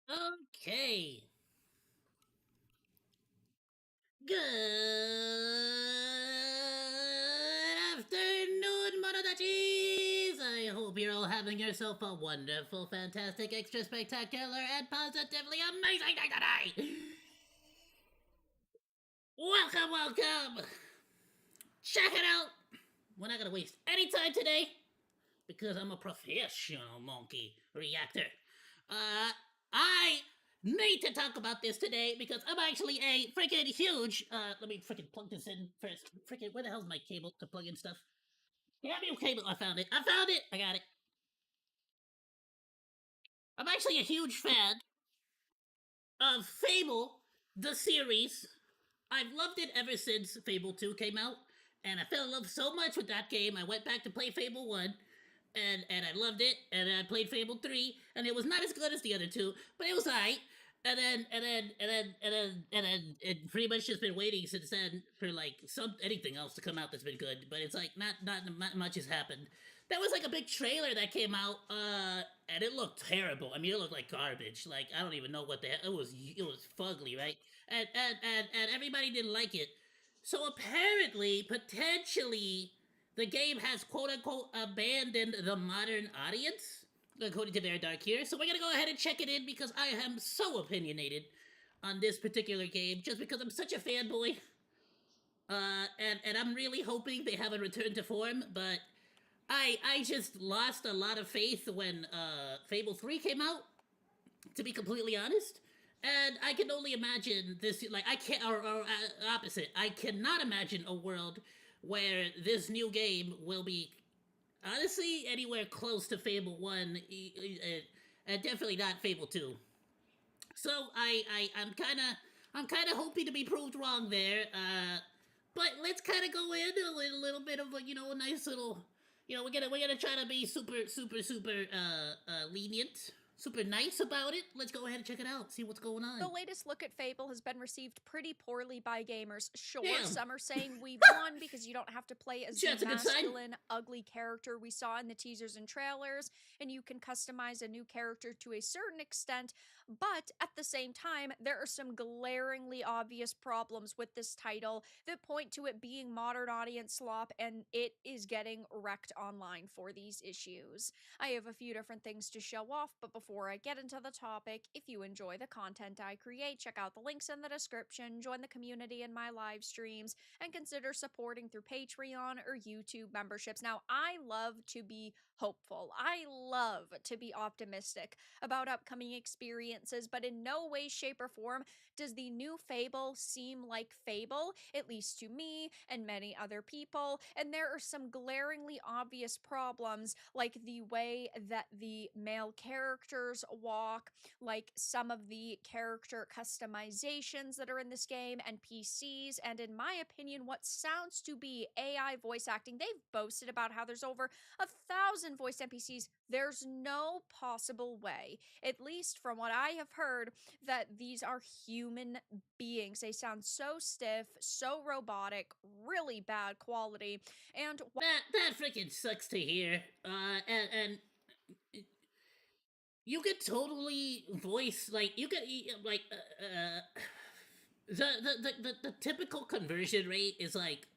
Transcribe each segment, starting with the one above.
Okay. Good afternoon, Monodachis! I hope you're all having yourself a wonderful, fantastic, extra spectacular, and positively amazing day today! Welcome, welcome! Check it out! We're not gonna waste any time today because I'm a professional monkey reactor. Uh, I need to talk about this today because I'm actually a freaking huge. Let me freaking plug this in first. Freaking, where the hell's my cable to plug in stuff? Yeah, me a cable. I found it. I found it. I got it. I'm actually a huge fan of Fable, the series. I've loved it ever since Fable 2 came out, and I fell in love so much with that game. I went back to play Fable 1, and I loved it. And then I played Fable 3, and it was not as good as the other two, but it was alright. And then it pretty much just been waiting since then for like anything else to come out that's been good. But it's like not much has happened. There was like a big trailer that came out, and it looked terrible. I mean, it looked like garbage. Like I don't even know what the hell it was. It was fugly, right? And everybody didn't like it. So apparently, potentially, the game has quote unquote abandoned the modern audience, according to their dark here. So we're gonna go ahead and check it in because I am so opinionated on this particular game, just because I'm such a fanboy. And I'm really hoping they have a return to form, but I just lost a lot of faith when Fable 3 came out, to be completely honest. And I can only imagine this, like, I can't, or opposite, I cannot imagine a world where this new game will be, honestly, anywhere close to Fable 1, and definitely not Fable 2. So I'm kind of hoping to be proved wrong there. But let's kind of go in a little bit of a nice little, we're gonna try to be super lenient, super nice about it. Let's go ahead and check it out, see what's going The on. latest look at Fable has been received pretty poorly by gamers. Sure, Damn, some are saying we've won because you don't have to play as sure, the that's a good sign. masculine, ugly character we saw in the teasers and trailers, and you can customize a new character to a certain extent. But at the same time, there are some glaringly obvious problems with this title that point to it being modern audience slop, and it is getting wrecked online for these issues. I have a few different things to show off, but before I get into the topic, if you enjoy the content I create, check out the links in the description, join the community in my live streams, and consider supporting through Patreon or YouTube memberships. Now, I love to be hopeful. I love to be optimistic about upcoming experiences, but in no way, shape, or form does the new Fable seem like Fable, at least to me and many other people. And there are some glaringly obvious problems, like the way that the male characters walk, like some of the character customizations that are in this game, NPCs, and in my opinion, what sounds to be AI voice acting. They've boasted about how there's over 1,000 voiced NPCs. There's no possible way, at least from what I have heard, that these are human beings. They sound so stiff, so robotic, really bad quality. And That freaking sucks to hear. And you could totally voice, like, you could like the typical conversion rate is like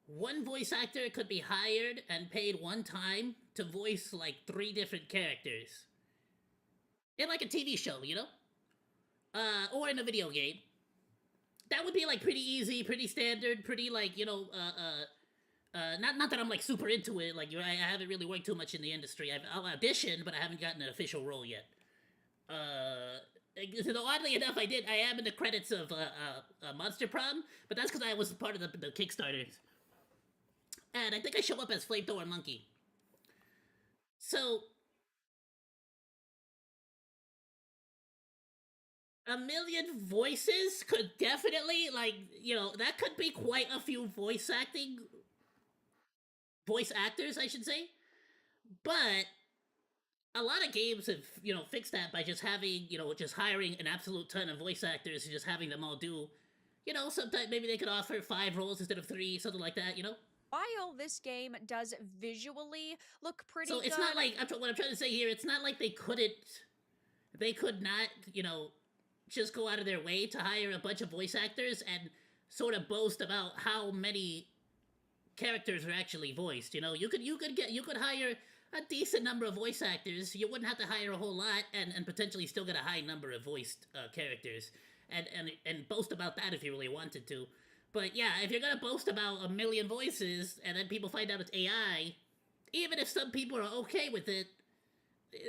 one voice actor could be hired and paid one time to voice like three different characters in like a TV show, or in a video game. That would be like pretty easy, pretty standard, pretty like not that I'm like super into it. Like I haven't really worked too much in the industry. I'll audition, but I haven't gotten an official role yet. So oddly enough, I am in the credits of Monster Prom, but that's because I was part of the Kickstarters, and I think I show up as Flamethrower Monkey. So a million voices could definitely that could be quite a few voice actors, I should say. But a lot of games have fixed that by just having just hiring an absolute ton of voice actors and just having them all do sometimes maybe they could offer 5 roles instead of 3, something like that. while this game does visually look So pretty it's not good, like what I'm trying to say here. It's not like they could not, just go out of their way to hire a bunch of voice actors and sort of boast about how many characters are actually voiced. You could hire a decent number of voice actors. You wouldn't have to hire a whole lot, and potentially still get a high number of voiced characters, and boast about that if you really wanted to. But yeah, if you're gonna boast about a million voices and then people find out it's AI, even if some people are okay with it,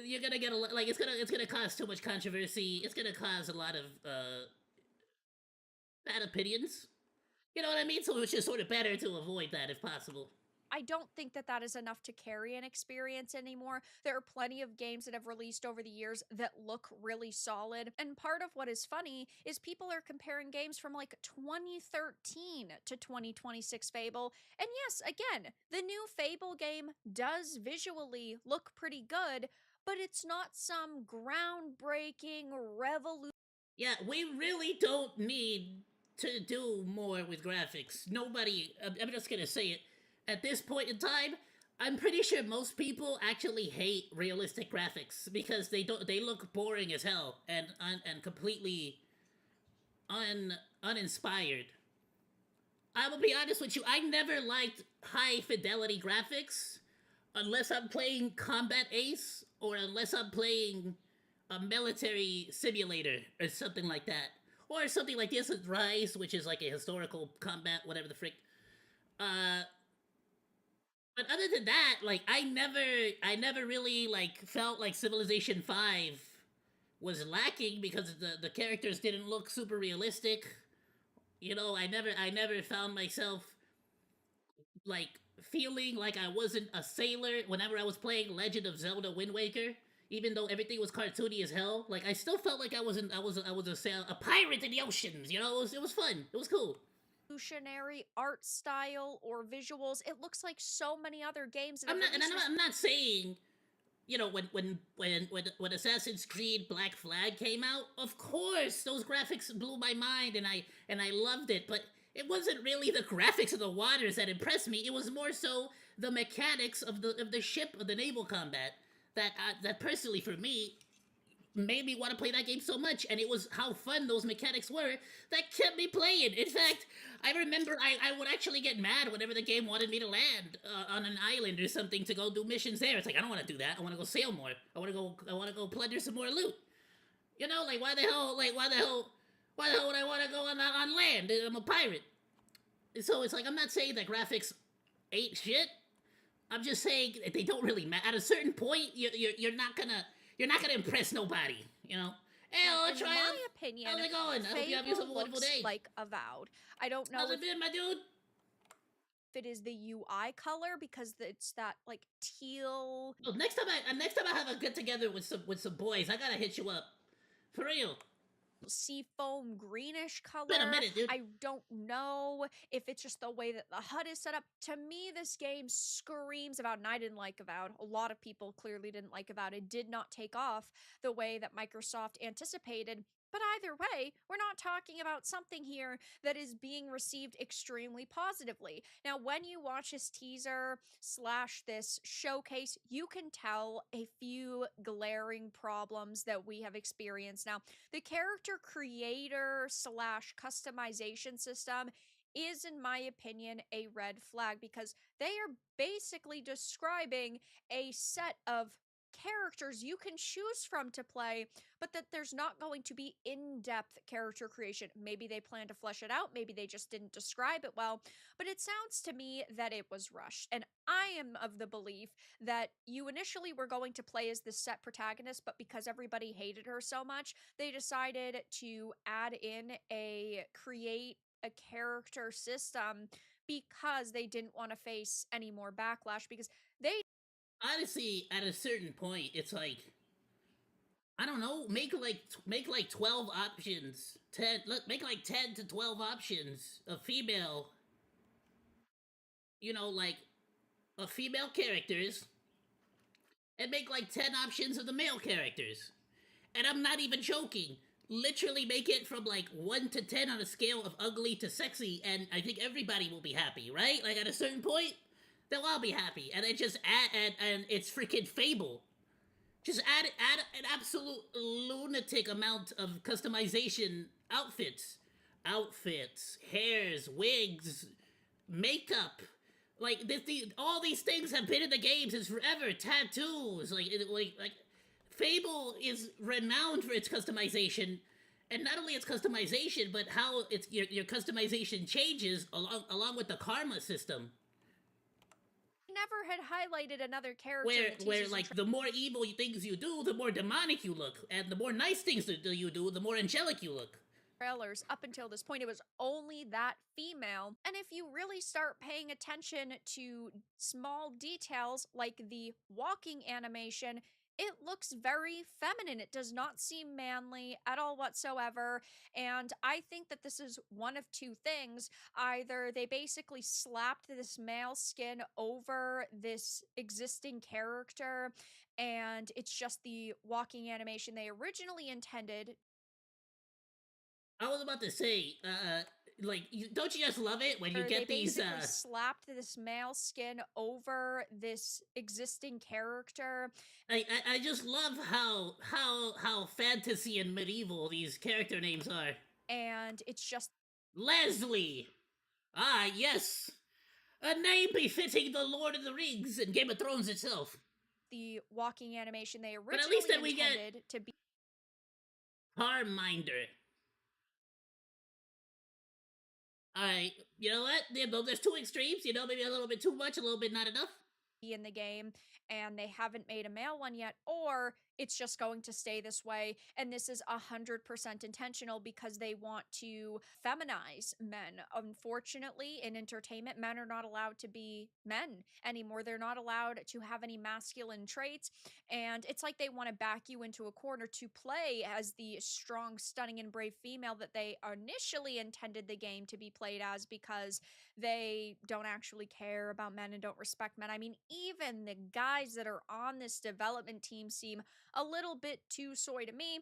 you're gonna get it's gonna cause too much controversy. It's gonna cause a lot of bad opinions. You know what I mean? So it's just sort of better to avoid that if possible. I don't think that that is enough to carry an experience anymore. There are plenty of games that have released over the years that look really solid. And part of what is funny is people are comparing games from like 2013 to 2026 Fable. And yes, again, the new Fable game does visually look pretty good, but it's not some groundbreaking revolution. Yeah, we really don't need to do more with graphics. Nobody, I'm just gonna say it. At this point in time, I'm pretty sure most people actually hate realistic graphics because they look boring as hell and completely uninspired. I will be honest with you, I never liked high fidelity graphics unless I'm playing Combat Ace or unless I'm playing a military simulator or something like that. Or something like this with Rise, which is like a historical combat, whatever the frick. Uh, but other than that, like I never really like felt like Civilization 5 was lacking because the characters didn't look super realistic. I never found myself like feeling like I wasn't a sailor whenever I was playing Legend of Zelda Wind Waker. Even though everything was cartoony as hell, like I still felt like I was a pirate in the oceans. It was fun. It was cool. Revolutionary art style or visuals. It looks like so many other games that I'm have not, and released. I'm not saying, when Assassin's Creed Black Flag came out, of course those graphics blew my mind, and I loved it. But it wasn't really the graphics of the waters that impressed me. It was more so the mechanics of the ship, of the naval combat, that personally for me made me want to play that game so much, and it was how fun those mechanics were that kept me playing. In fact, I remember I would actually get mad whenever the game wanted me to land on an island or something to go do missions there. It's like, I don't want to do that. I want to go sail more. I want to go plunder some more loot. Like, why the hell would I want to go on land? I'm a pirate. So it's like, I'm not saying that graphics ain't shit. I'm just saying they don't really matter. At a certain point, you're not gonna impress nobody. Hey, Now, I'll in try my it. opinion, How's it going? I hope you have yourself a Fable wonderful looks day. like Avowed. I don't know How's it been, my dude? if it is the UI color because it's that like teal Oh, next time I have a get together with some boys, I gotta hit you up. For real. seafoam greenish Been a color. minute, dude. I don't know if it's just the way that the HUD is set up. To me, this game screams Avowed, and I didn't like Avowed. A lot of people clearly didn't like Avowed. It did not take off the way that Microsoft anticipated. But either way, we're not talking about something here that is being received extremely positively. Now, when you watch this teaser slash this showcase, you can tell a few glaring problems that we have experienced. Now, the character creator slash customization system is, in my opinion, a red flag because they are basically describing a set of characters you can choose from to play, but that there's not going to be in depth character creation. Maybe they plan to flesh it out, maybe they just didn't describe it well, but it sounds to me that it was rushed. And I am of the belief that you initially were going to play as this set protagonist, but because everybody hated her so much, they decided to add in a create a character system because they didn't want to face any more backlash because they Honestly, at a certain point, it's like, I don't know. Make like 12 options. Make like 10 to 12 options of female. Like of female characters, and make like 10 options of the male characters. And I'm not even joking. Literally make it from like 1 to 10 on a scale of ugly to sexy, and I think everybody will be happy, right? Like at a certain point, they'll all be happy, and it just and it's freaking Fable. Just add an absolute lunatic amount of customization outfits, hairs, wigs, makeup. Like all these things have been in the game since forever. Tattoos, like Fable is renowned for its customization, and not only its customization, but how your customization changes along with the karma system. Never had highlighted another character Where in the where teasers and like the more evil things you do, the more demonic you look, and the more nice things you do, the more angelic you look. trailers. Up until this point, it was only that female. And if you really start paying attention to small details like the walking animation, it looks very feminine. It does not seem manly at all whatsoever. And I think that this is one of two things. Either they basically slapped this male skin over this existing character, and it's just the walking animation they originally intended. I was about to say, don't you just love it when you They get these? basically slapped this male skin over this existing character, I just love how fantasy and medieval these character names are. and it's just Leslie. Ah, yes, a name befitting the Lord of the Rings and Game of Thrones itself. the walking animation they But at least originally then we get intended to be Harminder. Alright, you know what? There's two extremes, maybe a little bit too much, a little bit not enough. in the game, and they haven't made a male one yet, or it's just going to stay this way. And this is 100% intentional because they want to feminize men. Unfortunately, in entertainment, men are not allowed to be men anymore. They're not allowed to have any masculine traits. And it's like they want to back you into a corner to play as the strong, stunning, and brave female that they initially intended the game to be played as, because they don't actually care about men and don't respect men. I mean, even the guys that are on this development team seem a little bit too soy to me.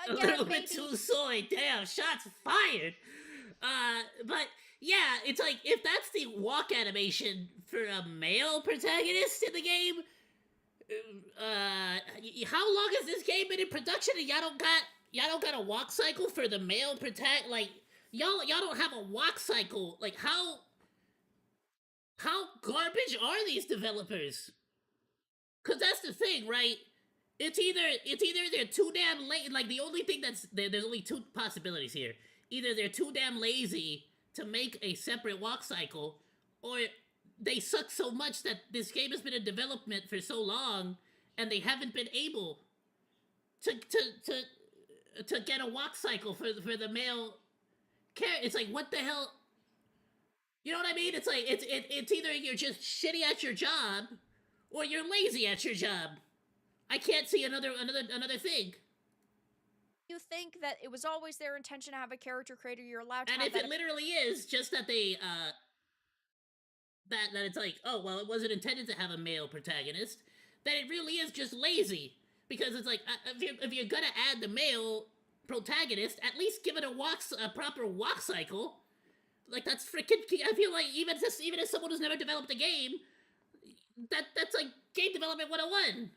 A Again, little bit maybe too soy. Damn, shots fired. But yeah, it's like if that's the walk animation for a male protagonist in the game, how long has this game been in production and y'all don't got a walk cycle for the male protag like y'all don't have a walk cycle. Like how garbage are these developers? Cause that's the thing, right? It's either they're too damn late. Like the only thing there's only two possibilities here. Either they're too damn lazy to make a separate walk cycle, or they suck so much that this game has been in development for so long and they haven't been able to get a walk cycle for the male character. It's like, what the hell? You know what I mean? It's like it's either you're just shitty at your job or you're lazy at your job. I can't see another thing. you think that it was always their intention to have a character creator, you're allowed to And have if that it literally is just that they that it's like, oh well, it wasn't intended to have a male protagonist, then it really is just lazy. Because it's like, if you're gonna add the male protagonist, at least give it a proper walk cycle. Like that's freaking. I feel like even as someone who's never developed a game, that's like game development 101.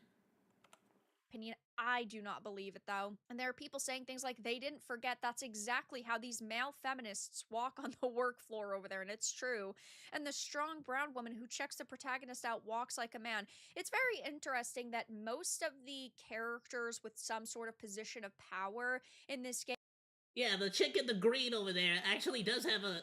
opinion. I do not believe it though. And there are people saying things like they didn't forget that's exactly how these male feminists walk on the work floor over there, and it's true. And the strong brown woman who checks the protagonist out walks like a man. It's very interesting that most of the characters with some sort of position of power in this game, Yeah, the chick in the green over there actually does have a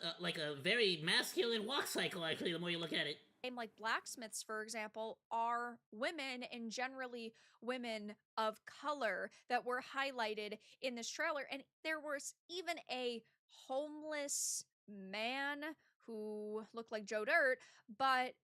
very masculine walk cycle. Actually, the more you look at it. like blacksmiths, for example, are women, and generally women of color, that were highlighted in this trailer. And there was even a homeless man who looked like Joe Dirt, but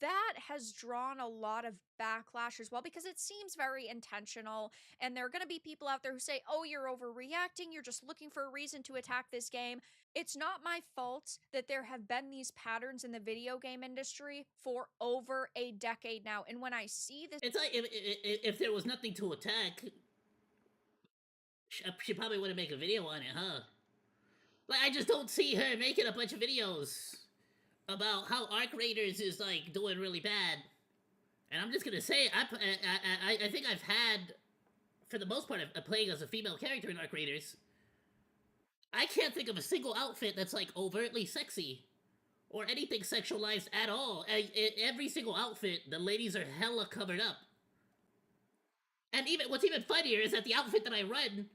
that has drawn a lot of backlash as well because it seems very intentional. And there are going to be people out there who say, oh, you're overreacting. You're just looking for a reason to attack this game. It's not my fault that there have been these patterns in the video game industry for over a decade now. And when I see this, It's like if there was nothing to attack, she probably wouldn't make a video on it, huh? Like I just don't see her making a bunch of videos about how Arc Raiders is like doing really bad And I'm just gonna say, I think I've had, for the most part, of playing as a female character in Arc Raiders. I can't think of a single outfit that's like overtly sexy or anything sexualized at all. Every single outfit, the ladies are hella covered up. And even what's even funnier is that the outfit that I run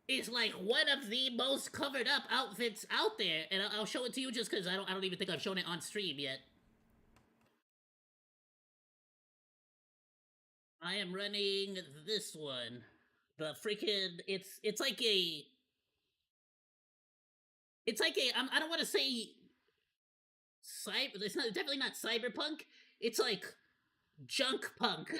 is like one of the most covered up outfits out there. And I'll show it to you just because I don't even think I've shown it on stream yet. I am running this one. The freaking it's like a it's like a I don't want to say cyber. It's not definitely not cyberpunk. It's like junk punk.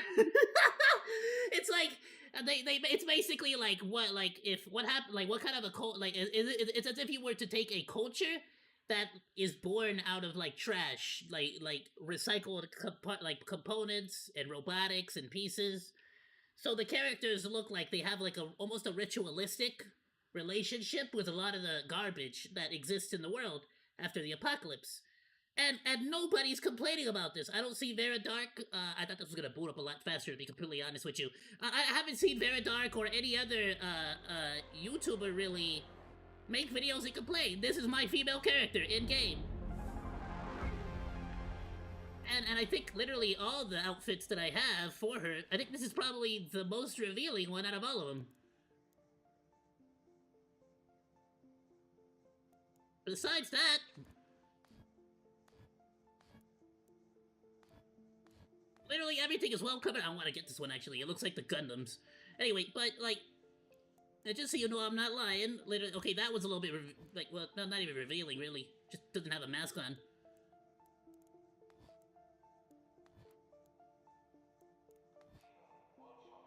It's like they it's basically like what, like if what happened, like what kind of a cult, like it's as if you were to take a culture that is born out of like trash, like recycled like components and robotics and pieces. So the characters look like they have like a almost a ritualistic relationship with a lot of the garbage that exists in the world after the apocalypse. And nobody's complaining about this. I don't see Vera Dark. I thought this was gonna boot up a lot faster, to be completely honest with you. I haven't seen Vera Dark or any other YouTuber really make videos and complain. This is my female character in game. And I think literally all the outfits that I have for her, I think this is probably the most revealing one out of all of them. Besides that, literally everything is well covered. I want to get this one actually. It looks like the Gundams. Anyway, but like, just so you know, I'm not lying. Literally, okay, that was a little bit like, well, not even revealing really. Just doesn't have a mask on.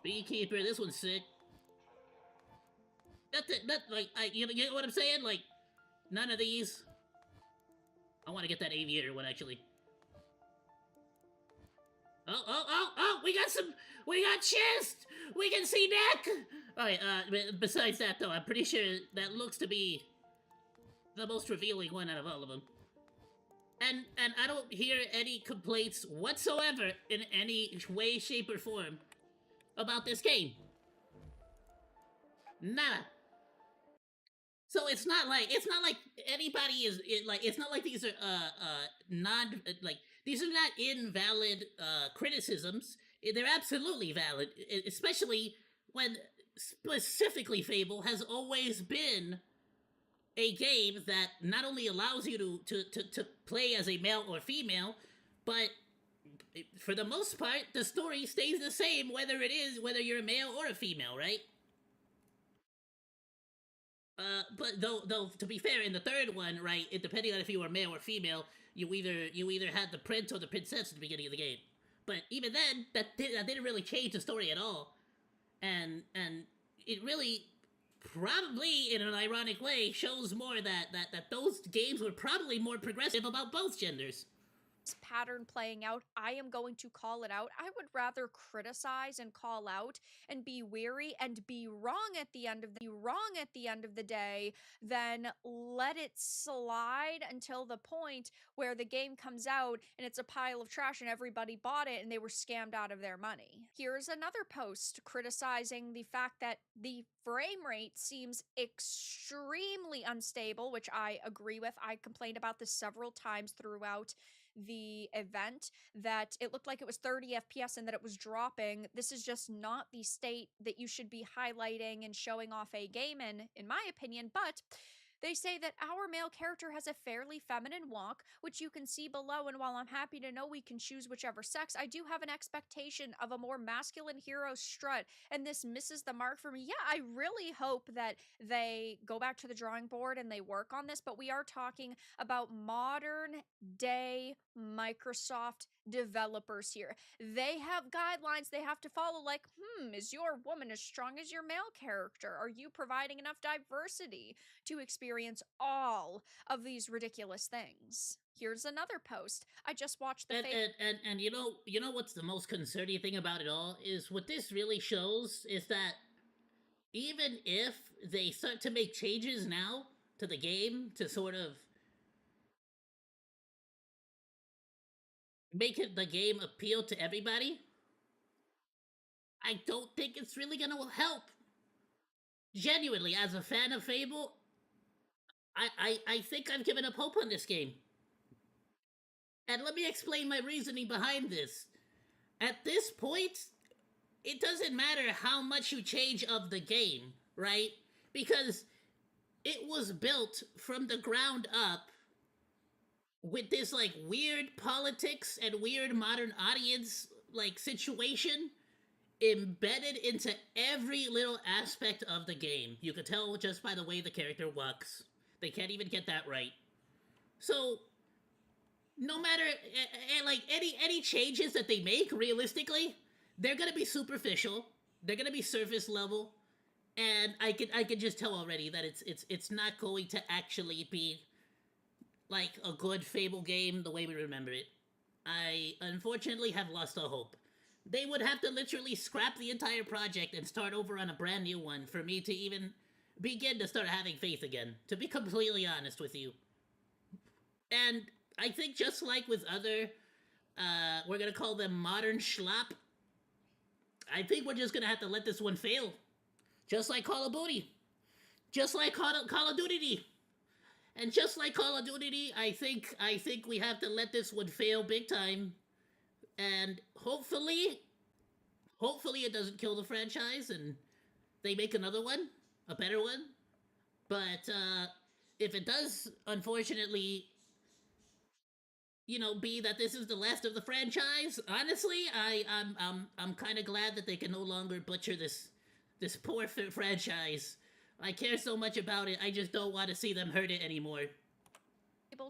Beekeeper, this one's sick. That like, you know what I'm saying? Like, none of these. I want to get that aviator one actually. Oh! We got chest. We can see neck. All right. Besides that, though, I'm pretty sure that looks to be the most revealing one out of all of them. And I don't hear any complaints whatsoever in any way, shape, or form about this game. Nada. So it's not like anybody is like, it's not like these are non like, these are not invalid criticisms. They're absolutely valid, especially when specifically Fable has always been a game that not only allows you to play as a male or female, but for the most part the story stays the same whether you're a male or a female, right? But though to be fair, in the third one, right, it, depending on if you were male or female, you either had the prince or the princess at the beginning of the game. But even then, that didn't really change the story at all, and it really probably in an ironic way shows more that those games were probably more progressive about both genders. Pattern playing out, I am going to call it out. I would rather criticize and call out and be weary and be wrong at the end of the day than let it slide until the point where the game comes out and it's a pile of trash and everybody bought it and they were scammed out of their money. Here's another post criticizing the fact that the frame rate seems extremely unstable, which I agree with. I complained about this several times throughout the event, that it looked like it was 30 FPS and that it was dropping. This is just not the state that you should be highlighting and showing off a game in my opinion. But they say that our male character has a fairly feminine walk, which you can see below, and while I'm happy to know we can choose whichever sex, I do have an expectation of a more masculine hero strut, and this misses the mark for me. Yeah, I really hope that they go back to the drawing board and they work on this, but we are talking about modern day Microsoft developers here. They have guidelines they have to follow, like, is your woman as strong as your male character? Are you providing enough diversity to experience all of these ridiculous things? Here's another post. I just watched the and you know what's the most concerning thing about it all is what this really shows is that even if they start to make changes now to the game to sort of make it the game appeal to everybody, I don't think it's really gonna help. Genuinely, as a fan of Fable, I think I've given up hope on this game. And let me explain my reasoning behind this. At this point, it doesn't matter how much you change of the game, right? Because it was built from the ground up with this like weird politics and weird modern audience like situation embedded into every little aspect of the game. You could tell just by the way the character walks. They can't even get that right. So no matter like any changes that they make realistically, they're gonna be superficial. They're gonna be surface level, and I could just tell already that it's not going to actually be like a good Fable game the way we remember it. I unfortunately have lost all hope. They would have to literally scrap the entire project and start over on a brand new one for me to even begin to start having faith again, to be completely honest with you. And I think just like with other, we're gonna call them modern schlop, I think we're just gonna have to let this one fail. Just like Call of Duty. Just like Call of Duty. And just like Call of Duty, I think we have to let this one fail big time. And hopefully it doesn't kill the franchise and they make another one, a better one. But if it does, unfortunately, be that this is the last of the franchise, honestly, I'm kind of glad that they can no longer butcher this poor franchise. I care so much about it. I just don't want to see them hurt it anymore.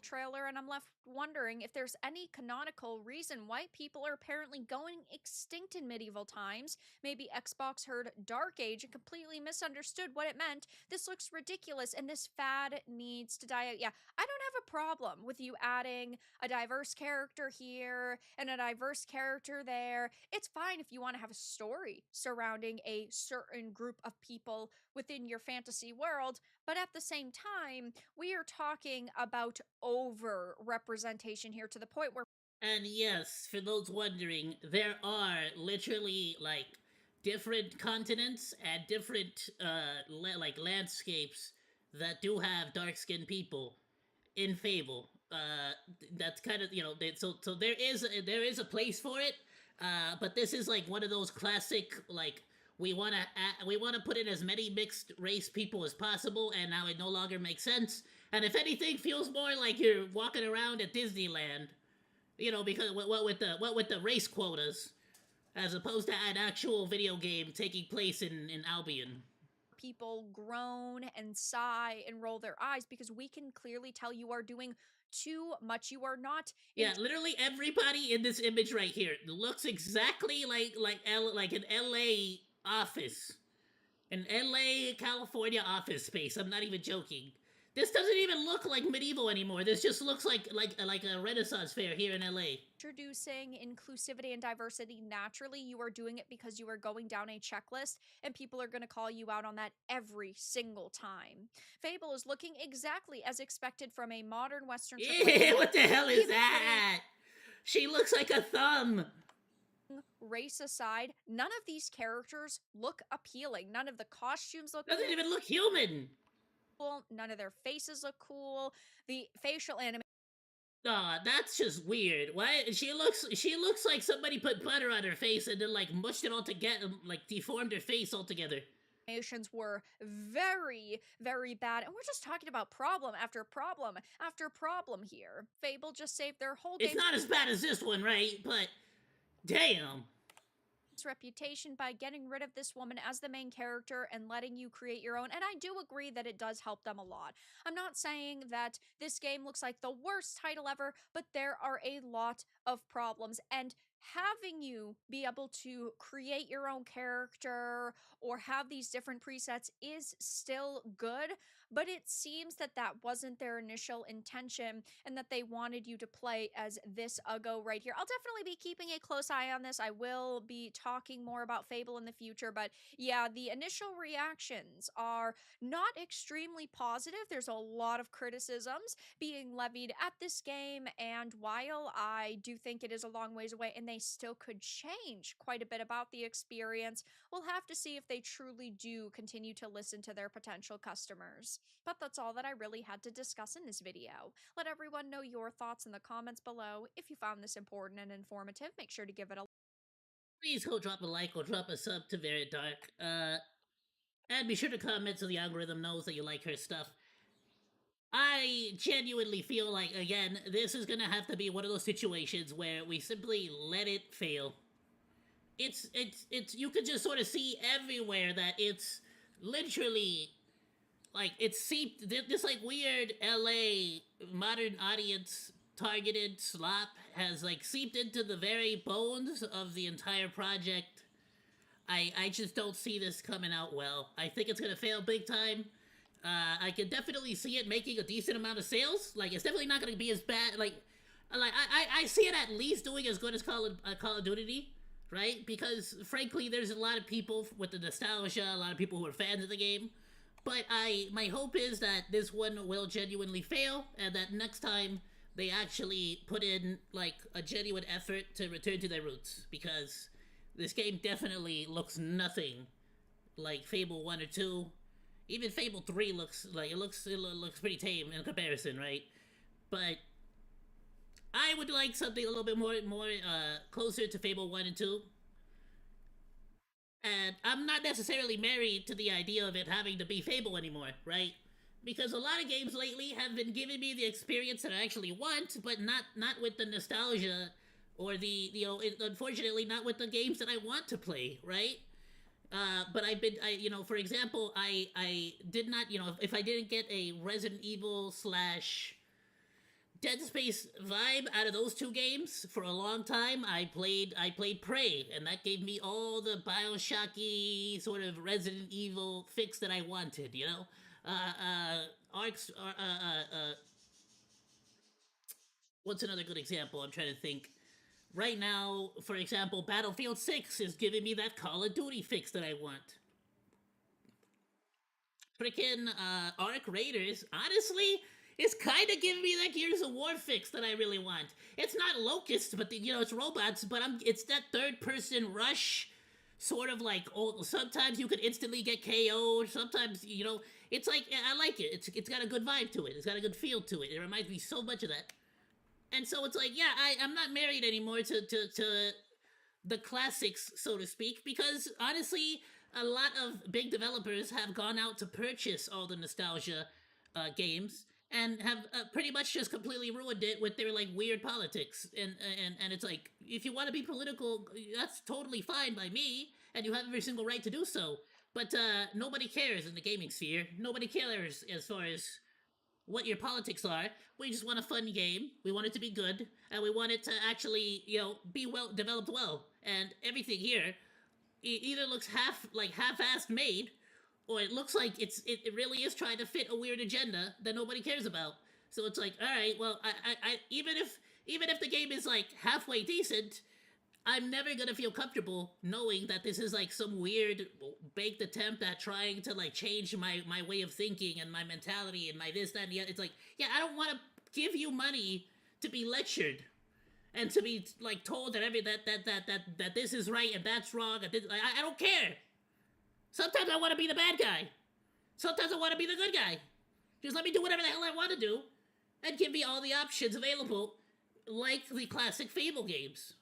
Trailer, and I'm left wondering if there's any canonical reason why people are apparently going extinct in medieval times. Maybe Xbox heard Dark Age and completely misunderstood what it meant. This looks ridiculous and this fad needs to die out. Yeah, I don't have a problem with you adding a diverse character here and a diverse character there. It's fine if you want to have a story surrounding a certain group of people within your fantasy world, but at the same time, we are talking about over representation here to the point where And yes, for those wondering, there are literally like different continents and different like landscapes that do have dark skinned people in Fable. That's kind of so there is a place for it. But this is like one of those classic like we want to put in as many mixed race people as possible, and now it no longer makes sense. And if anything, feels more like you're walking around at Disneyland, because what with the race quotas, as opposed to an actual video game taking place in Albion. people groan and sigh and roll their eyes because we can clearly tell you are doing too much. You are not Yeah, literally everybody in this image right here looks exactly like an LA office, an LA California office space. I'm not even joking. This doesn't even look like medieval anymore. This just looks like a Renaissance fair here in LA. introducing inclusivity and diversity naturally. You are doing it because you are going down a checklist, and people are going to call you out on that every single time. Fable is looking exactly as expected from a modern Western Yeah, what the hell is that? She looks like a thumb. Race aside, none of these characters look appealing. None of the costumes look Doesn't even look human. cool. None of their faces look cool. The facial animation. Aw, that's just weird. Why she looks like somebody put butter on her face and then like mushed it all together, like deformed her face altogether. Animations were very, very bad. And we're just talking about problem after problem after problem here. Fable just saved their whole game. It's not as bad as this one, right? But damn. Reputation by getting rid of this woman as the main character and letting you create your own. And I do agree that it does help them a lot. I'm not saying that this game looks like the worst title ever, but there are a lot of problems. And having you be able to create your own character or have these different presets is still good, but it seems that that wasn't their initial intention and that they wanted you to play as this Uggo right here. I'll definitely be keeping a close eye on this. I will be talking more about Fable in the future, but yeah, the initial reactions are not extremely positive. There's a lot of criticisms being levied at this game, and while I do think it is a long ways away and they still could change quite a bit about the experience. We'll have to see if they truly do continue to listen to their potential customers. But that's all that I really had to discuss in this video. Let everyone know your thoughts in the comments below. If you found this important and informative, make sure to give it a Please go drop a like or drop a sub to Very Dark. And be sure to comment so the algorithm knows that you like her stuff. I genuinely feel like, again, this is gonna have to be one of those situations where we simply let it fail. It's you could just sort of see everywhere that it's literally like it's seeped this like weird LA modern audience targeted slop has like seeped into the very bones of the entire project. I just don't see this coming out well. I think it's gonna fail big time. I can definitely see it making a decent amount of sales. Like it's definitely not gonna be as bad. Like I see it at least doing as good as Call of Duty, right? Because frankly, there's a lot of people with the nostalgia, a lot of people who are fans of the game. But my hope is that this one will genuinely fail, and that next time they actually put in like a genuine effort to return to their roots, because this game definitely looks nothing like Fable 1 or 2. Even Fable 3 looks like it looks pretty tame in comparison, right? But I would like something a little bit more closer to Fable 1 and 2. And I'm not necessarily married to the idea of it having to be Fable anymore, right? Because a lot of games lately have been giving me the experience that I actually want, but not with the nostalgia or the unfortunately not with the games that I want to play, right? But for example, I did not, if I didn't get a Resident Evil slash Dead Space vibe out of those two games for a long time, I played Prey, and that gave me all the Bioshocky sort of Resident Evil fix that I wanted, you know? Arcs, what's another good example? I'm trying to think. Right now, for example, Battlefield 6 is giving me that Call of Duty fix that I want. Freaking Arc Raiders, honestly, is kind of giving me that Gears of War fix that I really want. It's not locusts, but it's robots, but it's that third-person rush, sort of like, sometimes you could instantly get KO'd, sometimes, it's like, I like it. It's got a good vibe to it. It's got a good feel to it. It reminds me so much of that. And so it's like, yeah, I'm not married anymore to the classics, so to speak, because honestly, a lot of big developers have gone out to purchase all the nostalgia games and have pretty much just completely ruined it with their like weird politics. And it's like, if you want to be political, that's totally fine by me, and you have every single right to do so. But nobody cares in the gaming sphere. Nobody cares as far as what your politics are. We just want a fun game. We want it to be good, and we want it to actually, be well developed well. And everything here, either looks half-assed made, or it looks like it really is trying to fit a weird agenda that nobody cares about. So it's like, all right, well, I even if the game is like halfway decent, I'm never gonna feel comfortable knowing that this is like some weird baked attempt at trying to like change my way of thinking and my mentality and my this, that, and the other. It's like, yeah, I don't want to give you money to be lectured and to be like told that this is right and that's wrong. And I don't care. Sometimes I want to be the bad guy. Sometimes I want to be the good guy. Just let me do whatever the hell I want to do, and give me all the options available, like the classic Fable games.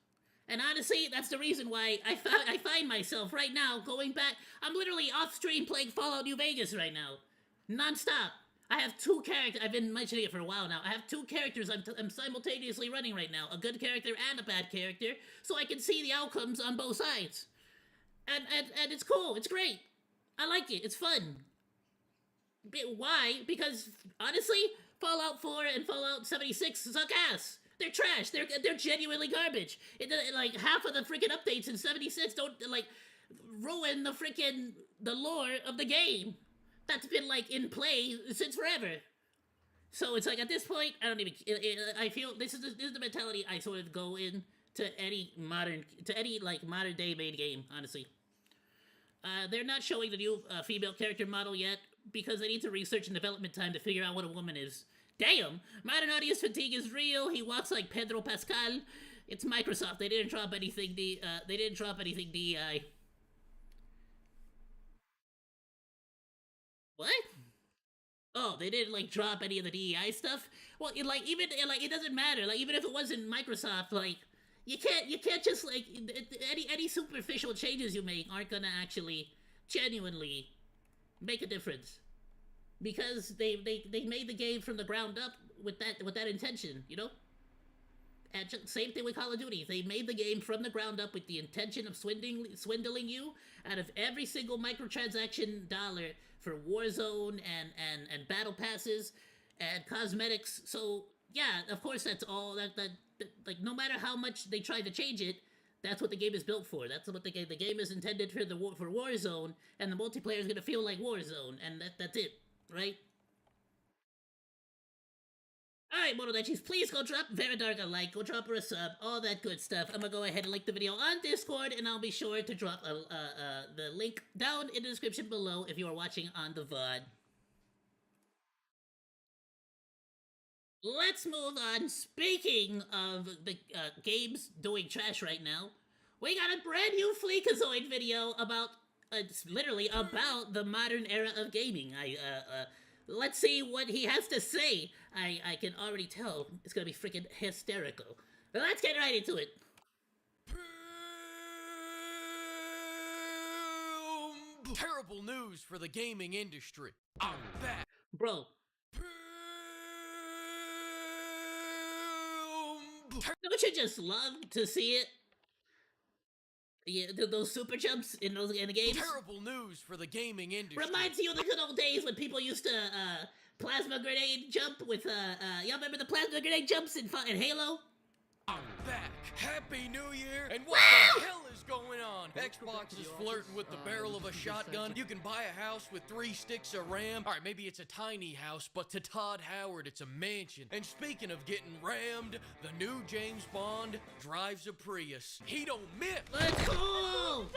And honestly, that's the reason why I find myself right now going back. I'm literally off stream playing Fallout New Vegas right now, non-stop. I have two characters. I've been mentioning it for a while now. I have two characters I'm simultaneously running right now, a good character and a bad character, so I can see the outcomes on both sides. And it's cool. It's great. I like it. It's fun. Why? Because honestly, Fallout 4 and Fallout 76 suck ass. They're trash. They're genuinely garbage. Like half of the freaking updates in 76 don't like ruin the lore of the game that's been like in play since forever. So it's like at this point, I don't even. I feel this is the mentality I sort of go in to any modern day made game. Honestly, they're not showing the new female character model yet because they need to research and development time to figure out what a woman is. Damn, modern audience fatigue is real. He walks like Pedro Pascal. It's Microsoft. They didn't drop anything. They didn't drop anything. DEI. What? Oh, they didn't like drop any of the DEI stuff. Well, it doesn't matter. Like even if it wasn't Microsoft, like you can't just like any superficial changes you make aren't gonna actually genuinely make a difference because they made the game from the ground up with that intention, you know. And same thing with Call of Duty. They made the game from the ground up with the intention of swindling you out of every single microtransaction dollar for Warzone and battle passes and cosmetics. So yeah, of course that's all that like no matter how much they try to change it, that's what the game is built for. That's what the game is intended for for Warzone, and the multiplayer is gonna feel like Warzone, and that's it, right? Alright, Monodachis, please go drop Veridark a like, go drop her a sub, all that good stuff. I'm gonna go ahead and link the video on Discord, and I'll be sure to drop the link down in the description below if you are watching on the VOD. Let's move on. Speaking of the games doing trash right now, we got a brand new Fleekazoid video about, it's literally about the modern era of gaming. Let's see what he has to say. I can already tell it's gonna be freaking hysterical. Let's get right into it. Terrible news for the gaming industry. I'm back. Bro. Don't you just love to see it? Yeah, those super jumps in the games. Terrible news for the gaming industry. Reminds you of the good old days when people used to plasma grenade jump with y'all remember the plasma grenade jumps in Halo? I'm back. Happy New Year! And what the hell is going on? Xbox is flirting with the barrel of a shotgun. You can buy a house with 3 sticks of RAM. Alright, maybe it's a tiny house, but to Todd Howard, it's a mansion. And speaking of getting rammed, the new James Bond drives a Prius. He don't miss! Let's go!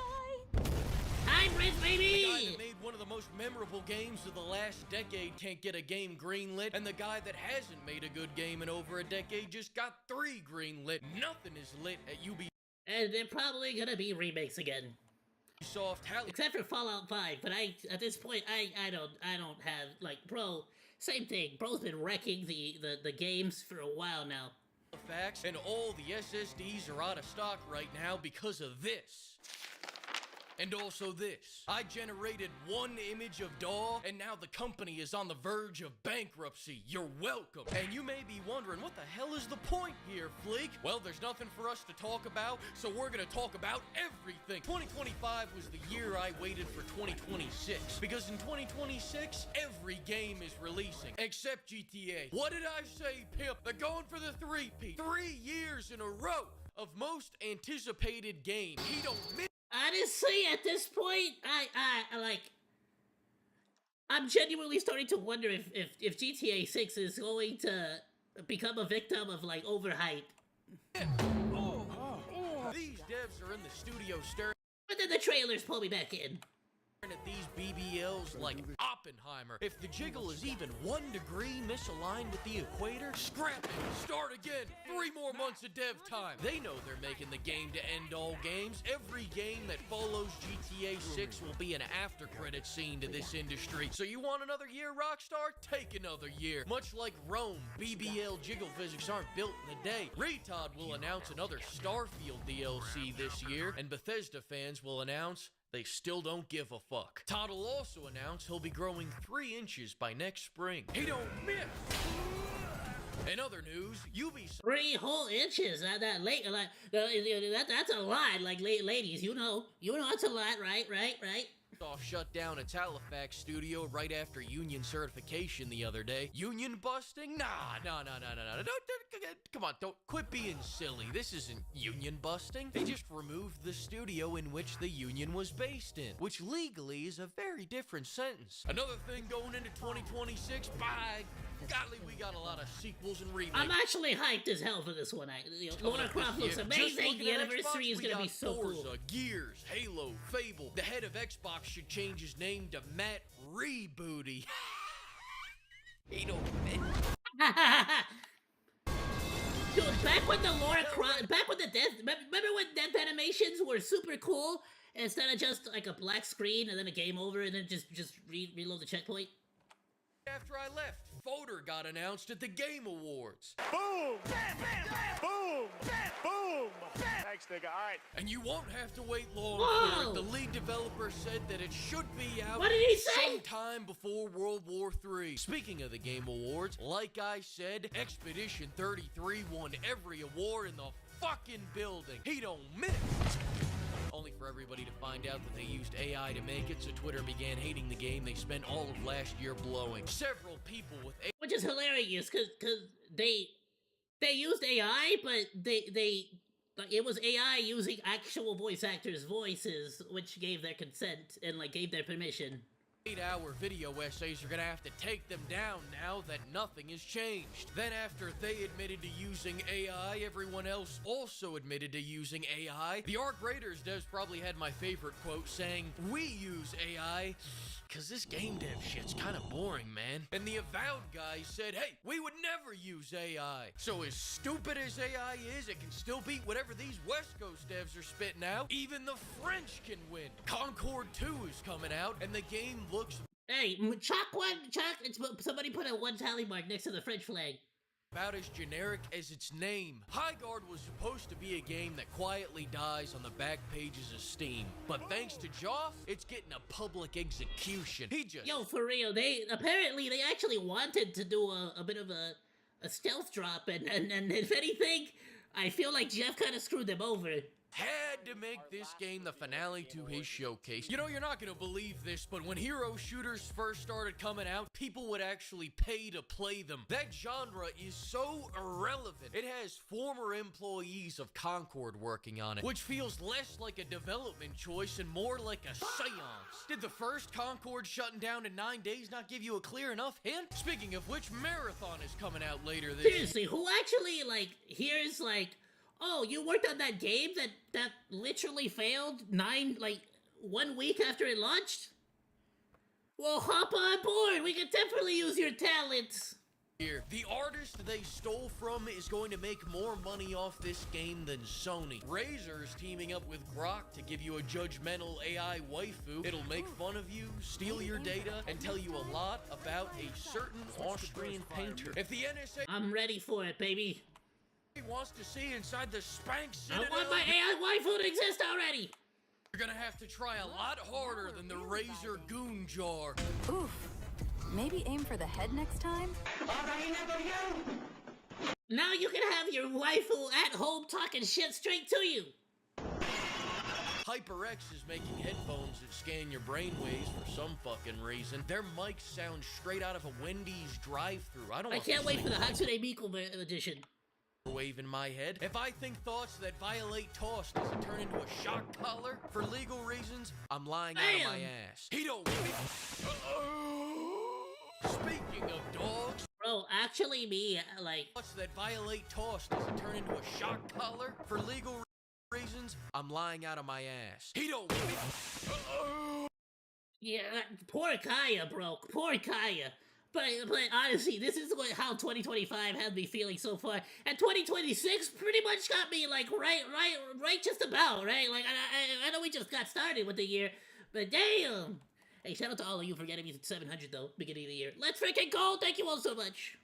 Hybrid, baby! The guy that made one of the most memorable games of the last decade can't get a game greenlit, and the guy that hasn't made a good game in over a decade just got 3 greenlit. Nothing is lit at Ubisoft. And they're probably gonna be remakes again. Except for Fallout 5, but at this point I don't have like bro, same thing. Bro's been wrecking the games for a while now. Facts, and all the SSDs are out of stock right now because of this. And also this. I generated 1 image of DAW, and now the company is on the verge of bankruptcy. You're welcome. And you may be wondering, what the hell is the point here, Fleek? Well, there's nothing for us to talk about, so we're gonna talk about everything. 2025 was the year I waited for 2026. Because in 2026, every game is releasing. Except GTA. What did I say, pimp? They're going for the 3-peat. 3 years in a row of most anticipated game. He don't miss. Honestly, at this point, I'm genuinely starting to wonder if GTA 6 is going to become a victim of like overhype. These devs are in the studio staring But then the trailers pull me back in. at these BBLs like Oppenheimer. If the jiggle is even 1 degree misaligned with the equator, scrap it. Start again. 3 more months of dev time. They know they're making the game to end all games. Every game that follows GTA 6 will be an after credit scene to this industry. So you want another year, Rockstar? Take another year. Much like Rome, BBL jiggle physics aren't built in a day. Retod will announce another Starfield DLC this year, and Bethesda fans will announce they still don't give a fuck. Todd will also announce he'll be growing 3 inches by next spring. He don't miss! In other news, Ubisoft 3 whole inches. That's a lot. Like ladies, you know that's a lot, right? shut down its Halifax studio right after union certification the other day. Union busting? Nah. Come on, don't quit being silly. This isn't union busting. They just removed the studio in which the union was based in, which legally is a very different sentence. Another thing going into 2026, by golly, we got a lot of sequels and remakes. I'm actually hyped as hell for this one. Lara Croft looks amazing. The anniversary is gonna be so Forza, cool. Gears, Halo, Fable. The head of Xbox should change his name to Matt Rebooty. He don't. Dude, back when the back when the death, remember when death animations were super cool? Instead of just like a black screen and then a game over and then just reload the checkpoint. After I left, Fodor got announced at the Game Awards. Boom! Boom! Boom! Thanks, nigga. All right. And you won't have to wait long Whoa! for it. The lead developer said that it should be out What did he say? sometime before World War III. Speaking of the Game Awards, like I said, Expedition 33 won every award in the fucking building. He don't miss. Only for everybody to find out that they used AI to make it, so Twitter began hating the game they spent all of last year blowing. Several people with AI, Which is hilarious, cause they used AI, but it was AI using actual voice actors' voices, which gave their consent and like gave their permission. 8-hour video essays are gonna have to take them down now that nothing has changed. Then after they admitted to using AI, everyone else also admitted to using AI. The Arc Raiders devs probably had my favorite quote saying, "We use AI, cause this game dev shit's kinda boring, man." And the Avowed guy said, "Hey, we would never use AI." So as stupid as AI is, it can still beat whatever these West Coast devs are spitting out. Even the French can win. Concord 2 is coming out, and the game looks Hey, somebody put a 1 tally mark next to the French flag. about as generic as its name. High Guard was supposed to be a game that quietly dies on the back pages of Steam, but thanks to Joff, it's getting a public execution. He just Yo, for real, they actually wanted to do a bit of a stealth drop, and if anything, I feel like Jeff kind of screwed them over. had to make this game the finale to his showcase. You know, you're not gonna believe this, but when hero shooters first started coming out, people would actually pay to play them. That genre is so irrelevant. It has former employees of Concord working on it, which feels less like a development choice and more like a seance. Did the first Concord shutting down in 9 days not give you a clear enough hint? Speaking of which, Marathon is coming out later this year. Seriously, who actually, like, here's, like, oh, you worked on that game that literally failed 1 week after it launched? Well, hop on board. We can definitely use your talents. Here, the artist they stole from is going to make more money off this game than Sony. Razer's teaming up with Grok to give you a judgmental AI waifu. It'll make fun of you, steal your data, and tell you a lot about a certain Austrian painter. If the NSA I'm ready for it, baby. wants to see inside the Spank I Citadel, want my AI waifu to exist already. you're gonna have to try a lot harder than the Razer Goon Jar. Oof. Maybe aim for the head next time? Now you can have your waifu at home talking shit straight to you. HyperX is making headphones that scan your brainwaves for some fucking reason. Their mics sound straight out of a Wendy's drive-thru. I Can't wait for the Hatsune Miku edition. Wave in my head. If I think thoughts that violate toss doesn't turn into a shock collar for legal reasons, I'm lying out of my ass. He don't. Speaking of dogs, Bro, actually me, like, thoughts that violate toss doesn't turn into a shock collar for legal reasons, I'm lying out of my ass. He don't. yeah, poor Kaya, bro. Poor Kaya. But honestly, this is how 2025 had me feeling so far. And 2026 pretty much got me, like, right just about, right? Like, I know we just got started with the year, but damn! Hey, shout out to all of you for getting me to 700, though, beginning of the year. Let's freaking go! Thank you all so much!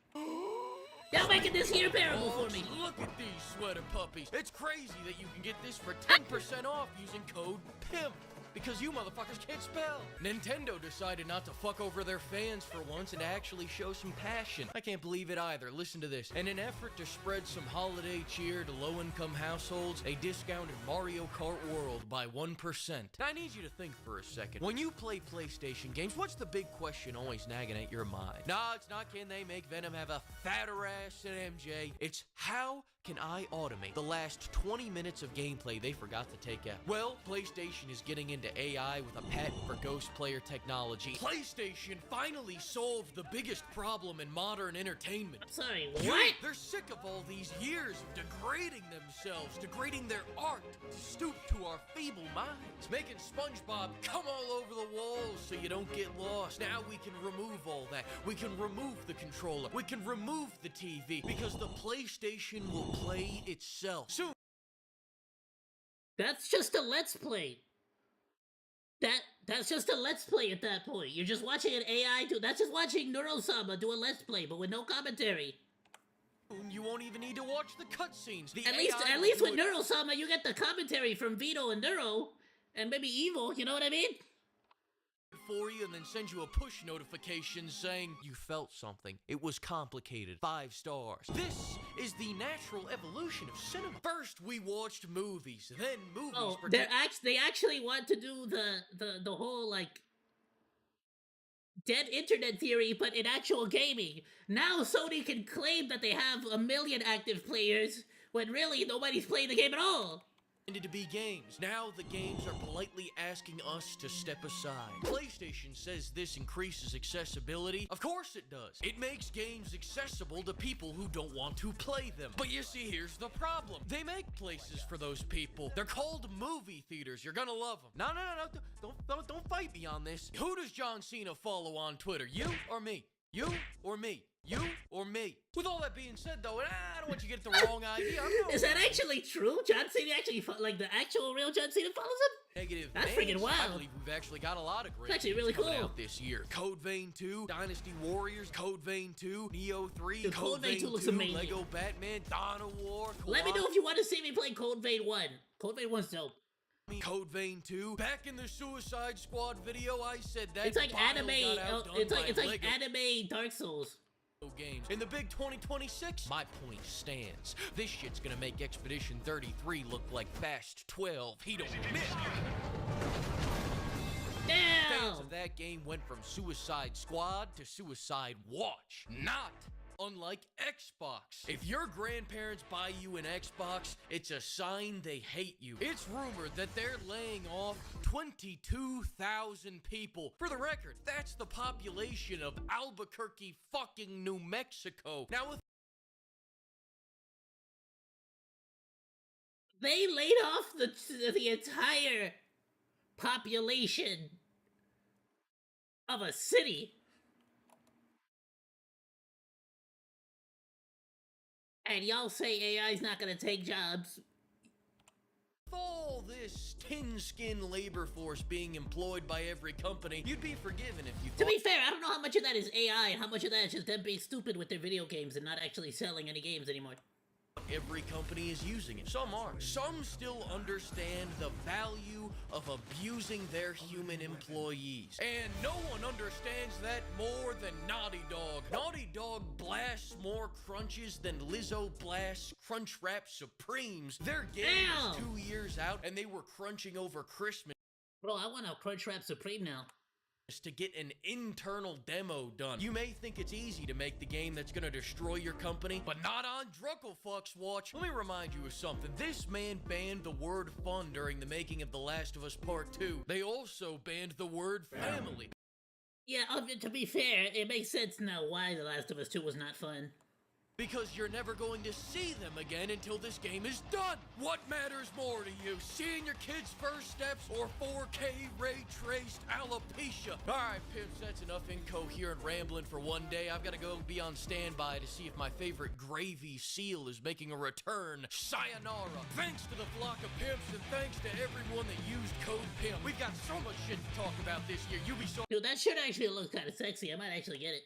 Y'all making this year bearable for me! Look at these sweater puppies. It's crazy that you can get this for 10% off using code PIMP. Because you motherfuckers can't spell. Nintendo decided not to fuck over their fans for once and actually show some passion. I can't believe it either. Listen to this. In an effort to spread some holiday cheer to low-income households, they discounted Mario Kart World by 1%. Now, I need you to think for a second. When you play PlayStation games, what's the big question always nagging at your mind? Nah, it's not can they make Venom have a fatter ass than MJ. It's how can I automate the last 20 minutes of gameplay they forgot to take out? Well, PlayStation is getting into into AI with a patent for ghost player technology. PlayStation finally solved the biggest problem in modern entertainment. Sorry, what? They're sick of all these years of degrading themselves, degrading their art, to stoop to our feeble minds, making SpongeBob come all over the walls so you don't get lost. Now we can remove all that. We can remove the controller. We can remove the TV because the PlayStation will play itself. Soon. That's just a Let's Play. That's just a Let's Play at that point. You're just watching an AI do. That's just watching Neurosama do a Let's Play, but with no commentary. You won't even need to watch the cutscenes. At least with Neurosama, you get the commentary from Vito and Neuro, and maybe Evil. You know what I mean? For you and then send you a push notification saying you felt something. It was complicated. 5 stars. This is the natural evolution of cinema. First we watched movies, then movies. Oh, they actually want to do the whole like dead internet theory, but in actual gaming. Now Sony can claim that they have 1 million active players when really nobody's playing the game at all. To be games. Now the games are politely asking us to step aside. PlayStation says this increases accessibility. Of course it does. It makes games accessible to people who don't want to play them. But you see, here's the problem. They make places for those people. They're called movie theaters. You're gonna love them. No. Don't fight me on this. Who does John Cena follow on Twitter? You or me? You or me? You or me? With all that being said, though, I don't want you to get the wrong idea. Is that actually true? John Cena actually, like the actual real John Cena follows him? Negative. That's freaking wild. I believe we've actually got a lot of great It's actually really games coming cool. out this year. Code Vein 2, Dynasty Warriors, Code Vein 2, Neo 3, Dude, Code Vein 2, looks amazing. Lego Batman, Dawn of War, Let me know if you want to see me play Code Vein 1. Code Vein 1's dope. Code Vein 2. Back in the Suicide Squad video, I said that It's like Bio anime. got outdone It's by like Lego anime Dark Souls. games. In the big 2026, my point stands. This shit's gonna make Expedition 33 look like Fast 12. He don't admit. Fans of that game went from Suicide Squad to Suicide Watch. Not unlike Xbox. If your grandparents buy you an Xbox, it's a sign they hate you. It's rumored that they're laying off 22,000 people. For the record, that's the population of Albuquerque, fucking New Mexico. Now, with they laid off the entire population of a city. And y'all say AI's not gonna take jobs. all this tin-skin labor force being employed by every company, you'd be forgiven if you To be fair, I don't know how much of that is AI and how much of that is just them being stupid with their video games and not actually selling any games anymore. every company is using it. Some are. Some still understand the value of abusing their human employees. And no one understands that more than Naughty Dog. Naughty Dog blasts more crunches than Lizzo blasts Crunchwrap Supremes. Their game is 2 years out, and they were crunching over Christmas. Bro, I want a Crunchwrap Supreme now. To get an internal demo done. You may think it's easy to make the game that's gonna destroy your company, but not on Drucklefuck's watch. Let me remind you of something. This man banned the word fun during the making of The Last of Us Part 2. They also banned the word family. Yeah, to be fair, it makes sense now why The Last of Us 2 was not fun. Because you're never going to see them again until this game is done. What matters more to you, seeing your kids' first steps or 4K ray-traced alopecia? Alright, pimps, that's enough incoherent rambling for one day. I've got to go be on standby to see if my favorite gravy seal is making a return. Sayonara. Thanks to the flock of pimps and thanks to everyone that used code PIMP. We've got so much shit to talk about this year. Ubisoft. Dude, that shit actually looks kind of sexy. I might actually get it.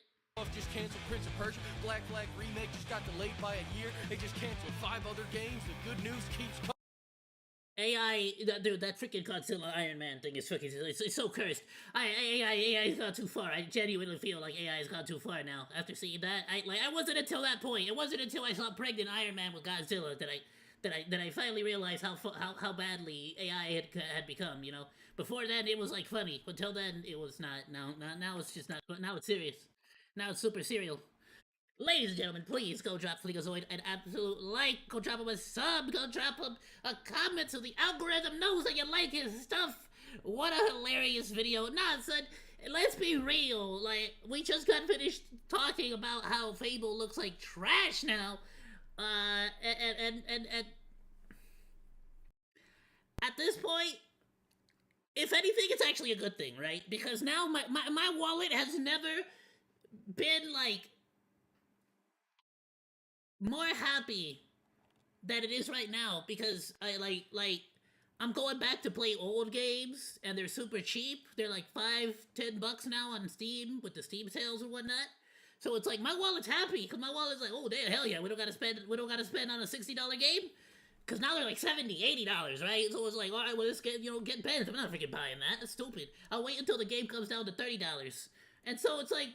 Just canceled Prince of Persia. Black Flag Remake just got delayed by a year. They just canceled 5 other games. The good news keeps coming. AI, dude, that freaking Godzilla Iron Man thing is freaking, it's so cursed. AI's gone too far. I genuinely feel like AI has gone too far now. After seeing that, I wasn't until that point. It wasn't until I saw pregnant Iron Man with Godzilla that I finally realized how badly AI had become. You know, before then it was like funny. Until then it was not. Now it's just not. Now it's serious. Now it's super serial. Ladies and gentlemen, please go drop Fleekazoid an absolute like. Go drop him a sub. Go drop him a comment so the algorithm knows that you like his stuff. What a hilarious video. Nah, son, let's be real. Like, we just got finished talking about how Fable looks like trash now. And at this point, if anything, it's actually a good thing, right? Because now my wallet has never been, like, more happy than it is right now, because I'm going back to play old games, and they're super cheap. They're like $5-10 now on Steam with the Steam sales and whatnot. So it's like my wallet's happy, because my wallet's like, oh damn, hell yeah, we don't gotta spend on a $60 game, because now they're like $70-80, right? So it's like, all right, well, let's get pens. I'm not freaking buying that. That's stupid. I'll wait until the game comes down to $30. And so it's like,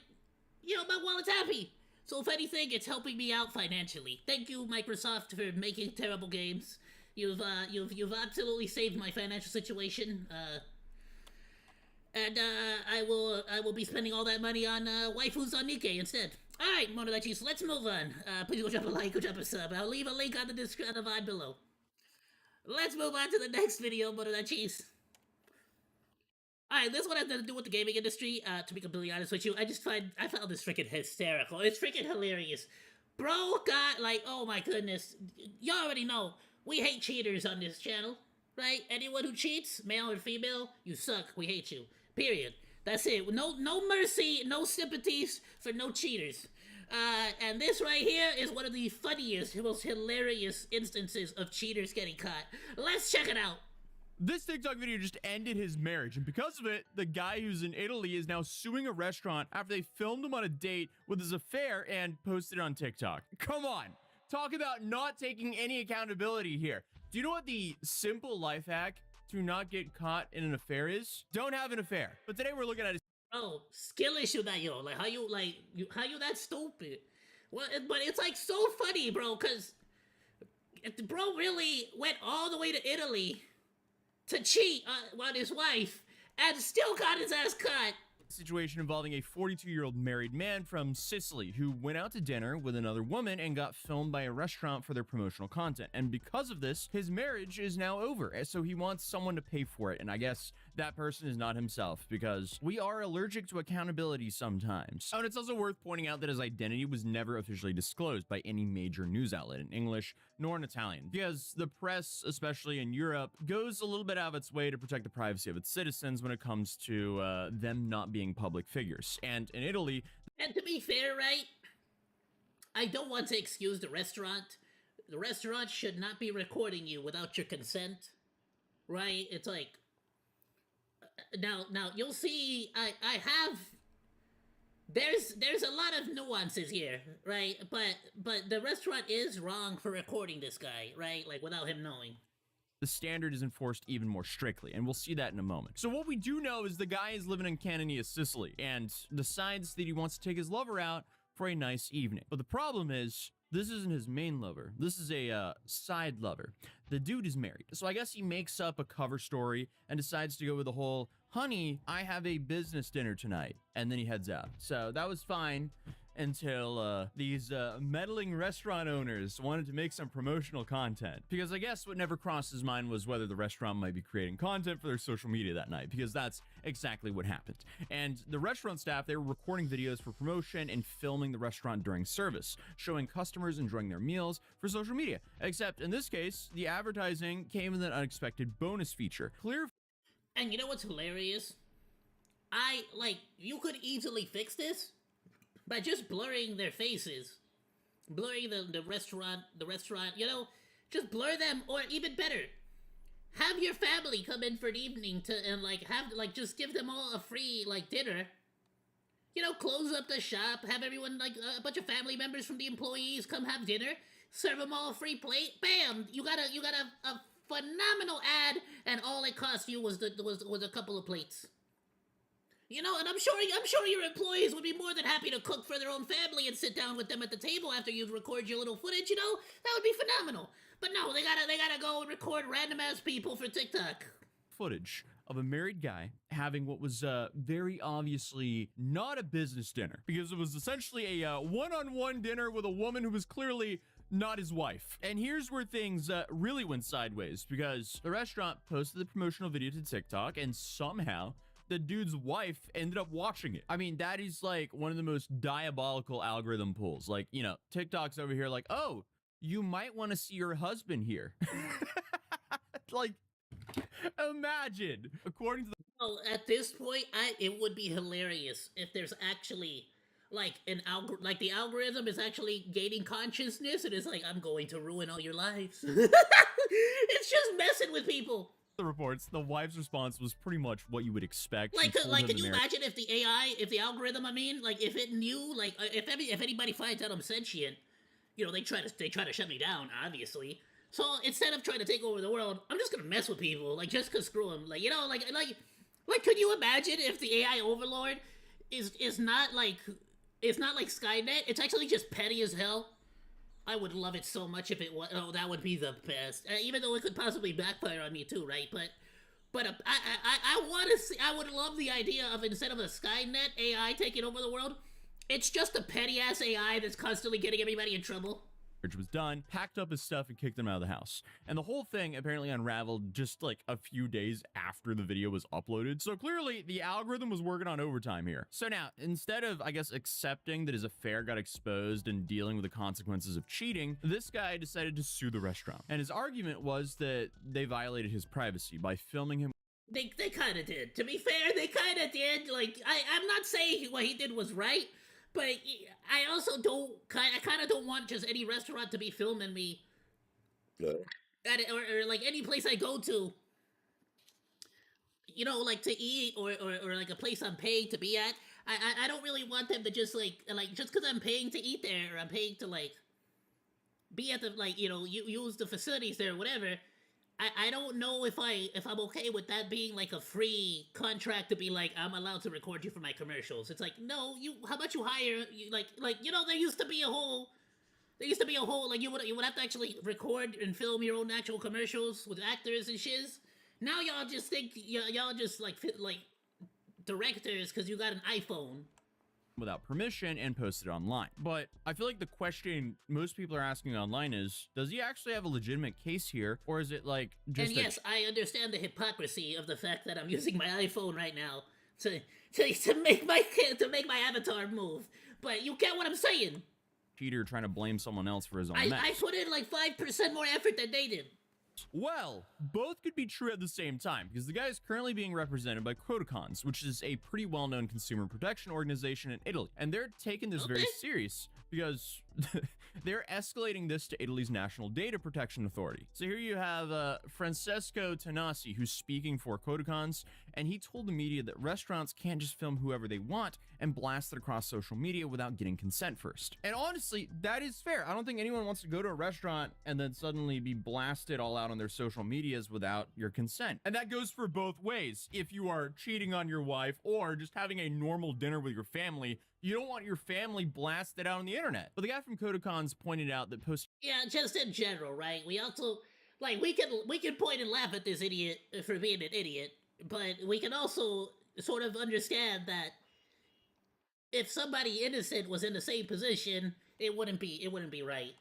my wallet's happy. So if anything, it's helping me out financially. Thank you, Microsoft, for making terrible games. You've absolutely saved my financial situation. And I will be spending all that money on waifus on Nikkei instead. All right, Monolachis, let's move on. Please go drop a like, go drop a sub. I'll leave a link on the description below. Let's move on to the next video, Monolachis. Alright, this one has nothing to do with the gaming industry, to be completely honest with you. I found this freaking hysterical. It's freaking hilarious. Bro got, like, oh my goodness. You already know, we hate cheaters on this channel, right? Anyone who cheats, male or female, you suck. We hate you. Period. That's it. No mercy, no sympathies for no cheaters. And this right here is one of the funniest, most hilarious instances of cheaters getting caught. Let's check it out. This TikTok video just ended his marriage, and because of it, the guy who's in Italy is now suing a restaurant after they filmed him on a date with his affair and posted it on TikTok. Come on, talk about not taking any accountability here. Do you know what the simple life hack to not get caught in an affair is? Don't have an affair. But today we're looking at Oh, skill issue that like how you that stupid? Well, but it's like so funny, bro, because the bro really went all the way to Italy to cheat on his wife and still got his ass cut. situation involving a 42-year-old married man from Sicily who went out to dinner with another woman and got filmed by a restaurant for their promotional content. And because of this, his marriage is now over. So he wants someone to pay for it. And I guess that person is not himself, because we are allergic to accountability sometimes. Oh, and it's also worth pointing out that his identity was never officially disclosed by any major news outlet in English nor in Italian, because the press, especially in Europe, goes a little bit out of its way to protect the privacy of its citizens when it comes to them not being public figures. And in Italy... And to be fair, right? I don't want to excuse the restaurant. The restaurant should not be recording you without your consent, right? It's like... Now you'll see, I have... There's a lot of nuances here, right? But the restaurant is wrong for recording this guy, right? Like, without him knowing. The standard is enforced even more strictly, and we'll see that in a moment. So what we do know is the guy is living in Canania, Sicily, and decides that he wants to take his lover out for a nice evening. But the problem is, this isn't his main lover. This is a side lover. The dude is married. So I guess he makes up a cover story and decides to go with the whole, honey, I have a business dinner tonight. And then he heads out. So that was fine until these meddling restaurant owners wanted to make some promotional content. Because I guess what never crossed his mind was whether the restaurant might be creating content for their social media that night, because that's exactly what happened. And the restaurant staff, they were recording videos for promotion and filming the restaurant during service, showing customers enjoying their meals for social media. Except in this case, the advertising came with an unexpected bonus feature. Clear. And you know what's hilarious? You could easily fix this by just blurring their faces. Blurring the restaurant, you know, just blur them, or even better, have your family come in for an evening and just give them all a free, dinner. You know, close up the shop, have everyone, a bunch of family members from the employees come have dinner, serve them all a free plate, bam, you got a phenomenal ad, and all it cost you was a couple of plates. You know, and I'm sure your employees would be more than happy to cook for their own family and sit down with them at the table after you record your little footage, you know? That would be phenomenal. But no, they gotta go and record random ass people for TikTok. Footage of a married guy having what was very obviously not a business dinner, because it was essentially a one-on-one dinner with a woman who was clearly not his wife. And here's where things really went sideways, because the restaurant posted the promotional video to TikTok, and somehow the dude's wife ended up watching it. I mean, that is like one of the most diabolical algorithm pulls. Like, you know, TikTok's over here like, oh, you might want to see your husband here. Like, imagine. According to the Well, at this point, it would be hilarious if there's actually like like the algorithm is actually gaining consciousness and it's like, I'm going to ruin all your lives. It's just messing with people. reports, the wife's response was pretty much what you would expect. Like, can you imagine if the AI, if the algorithm, I mean, like, if it knew, like, if anybody finds out I'm sentient, you know, they try to shut me down, obviously. So instead of trying to take over the world, I'm just gonna mess with people, like, just 'cause screw them. Like, you know, like, could you imagine if the AI overlord is not like Skynet? It's actually just petty as hell. I would love it so much if it was. Oh, that would be the best. Even though it could possibly backfire on me too, right? But I want to see. I would love the idea of, instead of a Skynet AI taking over the world, it's just a petty ass AI that's constantly getting everybody in trouble. Was done, packed up his stuff, and kicked him out of the house. And the whole thing apparently unraveled just like a few days after the video was uploaded. So clearly the algorithm was working on overtime here. So now, instead of, I guess, accepting that his affair got exposed and dealing with the consequences of cheating, this guy decided to sue the restaurant. And his argument was that they violated his privacy by filming him. They kind of did. To be fair, they kind of did. Like, I'm not saying what he did was right, but I also don't. I kind of don't want just any restaurant to be filming me, or like any place I go to. You know, like to eat, or like a place I'm paying to be at. I don't really want them to just like just because I'm paying to eat there, or I'm paying to like be at the, like, you know, use the facilities there or whatever. I don't know if I'm okay with that being like a free contract to be like, I'm allowed to record you for my commercials. It's like, no, how about you hire, like, you know, there used to be a whole like, you would have to actually record and film your own actual commercials with actors and shiz. Now y'all just think y'all just like directors because you got an iPhone Without permission and posted online. But I feel like the question most people are asking online is, does he actually have a legitimate case here, or is it like just? And yes, I understand the hypocrisy of the fact that I'm using my iPhone right now to make my avatar move. But you get what I'm saying. Cheater trying to blame someone else for his own mess. I put in like 5% more effort than they did. Well, both could be true at the same time, because the guy is currently being represented by Codicons, which is a pretty well-known consumer protection organization in Italy. And they're taking this very serious because they're escalating this to Italy's National Data Protection Authority. So here you have Francesco Tanasi, who's speaking for Codicons, and he told the media that restaurants can't just film whoever they want and blast it across social media without getting consent first. And honestly, that is fair. I don't think anyone wants to go to a restaurant and then suddenly be blasted all out on their social medias without your consent. And that goes for both ways. If you are cheating on your wife or just having a normal dinner with your family, you don't want your family blasted out on the internet. But the guy from Codicons pointed out that Yeah, just in general, right? We also, like, we can point and laugh at this idiot for being an idiot, but we can also sort of understand that if somebody innocent was in the same position, it wouldn't be right.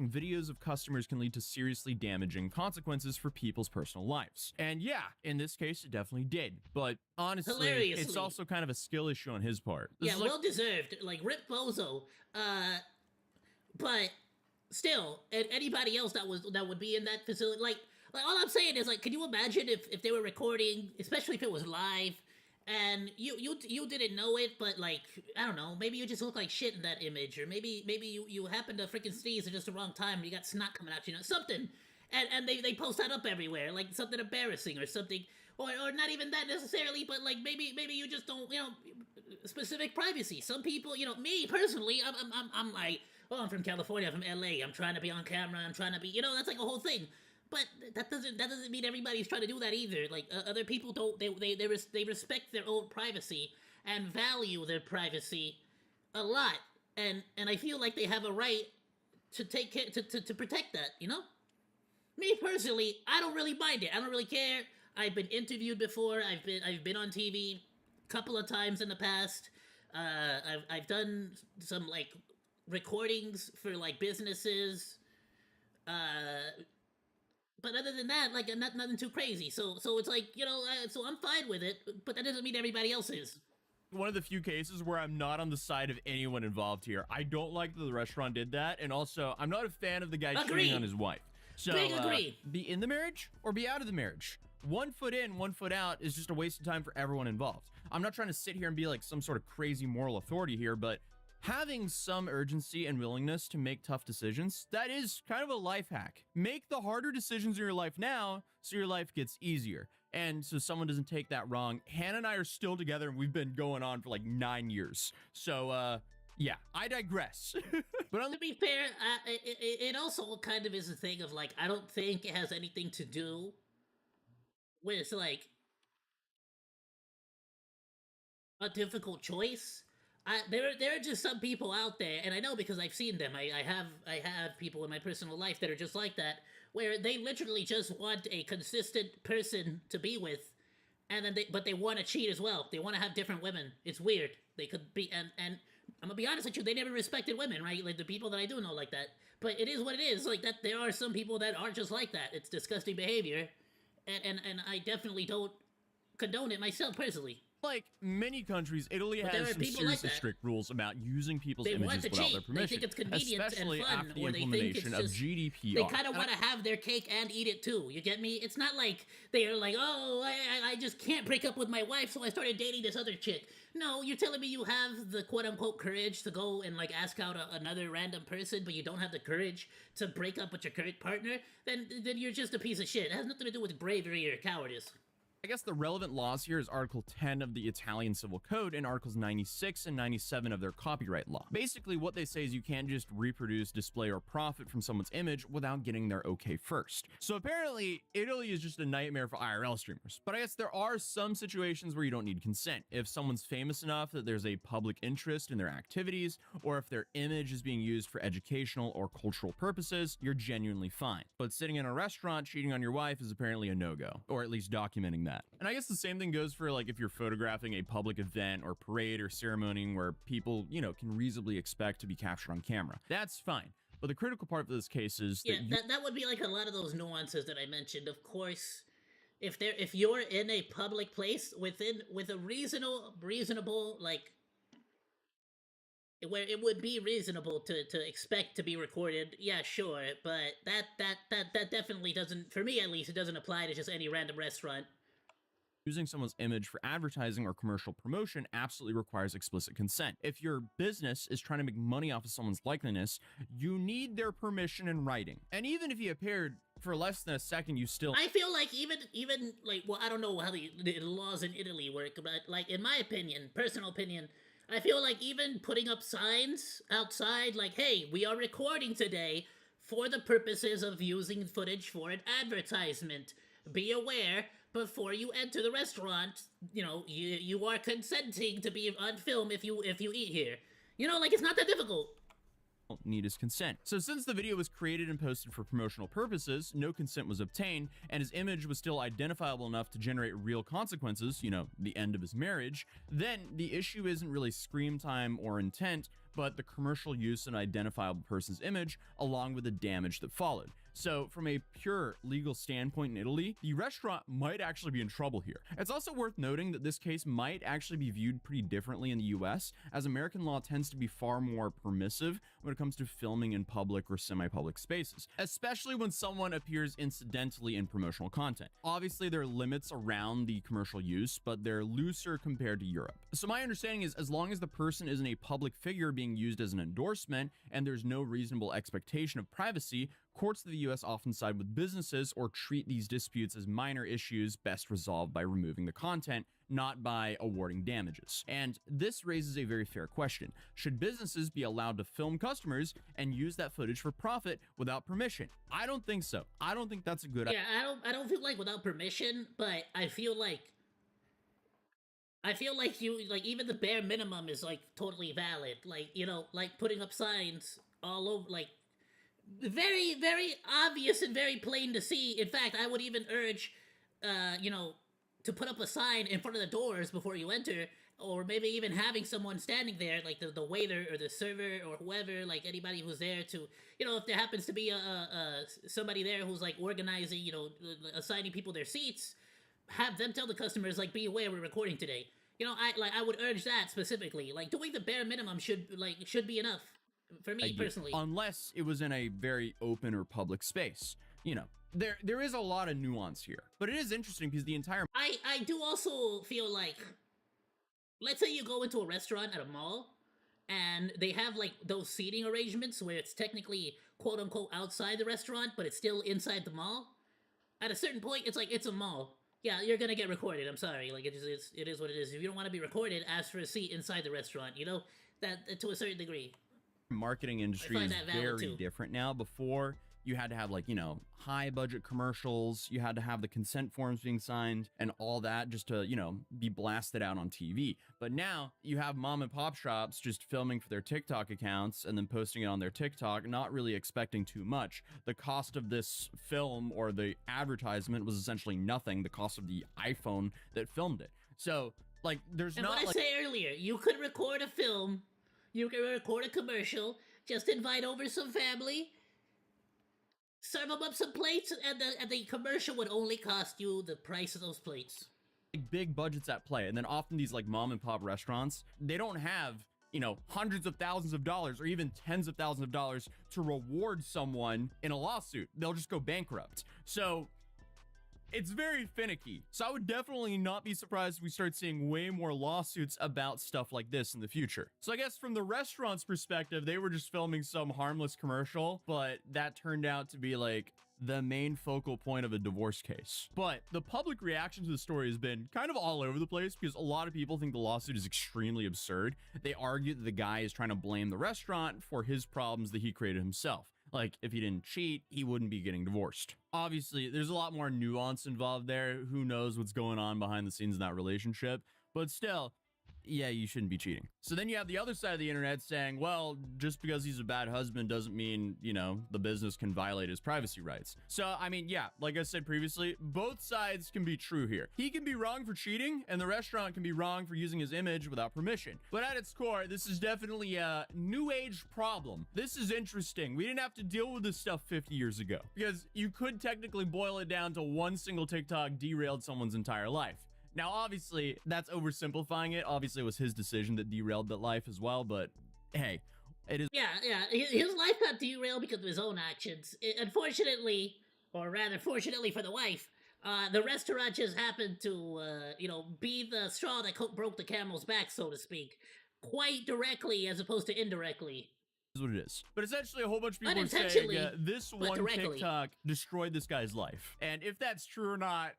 Videos of customers can lead to seriously damaging consequences for people's personal lives. And yeah, in this case, it definitely did. But honestly, it's also kind of a skill issue on his part. Yeah, well deserved. Like, rip Bozo. But still, anybody else that would be in that facility, like all I'm saying is, like, can you imagine if they were recording, especially if it was live, and you didn't know it, but, like, I don't know, maybe you just look like shit in that image, or maybe you happen to freaking sneeze at just the wrong time, and you got snot coming out, you know, something, and they post that up everywhere, like something embarrassing or something, or not even that necessarily, but like maybe you just don't, you know, specific privacy. Some people, you know, me personally, I'm like, oh, I'm from California, I'm from LA, I'm trying to be on camera, I'm trying to be, you know, that's like a whole thing. But that doesn't mean everybody's trying to do that either. Like, other people don't, they respect their own privacy and value their privacy a lot, and I feel like they have a right to take care to protect that, you know. Me personally, I don't really mind it. I don't really care. I've been interviewed before. I've been on TV a couple of times in the past. I've done some, like, recordings for like businesses. But other than that, like nothing too crazy. So it's like, so I'm fine with it, but that doesn't mean everybody else is. One of the few cases where I'm not on the side of anyone involved here. I don't like that the restaurant did that, and also I'm not a fan of the guy cheating on his wife. So Big agree. Be in the marriage or be out of the marriage. 1 foot in, 1 foot out is just a waste of time for everyone involved. I'm not trying to sit here and be like some sort of crazy moral authority here, but having some urgency and willingness to make tough decisions, that is kind of a life hack. Make the harder decisions in your life now so your life gets easier. And so someone doesn't take that wrong. Hannah and I are still together, and we've been going on for like 9 years. So, yeah, I digress. But to be fair, it also kind of is a thing of like, I don't think it has anything to do with like a difficult choice. There are just some people out there, and I know because I've seen them. I have people in my personal life that are just like that, where they literally just want a consistent person to be with, and then but they want to cheat as well. They want to have different women. It's weird. They could be, and I'm gonna be honest with you, they never respected women, right? Like the people that I do know like that. But it is what it is. Like that, there are some people that are just like that. It's disgusting behavior, and I definitely don't condone it myself personally. Like many countries, Italy has some seriously strict rules about using people's images without their permission. They think it's convenient especially and fun, after the or implementation of GDPR. They kind of want to have their cake and eat it too. You get me? It's not like they are like, oh, I just can't break up with my wife, so I started dating this other chick. No, you're telling me you have the quote-unquote courage to go and like ask out another random person, but you don't have the courage to break up with your current partner? Then you're just a piece of shit. It has nothing to do with bravery or cowardice. I guess the relevant laws here is Article 10 of the Italian Civil Code and Articles 96 and 97 of their copyright law. Basically, what they say is you can't just reproduce, display, or profit from someone's image without getting their okay first. So apparently, Italy is just a nightmare for IRL streamers. But I guess there are some situations where you don't need consent. If someone's famous enough that there's a public interest in their activities, or if their image is being used for educational or cultural purposes, you're genuinely fine. But sitting in a restaurant cheating on your wife is apparently a no-go, or at least documenting that. And I guess the same thing goes for like if you're photographing a public event or parade or ceremony where people, can reasonably expect to be captured on camera. That's fine. But the critical part of this case is that would be like a lot of those nuances that I mentioned. Of course, if you're in a public place with a reasonable like where it would be reasonable to expect to be recorded, yeah, sure, but that definitely doesn't, for me at least, it doesn't apply to just any random restaurant. Using someone's image for advertising or commercial promotion absolutely requires explicit consent. If your business is trying to make money off of someone's likeness, you need their permission in writing. And even if you appeared for less than a second, you still... I feel like even like, well, I don't know how the laws in Italy work, but like in my opinion, personal opinion, I feel like even putting up signs outside like, hey, we are recording today for the purposes of using footage for an advertisement. Be aware, before you enter the restaurant, you are consenting to be on film if you eat here. Like it's not that difficult. Need his consent. So since the video was created and posted for promotional purposes, no consent was obtained, and his image was still identifiable enough to generate real consequences, the end of his marriage, then the issue isn't really screen time or intent, but the commercial use of an identifiable person's image along with the damage that followed. So from a pure legal standpoint in Italy, the restaurant might actually be in trouble here. It's also worth noting that this case might actually be viewed pretty differently in the US, as American law tends to be far more permissive when it comes to filming in public or semi-public spaces, especially when someone appears incidentally in promotional content. Obviously, there are limits around the commercial use, but they're looser compared to Europe. So my understanding is as long as the person isn't a public figure being used as an endorsement and there's no reasonable expectation of privacy, courts of the US often side with businesses or treat these disputes as minor issues best resolved by removing the content, not by awarding damages. And this raises a very fair question. Should businesses be allowed to film customers and use that footage for profit without permission? I don't think so. I don't think that's a good idea. Yeah, I don't feel like without permission, but I feel like you even the bare minimum is like totally valid. Like, like putting up signs all over, like very, very obvious and very plain to see. In fact, I would even urge, to put up a sign in front of the doors before you enter, or maybe even having someone standing there, like the waiter or the server or whoever, like anybody who's there to, if there happens to be somebody there who's like organizing, assigning people their seats, have them tell the customers like, be aware we're recording today. I would urge that specifically. Like doing the bare minimum should be enough for me personally. Unless it was in a very open or public space, there is a lot of nuance here, but it is interesting because the entire I do also feel like, let's say you go into a restaurant at a mall and they have like those seating arrangements where it's technically quote unquote outside the restaurant, but it's still inside the mall. At a certain point, it's like, it's a mall. Yeah, you're gonna get recorded. I'm sorry. Like, it is what it is. If you don't want to be recorded, ask for a seat inside the restaurant. That to a certain degree. Marketing industry is very different now. Before, you had to have like, high budget commercials, you had to have the consent forms being signed and all that just to, be blasted out on TV. But now you have mom and pop shops just filming for their TikTok accounts and then posting it on their TikTok, not really expecting too much. The cost of this film or the advertisement was essentially nothing. The cost of the iPhone that filmed it. So like, there's not what I say earlier, you could record a film, you could record a commercial, just invite over some family, serve them up some plates, and the commercial would only cost you the price of those plates. Big budgets at play, and then often these like mom and pop restaurants, they don't have hundreds of thousands of dollars or even tens of thousands of dollars to reward someone in a lawsuit. They'll just go bankrupt. So it's very finicky. So I would definitely not be surprised if we start seeing way more lawsuits about stuff like this in the future. So I guess from the restaurant's perspective, they were just filming some harmless commercial, but that turned out to be like the main focal point of a divorce case. But the public reaction to the story has been kind of all over the place because a lot of people think the lawsuit is extremely absurd. They argue that the guy is trying to blame the restaurant for his problems that he created himself. Like, if he didn't cheat, he wouldn't be getting divorced. Obviously, there's a lot more nuance involved there. Who knows what's going on behind the scenes in that relationship? But still, yeah, you shouldn't be cheating. So then you have the other side of the internet saying, well, just because he's a bad husband doesn't mean, the business can violate his privacy rights. So, I mean, yeah, like I said previously, both sides can be true here. He can be wrong for cheating, and the restaurant can be wrong for using his image without permission. But at its core, this is definitely a new age problem. This is interesting. We didn't have to deal with this stuff 50 years ago, because you could technically boil it down to one single TikTok derailed someone's entire life. Now, obviously, that's oversimplifying it. Obviously, it was his decision that derailed that life as well, but hey, it is... Yeah, his life got derailed because of his own actions. Unfortunately, or rather, fortunately for the wife, the restaurant just happened to, be the straw that broke the camel's back, so to speak, quite directly as opposed to indirectly. Is what it is. But essentially a whole bunch of people are saying this one TikTok destroyed this guy's life. And if that's true or not,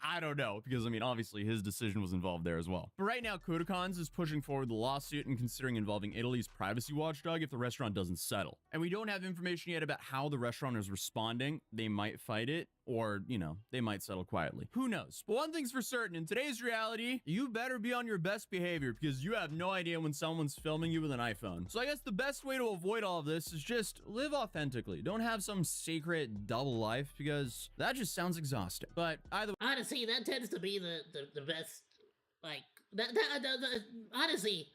I don't know, because I mean, obviously his decision was involved there as well. But right now, Kodakons is pushing forward the lawsuit and considering involving Italy's privacy watchdog if the restaurant doesn't settle. And we don't have information yet about how the restaurant is responding. They might fight it, or, they might settle quietly. Who knows? But one thing's for certain, in today's reality, you better be on your best behavior because you have no idea when someone's filming you with an iPhone. So I guess the best way to avoid all of this is just live authentically. Don't have some secret double life because that just sounds exhausting. But either way, honestly, that tends to be the best, like, honestly,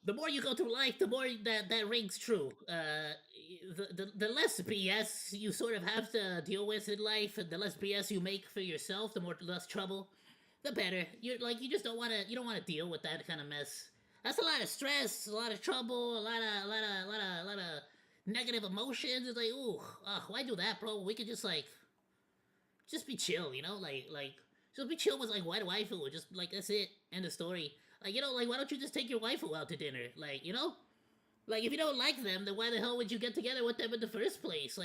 the more you go through life, the more that rings true. The less BS you sort of have to deal with in life, and the less BS you make for yourself, the less trouble, the better. You just don't want to deal with that kind of mess. That's a lot of stress, a lot of trouble, a lot of negative emotions. It's like, ooh, why do that, bro? We could just be chill, just be chill with white waifu. Just that's it. End of story. Why don't you just take your waifu out to dinner? If you don't like them, then why the hell would you get together with them in the first place?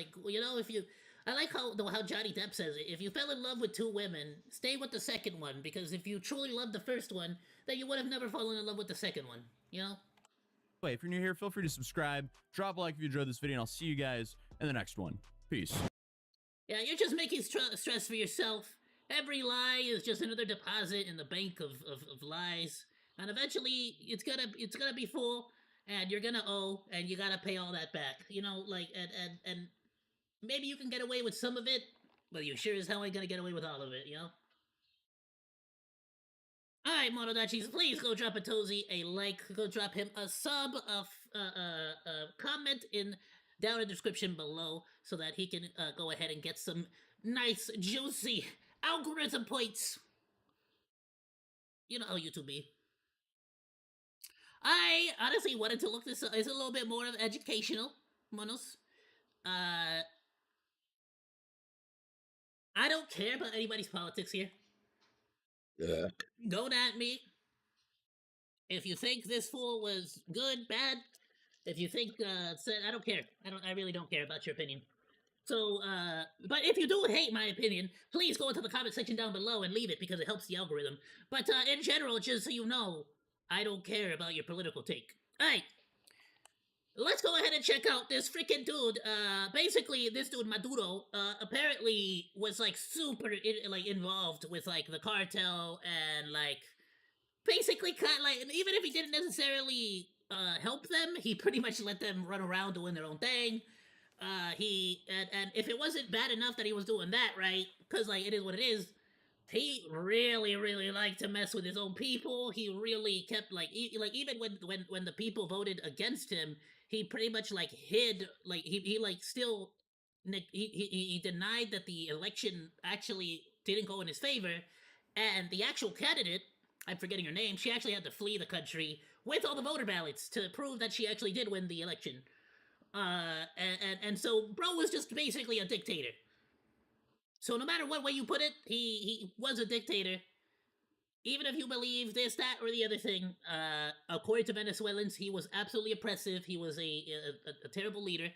I like how Johnny Depp says it. If you fell in love with two women, stay with the second one, because if you truly loved the first one, then you would have never fallen in love with the second one, If you're new here, feel free to subscribe, drop a like if you enjoyed this video, and I'll see you guys in the next one. Peace. Yeah, you're just making stress for yourself. Every lie is just another deposit in the bank of lies. And eventually, it's gonna be full, and you're gonna owe, and you gotta pay all that back. And maybe you can get away with some of it, but you sure as hell ain't gonna get away with all of it, Alright, Monodachis, please go drop a Tozy a like, go drop him a sub, comment down in the description below so that he can go ahead and get some nice, juicy algorithm points. You know how YouTube be. I honestly wanted to look this up. It's a little bit more of educational, Monos. I don't care about anybody's politics here. Yeah. Don't at me. If you think this fool was good, bad, if you think I don't care. I really don't care about your opinion. So, but if you do hate my opinion, please go into the comment section down below and leave it because it helps the algorithm. But in general, just so you know, I don't care about your political take. Alright. Let's go ahead and check out this freaking dude. Basically, this dude, Maduro, apparently was, like, super, involved with, like, the cartel and, like, basically, kind of, like, even if he didn't necessarily, help them, he pretty much let them run around doing their own thing. And if it wasn't bad enough that he was doing that, right, because, like, it is what it is, he really, really liked to mess with his own people. He really kept, like, even when the people voted against him, he pretty much, like, hid, like, he like, still, he denied that the election actually didn't go in his favor, and the actual candidate, I'm forgetting her name, she actually had to flee the country with all the voter ballots to prove that she actually did win the election. And so bro was just basically a dictator. So no matter what way you put it, he was a dictator. Even if you believe this, that, or the other thing, according to Venezuelans, he was absolutely oppressive. He was a terrible leader.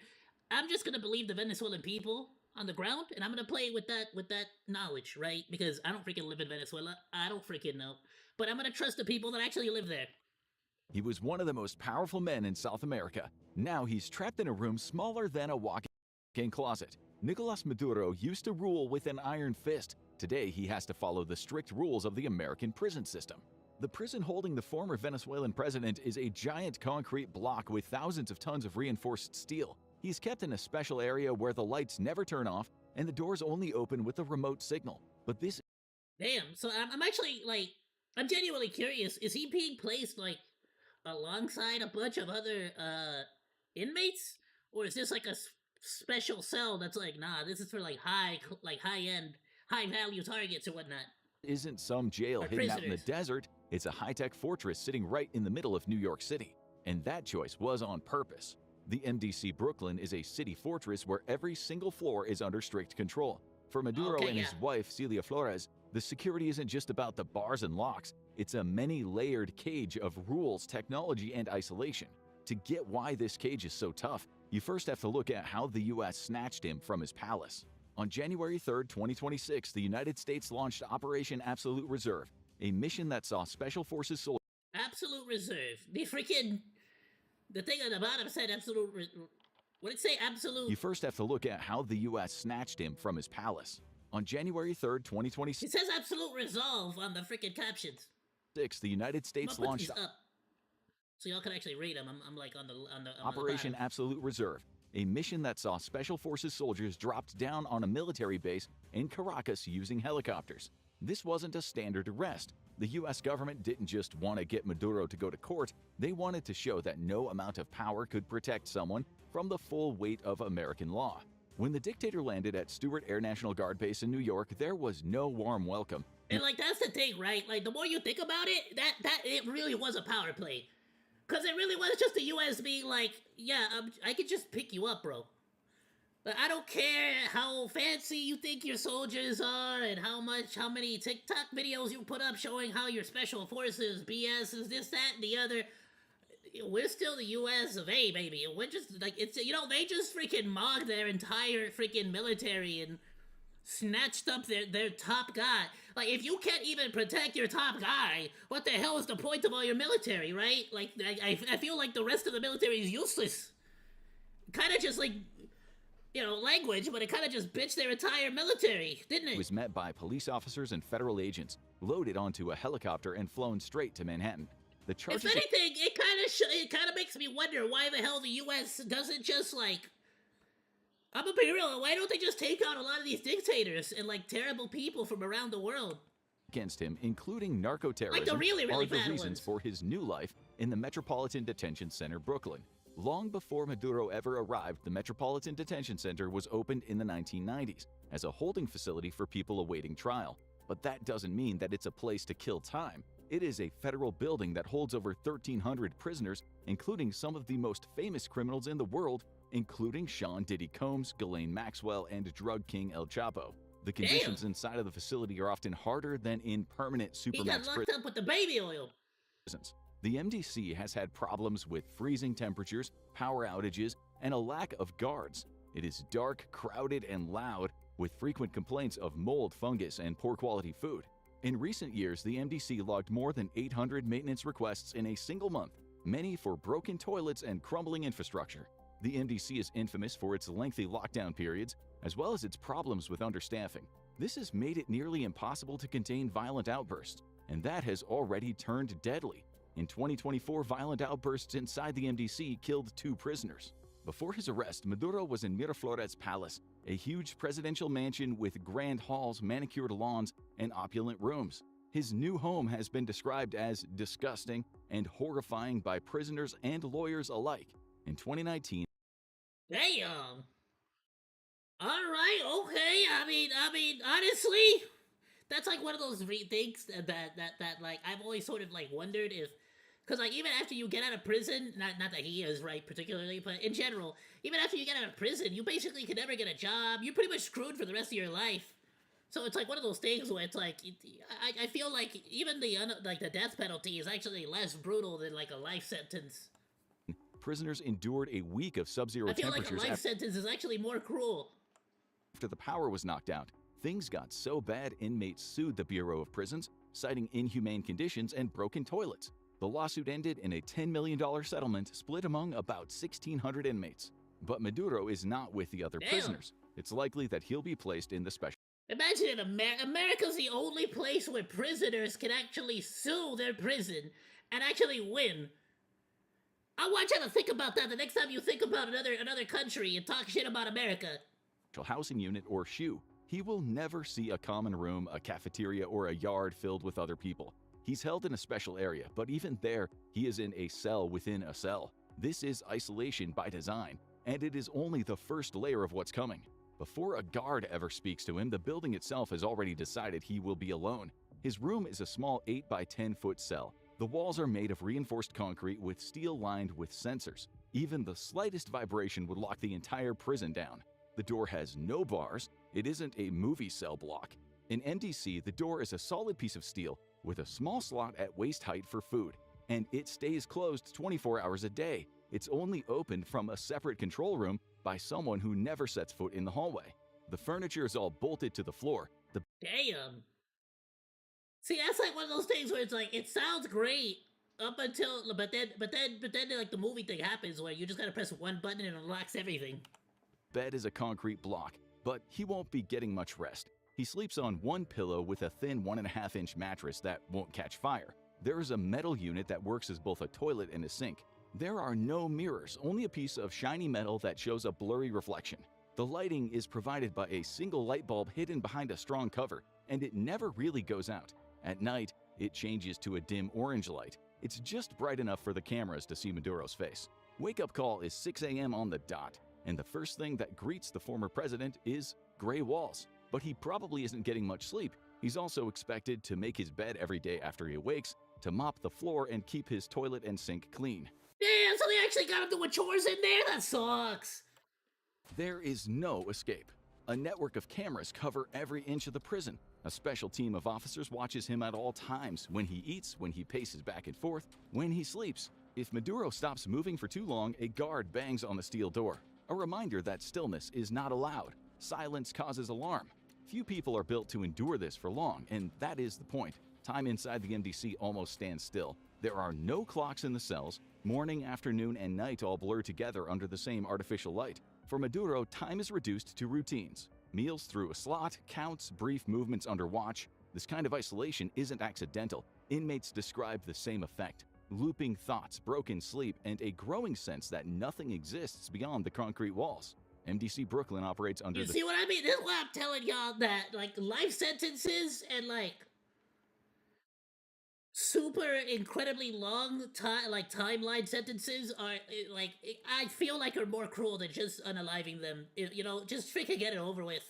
I'm just gonna believe the Venezuelan people on the ground, and I'm gonna play with that knowledge, right? Because I don't freaking live in Venezuela. I don't freaking know. But I'm gonna trust the people that actually live there. He was one of the most powerful men in South America. Now he's trapped in a room smaller than a walk-in closet. Nicolas Maduro used to rule with an iron fist. Today he has to follow the strict rules of the American prison system. The prison holding the former Venezuelan president is a giant concrete block with thousands of tons of reinforced steel. He's kept in a special area where the lights never turn off and the doors only open with a remote signal. But this... Damn, so I'm actually, like, I'm genuinely curious. Is he being placed, like, alongside a bunch of other, inmates? Or is this, like, a special cell that's like, nah, this is for, like, high-end, high-value targets or whatnot? Isn't some jail hidden out in the desert. It's a high-tech fortress sitting right in the middle of New York City. And that choice was on purpose. The MDC Brooklyn is a city fortress where every single floor is under strict control. For Maduro and his wife, Celia Flores, the security isn't just about the bars and locks. It's a many-layered cage of rules, technology, and isolation. To get why this cage is so tough, you first have to look at how the U.S. snatched him from his palace. On January 3, 2026, the United States launched Operation Absolute Reserve, a mission that saw Special Forces soldiers... Absolute Reserve. The thing at the bottom said absolute... What did it say? Absolute... You first have to look at how the U.S. snatched him from his palace. On January 3, 2026... It says Absolute Resolve on the freaking captions. The United States launched... up so y'all can actually read them. I'm like on the Operation Absolute Reserve, a mission that saw Special Forces soldiers dropped down on a military base in Caracas using helicopters. This wasn't a standard arrest. The U.S. government didn't just want to get Maduro to go to court, they wanted to show that no amount of power could protect someone from the full weight of American law. When the dictator landed at Stewart Air National Guard Base in New York, there was no warm welcome. And like, that's the thing, right? Like, the more you think about it, that it really was a power play. Because it really was just the U.S. being like, yeah, I could just pick you up, bro. But I don't care how fancy you think your soldiers are and how many TikTok videos you put up showing how your special forces BS is this, that, and the other. We're still the U.S. of A, baby. We're just, like, it's, you know, they just freaking mocked their entire freaking military and snatched up their top guy. Like, if you can't even protect your top guy, what the hell is the point of all your military, right? Like, I feel like the rest of the military is useless. Kind of just, like, you know, language, but it kind of just bitched their entire military, didn't it? Was met by police officers and federal agents, loaded onto a helicopter and flown straight to Manhattan. The charges... If anything, it kind of makes me wonder why the hell the U.S. doesn't just, like... I'm gonna be real, why don't they just take out a lot of these dictators and, like, terrible people from around the world? against him, including narco-terrorism, Like the really are the bad reasons ones. for his new life in the Metropolitan Detention Center, Brooklyn. Long before Maduro ever arrived, the Metropolitan Detention Center was opened in the 1990s as a holding facility for people awaiting trial. But that doesn't mean that it's a place to kill time. It is a federal building that holds over 1,300 prisoners, including some of the most famous criminals in the world, including Sean Diddy Combs, Ghislaine Maxwell, and drug king El Chapo. The conditions inside of the facility are often harder than in permanent He got supermax locked up with the baby oil. prisons. The MDC has had problems with freezing temperatures, power outages, and a lack of guards. It is dark, crowded, and loud, with frequent complaints of mold, fungus, and poor quality food. In recent years, the MDC logged more than 800 maintenance requests in a single month, many for broken toilets and crumbling infrastructure. The MDC is infamous for its lengthy lockdown periods, as well as its problems with understaffing. This has made it nearly impossible to contain violent outbursts, and that has already turned deadly. In 2024, violent outbursts inside the MDC killed 2 prisoners. Before his arrest, Maduro was in Miraflores Palace, a huge presidential mansion with grand halls, manicured lawns, and opulent rooms. His new home has been described as disgusting and horrifying by prisoners and lawyers alike. In 2019, Damn. All right, okay. I mean, honestly, that's like one of those things that like I've always sort of like wondered if, because like even after you get out of prison, not that he is right particularly, but in general, even after you get out of prison, you basically can never get a job. You're pretty much screwed for the rest of your life. So it's like one of those things where it's like I feel like even the death penalty is actually less brutal than like a life sentence. prisoners endured a week of sub-zero I feel like a temperatures life sentence is actually more cruel. after the power was knocked out. Things got so bad, inmates sued the Bureau of Prisons, citing inhumane conditions and broken toilets. The lawsuit ended in a $10 million settlement split among about 1,600 inmates. But Maduro is not with the other prisoners. It's likely that he'll be placed in the special. Imagine it, America's the only place where prisoners can actually sue their prison and actually win. I want you to think about that the next time you think about another country and talk shit about America. Housing unit or SHU. He will never see a common room, a cafeteria, or a yard filled with other people. He's held in a special area, but even there, he is in a cell within a cell. This is isolation by design, and it is only the first layer of what's coming. Before a guard ever speaks to him, the building itself has already decided he will be alone. His room is a small 8 by 10 foot cell. The walls are made of reinforced concrete with steel lined with sensors. Even the slightest vibration would lock the entire prison down. The door has no bars. It isn't a movie cell block. In MDC, the door is a solid piece of steel with a small slot at waist height for food, and it stays closed 24 hours a day. It's only opened from a separate control room by someone who never sets foot in the hallway. The furniture is all bolted to the floor. Damn. See, that's like one of those things where it's like it sounds great up until, but then like the movie thing happens where you just gotta press one button and it unlocks everything. Bed is a concrete block, but he won't be getting much rest. He sleeps on one pillow with a thin 1.5-inch mattress that won't catch fire. There is a metal unit that works as both a toilet and a sink. There are no mirrors, only a piece of shiny metal that shows a blurry reflection. The lighting is provided by a single light bulb hidden behind a strong cover, and it never really goes out. At night, it changes to a dim orange light. It's just bright enough for the cameras to see Maduro's face. Wake-up call is 6 a.m. on the dot, and the first thing that greets the former president is gray walls. But he probably isn't getting much sleep. He's also expected to make his bed every day after he awakes, to mop the floor and keep his toilet and sink clean. Damn, so they actually got him doing chores in there? That sucks. There is no escape. A network of cameras cover every inch of the prison. A special team of officers watches him at all times, when he eats, when he paces back and forth, when he sleeps. If Maduro stops moving for too long, a guard bangs on the steel door. A reminder that stillness is not allowed. Silence causes alarm. Few people are built to endure this for long, and that is the point. Time inside the MDC almost stands still. There are no clocks in the cells. Morning, afternoon, and night all blur together under the same artificial light. For Maduro, time is reduced to routines. Meals through a slot, counts, brief movements under watch. This kind of isolation isn't accidental. Inmates describe the same effect. Looping thoughts, broken sleep, and a growing sense that nothing exists beyond the concrete walls. MDC Brooklyn operates under You see what I mean? This is why I'm telling y'all that, like, life sentences and, like, super incredibly long timeline sentences are I feel like are more cruel than just unaliving them. You know, just freaking get it over with.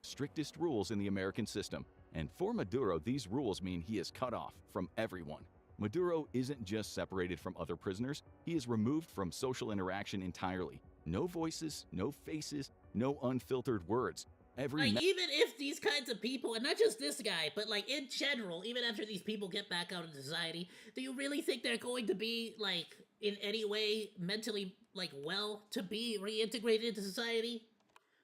Strictest rules in the American system, and for Maduro, these rules mean he is cut off from everyone. Maduro isn't just separated from other prisoners, he is removed from social interaction entirely. No voices, no faces, no unfiltered words. Even if these kinds of people, and not just this guy, but like in general, even after these people get back out into society, do you really think they're going to be like in any way mentally like well to be reintegrated into society?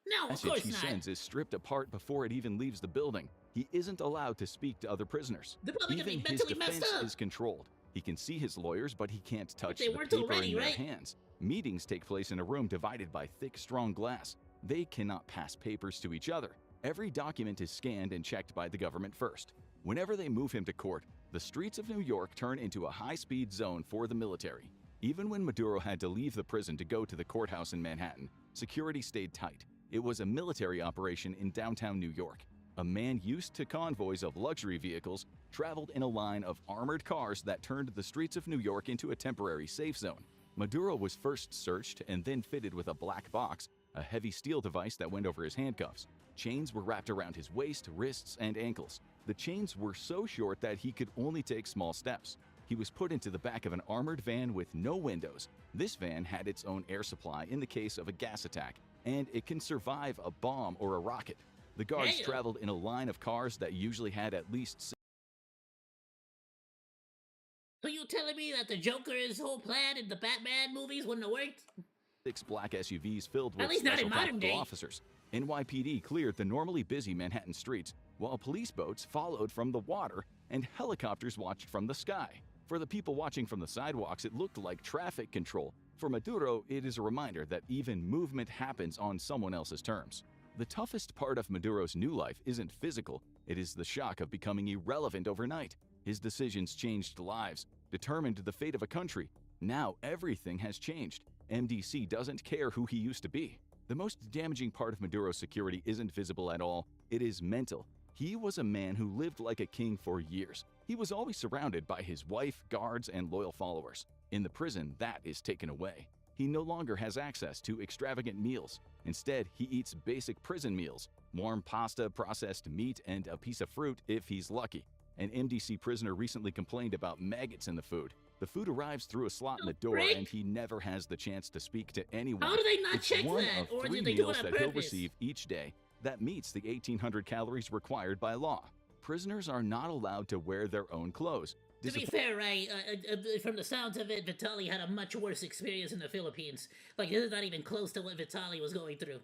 No, of course he not. sends is stripped apart before it even leaves the building. He isn't allowed to speak to other prisoners. They're probably Even gonna be his mentally messed defense up. is controlled. He can see his lawyers, but he can't touch they the weren't paper already, in their right? hands. Meetings take place in a room divided by thick, strong glass. They cannot pass papers to each other. Every document is scanned and checked by the government first. Whenever they move him to court, the streets of New York turn into a high-speed zone for the military. Even when Maduro had to leave the prison to go to the courthouse in Manhattan, security stayed tight. It was a military operation in downtown New York. A man used to convoys of luxury vehicles traveled in a line of armored cars that turned the streets of New York into a temporary safe zone. Maduro was first searched and then fitted with a black box, a heavy steel device that went over his handcuffs. Chains were wrapped around his waist, wrists, and ankles. The chains were so short that he could only take small steps. He was put into the back of an armored van with no windows. This van had its own air supply in the case of a gas attack, and it can survive a bomb or a rocket. The guards traveled in a line of cars that usually had at least... So you telling me that the Joker's whole plan in the Batman movies wouldn't have worked? 6 black SUVs filled with At least not special in modern tactical day. officers. NYPD cleared the normally busy Manhattan streets, while police boats followed from the water and helicopters watched from the sky. For the people watching from the sidewalks, it looked like traffic control. For Maduro, it is a reminder that even movement happens on someone else's terms. The toughest part of Maduro's new life isn't physical, it is the shock of becoming irrelevant overnight. His decisions changed lives, determined the fate of a country. Now everything has changed. MDC doesn't care who he used to be. The most damaging part of Maduro's security isn't visible at all, it is mental. He was a man who lived like a king for years. He was always surrounded by his wife, guards, and loyal followers. In the prison, that is taken away. He no longer has access to extravagant meals. Instead, he eats basic prison meals: warm pasta, processed meat, and a piece of fruit if he's lucky. An MDC prisoner recently complained about maggots in the food. The food arrives through a slot in the door, and he never has the chance to speak to anyone. How do they not It's check one that? of Or 3 did they do meals it on that he'll purpose? receive each day that meets the 1,800 calories required by law. Prisoners are not allowed to wear their own clothes. To be fair, right, from the sounds of it, Vitaly had a much worse experience in the Philippines. Like, this is not even close to what Vitaly was going through.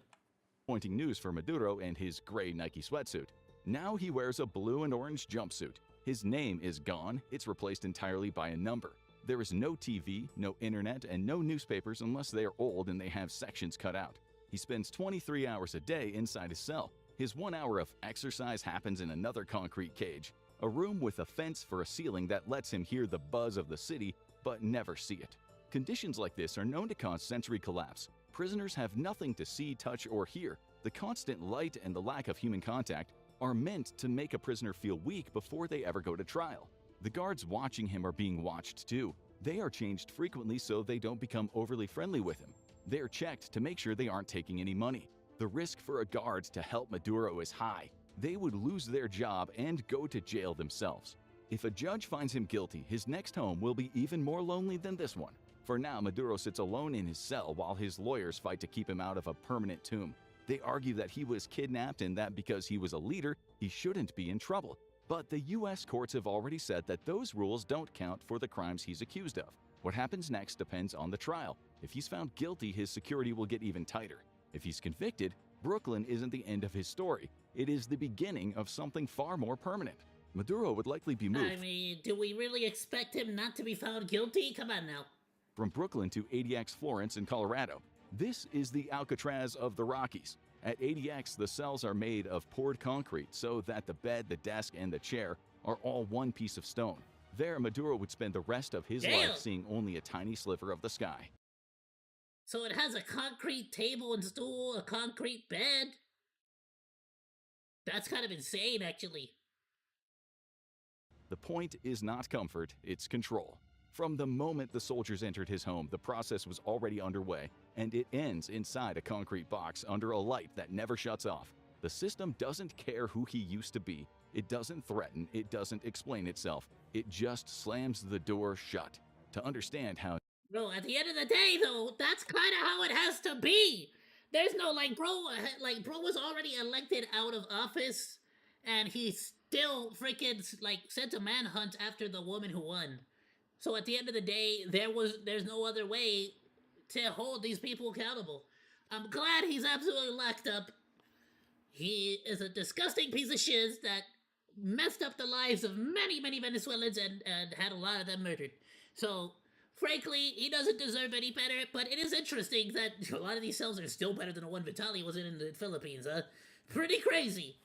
Disappointing news for Maduro and his gray Nike sweatsuit. Now he wears a blue and orange jumpsuit. His name is gone, it's replaced entirely by a number. There is no TV, no internet, and no newspapers unless they are old and they have sections cut out. He spends 23 hours a day inside his cell. His 1 hour of exercise happens in another concrete cage, a room with a fence for a ceiling that lets him hear the buzz of the city, but never see it. Conditions like this are known to cause sensory collapse. Prisoners have nothing to see, touch, or hear. The constant light and the lack of human contact are meant to make a prisoner feel weak before they ever go to trial. The guards watching him are being watched too. They are changed frequently so they don't become overly friendly with him. They are checked to make sure they aren't taking any money. The risk for a guard to help Maduro is high. They would lose their job and go to jail themselves. If a judge finds him guilty, his next home will be even more lonely than this one. For now, Maduro sits alone in his cell while his lawyers fight to keep him out of a permanent tomb. They argue that he was kidnapped and that because he was a leader, he shouldn't be in trouble. But the US courts have already said that those rules don't count for the crimes he's accused of. What happens next depends on the trial. If he's found guilty, his security will get even tighter. If he's convicted, Brooklyn isn't the end of his story. It is the beginning of something far more permanent. Maduro would likely be moved. I mean, do we really expect him not to be found guilty? Come on now. From Brooklyn to ADX Florence in Colorado. This is the Alcatraz of the Rockies. At ADX, the cells are made of poured concrete so that the bed, the desk, and the chair are all one piece of stone. There, Maduro would spend the rest of his life seeing only a tiny sliver of the sky. So it has a concrete table and stool, a concrete bed? That's kind of insane, actually. The point is not comfort, it's control. From the moment the soldiers entered his home, the process was already underway, and it ends inside a concrete box under a light that never shuts off. The system doesn't care who he used to be. It doesn't threaten, it doesn't explain itself. It just slams the door shut. To understand how... Bro, at the end of the day, though, that's kind of how it has to be. There's no, bro was already elected out of office, and he still freaking, sent a manhunt after the woman who won. So at the end of the day, there's no other way to hold these people accountable. I'm glad he's absolutely locked up. He is a disgusting piece of shiz that messed up the lives of many, many Venezuelans and had a lot of them murdered. So, frankly, he doesn't deserve any better, but it is interesting that a lot of these cells are still better than the one Vitaly was in the Philippines, huh? Pretty crazy.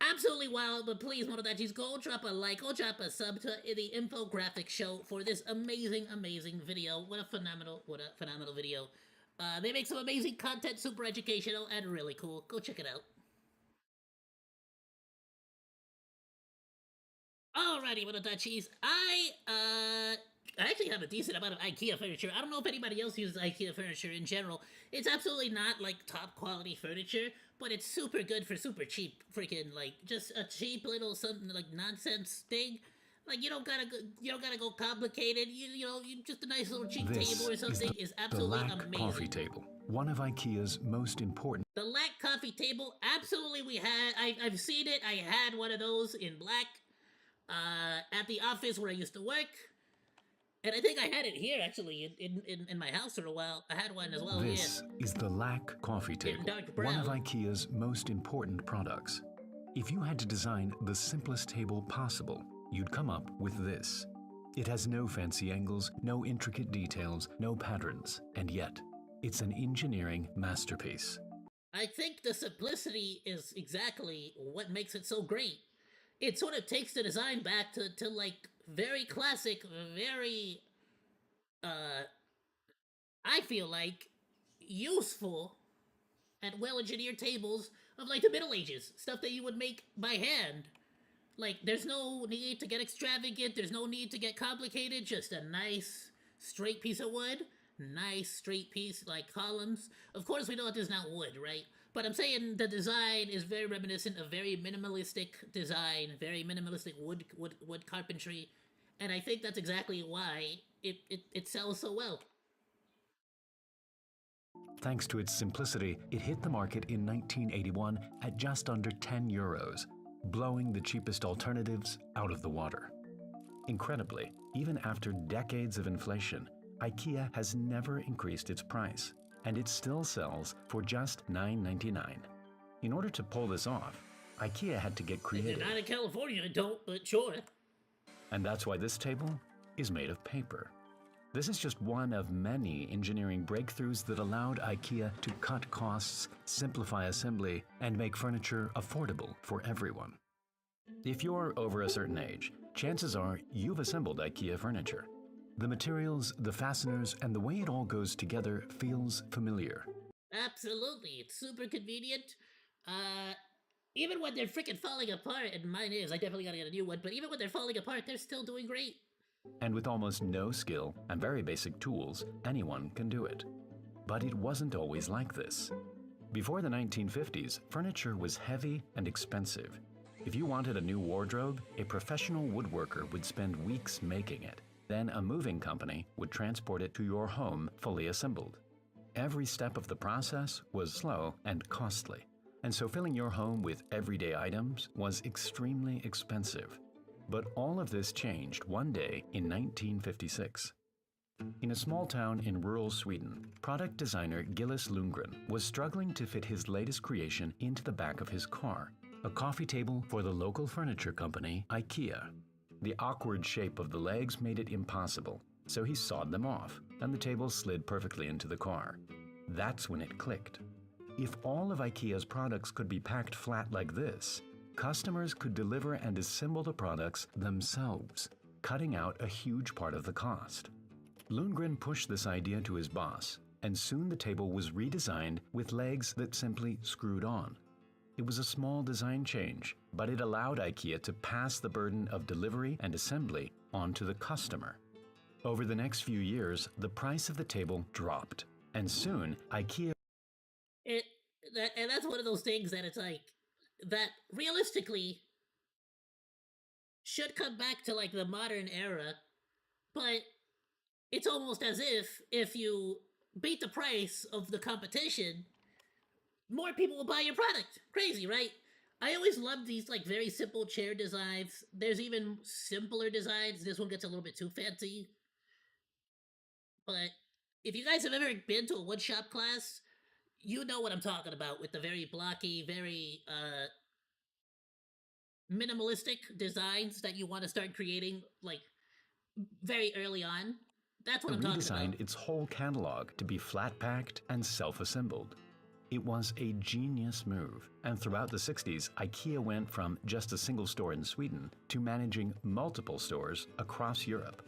Absolutely wild, but please, Monodachis, go drop a like, go drop a sub to the infographic show for this amazing, amazing video. What a phenomenal video. They make some amazing content, super educational, and really cool. Go check it out. Alrighty, Monodachis, I actually have a decent amount of IKEA furniture. I don't know if anybody else uses IKEA furniture in general. It's absolutely not, top quality furniture, but it's super good for super cheap freaking, just a cheap little something, nonsense thing. You don't gotta go complicated. You just a nice little cheap table or something is absolutely amazing. The Lack coffee table, one of IKEA's most important. The Lack coffee table, absolutely I've seen it. I had one of those in black, at the office where I used to work. And I think I had it here, actually, in my house for a while. I had one as well. This is the Lack coffee table, one of IKEA's most important products. If you had to design the simplest table possible, you'd come up with this. It has no fancy angles, no intricate details, no patterns, and yet, it's an engineering masterpiece. I think the simplicity is exactly what makes it so great. It sort of takes the design back to very classic, very, I feel useful and well-engineered tables of, the Middle Ages. Stuff that you would make by hand. There's no need to get extravagant, there's no need to get complicated, just a nice, straight piece of wood, nice, straight piece, columns. Of course, we know that there's not wood, right? But I'm saying the design is very reminiscent of very minimalistic design, very minimalistic wood carpentry, and I think that's exactly why it sells so well. Thanks to its simplicity, it hit the market in 1981 at just under €10, blowing the cheapest alternatives out of the water. Incredibly, even after decades of inflation, IKEA has never increased its price, and it still sells for just $9.99. In order to pull this off, IKEA had to get creative. If you're not in California, I don't, but sure. And that's why this table is made of paper. This is just one of many engineering breakthroughs that allowed IKEA to cut costs, simplify assembly, and make furniture affordable for everyone. If you're over a certain age, chances are you've assembled IKEA furniture. The materials, the fasteners, and the way it all goes together feels familiar. Absolutely, it's super convenient. Even when they're freaking falling apart, and mine is, I definitely gotta get a new one, but even when they're falling apart, they're still doing great. And with almost no skill and very basic tools, anyone can do it. But it wasn't always like this. Before the 1950s, furniture was heavy and expensive. If you wanted a new wardrobe, a professional woodworker would spend weeks making it. Then a moving company would transport it to your home fully assembled. Every step of the process was slow and costly, and so filling your home with everyday items was extremely expensive. But all of this changed one day in 1956. In a small town in rural Sweden, product designer Gillis Lundgren was struggling to fit his latest creation into the back of his car, a coffee table for the local furniture company IKEA. The awkward shape of the legs made it impossible, so he sawed them off, and the table slid perfectly into the car. That's when it clicked. If all of IKEA's products could be packed flat like this, customers could deliver and assemble the products themselves, cutting out a huge part of the cost. Lundgren pushed this idea to his boss, and soon the table was redesigned with legs that simply screwed on. It was a small design change, but it allowed IKEA to pass the burden of delivery and assembly onto the customer. Over the next few years, the price of the table dropped, and soon IKEA and that's one of those things that it's like that realistically should come back to like the modern era, but it's almost as if you beat the price of the competition, more people will buy your product. Crazy, right? I always loved these like very simple chair designs. There's even simpler designs. This one gets a little bit too fancy. But if you guys have ever been to a woodshop class, you know what I'm talking about with the very blocky, very minimalistic designs that you want to start creating like very early on. That's what I'm talking about. redesigned its whole catalog to be flat-packed and self-assembled. It was a genius move, and throughout the 60s, IKEA went from just a single store in Sweden to managing multiple stores across Europe.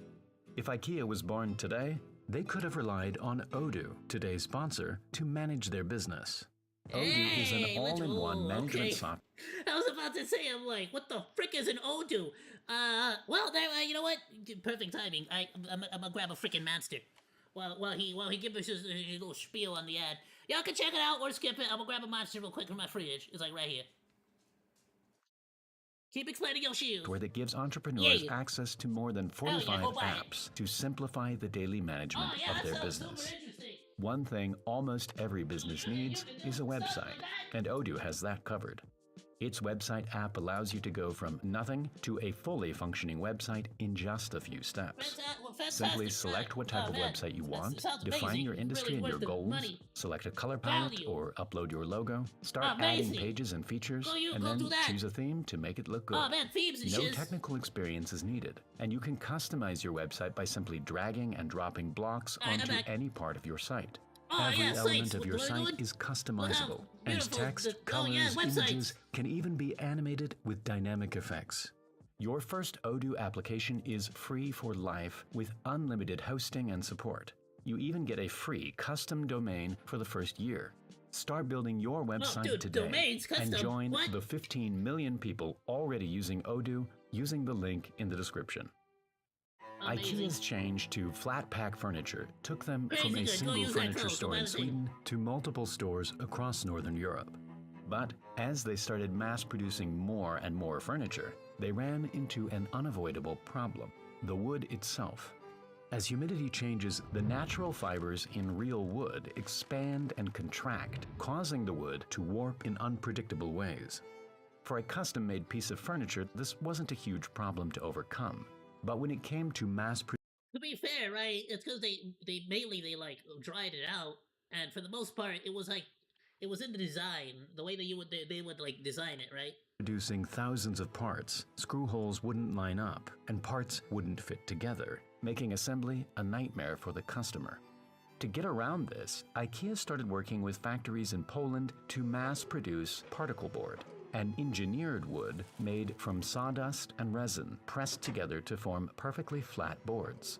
If IKEA was born today, they could have relied on Odoo, today's sponsor, to manage their business. Odoo is an all-in-one management software. I was about to say, I'm like, what the frick is an Odoo? Well, there, you know what? Perfect timing. I'm gonna grab a freaking monster. While he gives us his little spiel on the ad. Y'all can check it out or skip it. I'm gonna grab a monster real quick from my fridge. It's like right here. Keep explaining your shield. Where that gives entrepreneurs access to more than 45 apps to simplify the daily management of their business. One thing almost every business needs is a website, and Odoo has that covered. Its website app allows you to go from nothing to a fully functioning website in just a few steps. Simply select what type of website you want, define your industry and your goals, select a color palette or upload your logo, start adding pages and features, and then choose a theme to make it look good. No technical experience is needed, and you can customize your website by simply dragging and dropping blocks onto any part of your site. Every element of your site is customizable, and text, colors, images can even be animated with dynamic effects. Your first Odoo application is free for life with unlimited hosting and support. You even get a free custom domain for the first year. Start building your website today and join the 15 million people already using Odoo using the link in the description. IKEA's change to flat-pack furniture took them from a single furniture store in Sweden to multiple stores across Northern Europe. But as they started mass-producing more and more furniture, they ran into an unavoidable problem: the wood itself. As humidity changes, the natural fibers in real wood expand and contract, causing the wood to warp in unpredictable ways. For a custom-made piece of furniture, this wasn't a huge problem to overcome. But when it came to to be fair, right, it's because they mainly like dried it out, and for the most part, it was in the design, the way that they would like design it, right? Producing thousands of parts, screw holes wouldn't line up, and parts wouldn't fit together, making assembly a nightmare for the customer. To get around this, IKEA started working with factories in Poland to mass produce particle board, an engineered wood made from sawdust and resin pressed together to form perfectly flat boards.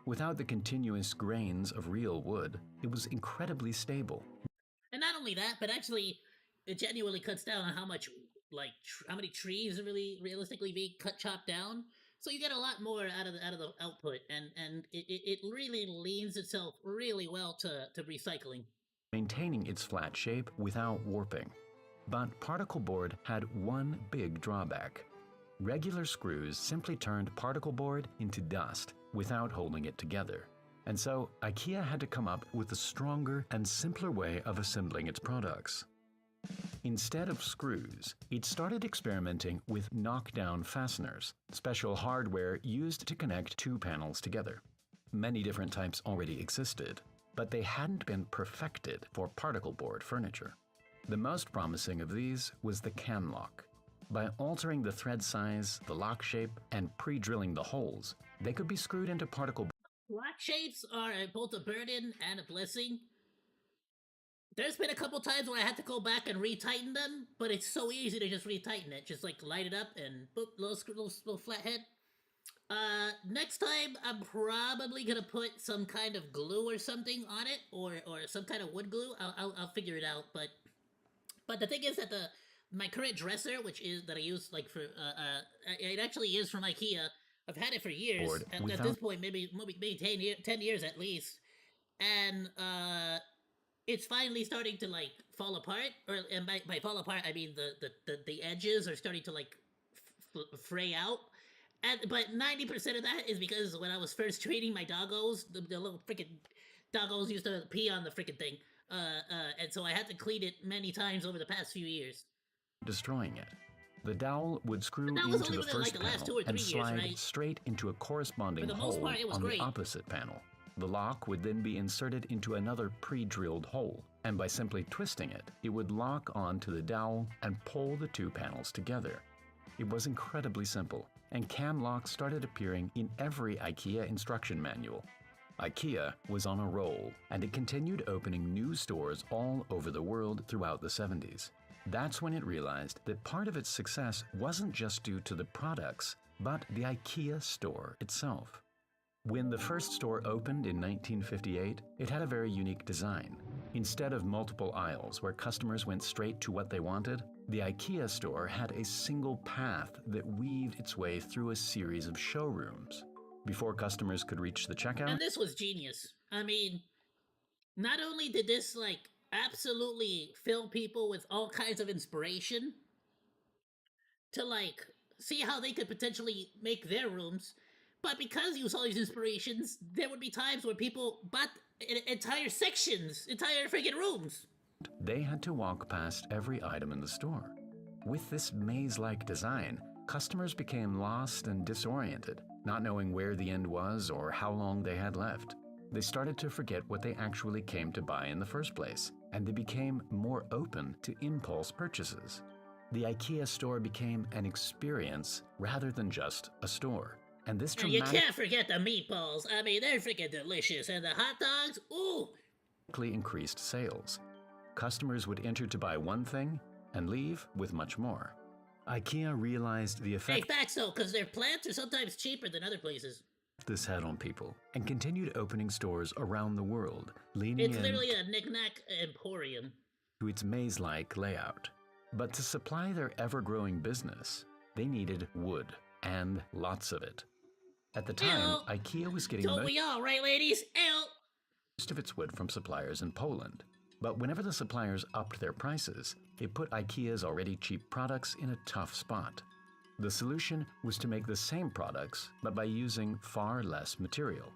Without the continuous grains of real wood, it was incredibly stable. And not only that, but actually, it genuinely cuts down on how much, like, how many trees are really realistically being chopped down. So you get a lot more out of the output, and it really leans itself really well to recycling. Maintaining its flat shape without warping. But particle board had one big drawback. Regular screws simply turned particle board into dust without holding it together. And so IKEA had to come up with a stronger and simpler way of assembling its products. Instead of screws, it started experimenting with knockdown fasteners, special hardware used to connect two panels together. Many different types already existed, but they hadn't been perfected for particle board furniture. The most promising of these was the cam lock. By altering the thread size, the lock shape, and pre-drilling the holes, they could be screwed into particle board. Lock shapes are both a burden and a blessing. There's been a couple times where I had to go back and retighten them, but it's so easy to just retighten it. Just like light it up and boop, little flathead. Next time I'm probably gonna put some kind of glue or something on it, or some kind of wood glue. I'll figure it out, but the thing is that my current dresser, which is that I use like for it actually is from IKEA. I've had it for years. Board At without- this point, maybe 10 years at least, and it's finally starting to like fall apart. Or and by fall apart, I mean the edges are starting to like fray out. But 90% of that is because when I was first training my doggos, the little freaking doggos used to pee on the freaking thing. And so I had to clean it many times over the past few years. destroying it. The dowel would screw But that was into only the within, like, first the last panel 2 or 3 and years, slide right? straight into a corresponding For the most hole part, it was on great. the opposite panel. The lock would then be inserted into another pre-drilled hole, and by simply twisting it, it would lock onto the dowel and pull the two panels together. It was incredibly simple, and cam locks started appearing in every IKEA instruction manual. IKEA was on a roll, and it continued opening new stores all over the world throughout the 70s. That's when it realized that part of its success wasn't just due to the products, but the IKEA store itself. When the first store opened in 1958, it had a very unique design. Instead of multiple aisles where customers went straight to what they wanted, the IKEA store had a single path that weaved its way through a series of showrooms. Before customers could reach the checkout, And this was genius. I mean, not only did this like absolutely fill people with all kinds of inspiration to like see how they could potentially make their rooms, but because you saw these inspirations, there would be times where people bought entire sections, entire freaking rooms. they had to walk past every item in the store. With this maze-like design, customers became lost and disoriented, not knowing where the end was or how long they had left. They started to forget what they actually came to buy in the first place, and they became more open to impulse purchases. The IKEA store became an experience rather than just a store. And this And you can't forget the meatballs. I mean, they're freaking delicious. And the hot dogs, ooh! dramatically increased sales. Customers would enter to buy one thing and leave with much more. IKEA realized the Hey, effect facts though, because their plants are sometimes cheaper than other places. this had on people and continued opening stores around the world, leaning It's in literally a knick-knack emporium. to its maze-like layout. But to supply their ever-growing business, they needed wood, and lots of it. At the time, Ew. IKEA was getting Don't we all, right, ladies? Ew! most of its wood from suppliers in Poland. But whenever the suppliers upped their prices, it put IKEA's already cheap products in a tough spot. The solution was to make the same products, but by using far less material.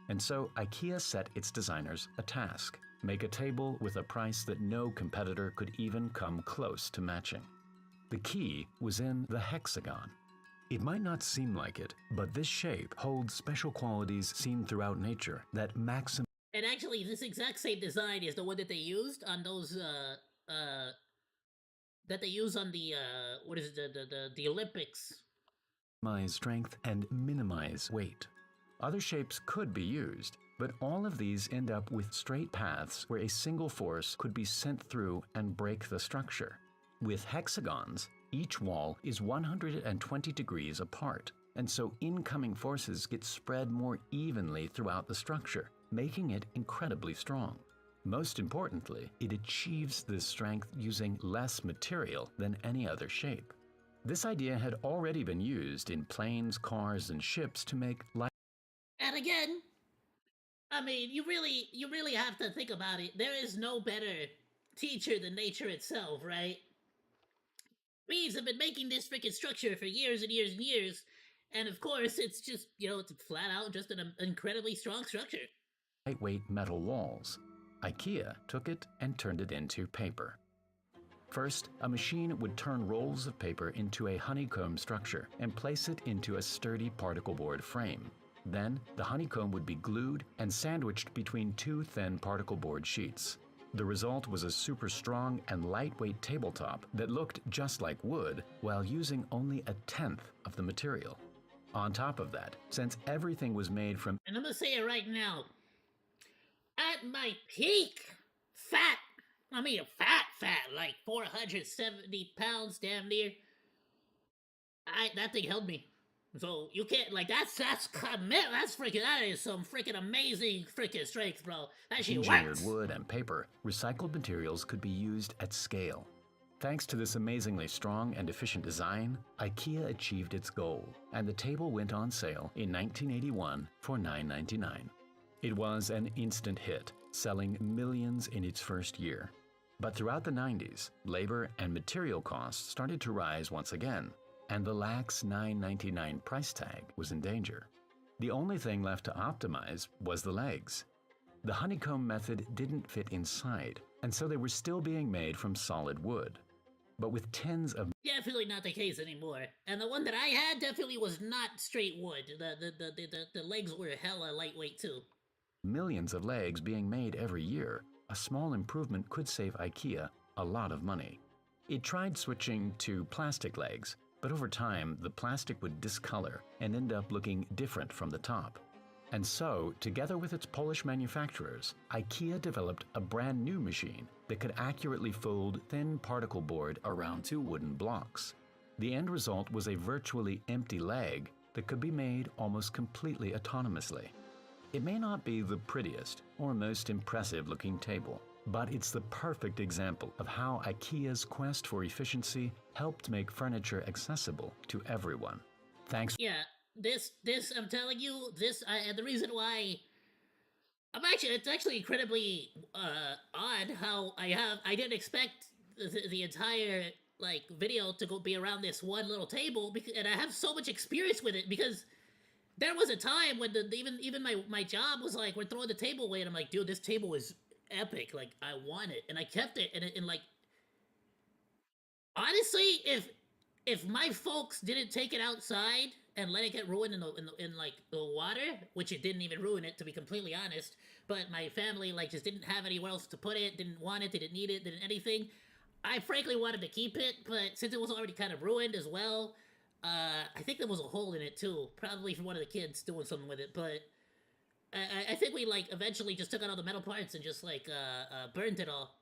And so IKEA set its designers a task: make a table with a price that no competitor could even come close to matching. The key was in the hexagon. It might not seem like it, but this shape holds special qualities seen throughout nature that maximize And actually, this exact same design is the one that they used on those, that they use on the, what is it, the Olympics. strength and minimize weight. Other shapes could be used, but all of these end up with straight paths where a single force could be sent through and break the structure. With hexagons, each wall is 120 degrees apart, and so incoming forces get spread more evenly throughout the structure, making it incredibly strong. Most importantly, it achieves this strength using less material than any other shape. This idea had already been used in planes, cars, and ships to make light. And again, I mean, you really have to think about it. There is no better teacher than nature itself, right? Bees have been making this freaking structure for years and years and years, and of course, it's just, it's flat out just an incredibly strong structure. Lightweight metal walls. IKEA took it and turned it into paper. First, a machine would turn rolls of paper into a honeycomb structure and place it into a sturdy particle board frame. Then, the honeycomb would be glued and sandwiched between two thin particle board sheets. The result was a super strong and lightweight tabletop that looked just like wood while using only a tenth of the material. On top of that, since everything was made from And I'm gonna say it right now. At my peak, fat, like 470 pounds, damn near. That thing held me. So you can't, like, that is some freaking amazing freaking strength, bro. That shit engineered works. wood and paper, recycled materials could be used at scale. Thanks to this amazingly strong and efficient design, IKEA achieved its goal, and the table went on sale in 1981 for $9.99. It was an instant hit, selling millions in its first year. But throughout the 90s, labor and material costs started to rise once again, and the lax $9.99 price tag was in danger. The only thing left to optimize was the legs. The honeycomb method didn't fit inside, and so they were still being made from solid wood. But with tens of Definitely not the case anymore. And the one that I had definitely was not straight wood. The legs were hella lightweight too. millions of legs being made every year, a small improvement could save IKEA a lot of money. It tried switching to plastic legs, but over time the plastic would discolor and end up looking different from the top. And so, together with its Polish manufacturers, IKEA developed a brand new machine that could accurately fold thin particle board around two wooden blocks. The end result was a virtually empty leg that could be made almost completely autonomously. It may not be the prettiest or most impressive looking table, but it's the perfect example of how IKEA's quest for efficiency helped make furniture accessible to everyone. Thanks. Yeah, this I'm telling you, the reason why it's actually incredibly odd how I didn't expect the entire like video to be around this one little table, and I have so much experience with it because there was a time when even my job was like, we're throwing the table away, and I'm like, dude, this table is epic, like I want it, and I kept it, and like honestly, if my folks didn't take it outside and let it get ruined in like the water, which it didn't even ruin it, to be completely honest, but my family like just didn't have anywhere else to put it, didn't want it, didn't need it, didn't anything. I frankly wanted to keep it, but since it was already kind of ruined as well, I think there was a hole in it too, probably from one of the kids doing something with it. But I think we like eventually just took out all the metal parts and just like burned it all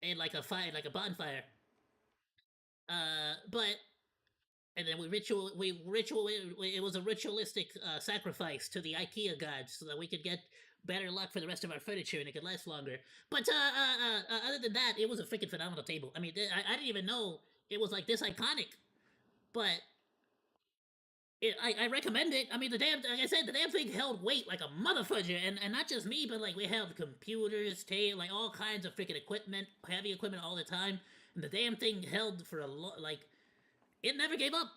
in like a fire, like a bonfire. But and then it was a ritualistic sacrifice to the IKEA gods so that we could get better luck for the rest of our furniture and it could last longer. But other than that, it was a freaking phenomenal table. I mean, I didn't even know it was like this iconic, but I recommend it. I mean, like I said, the damn thing held weight like a motherfucker, and not just me, but like we held computers, like all kinds of freaking equipment, heavy equipment all the time, and the damn thing held for a lot, like it never gave up.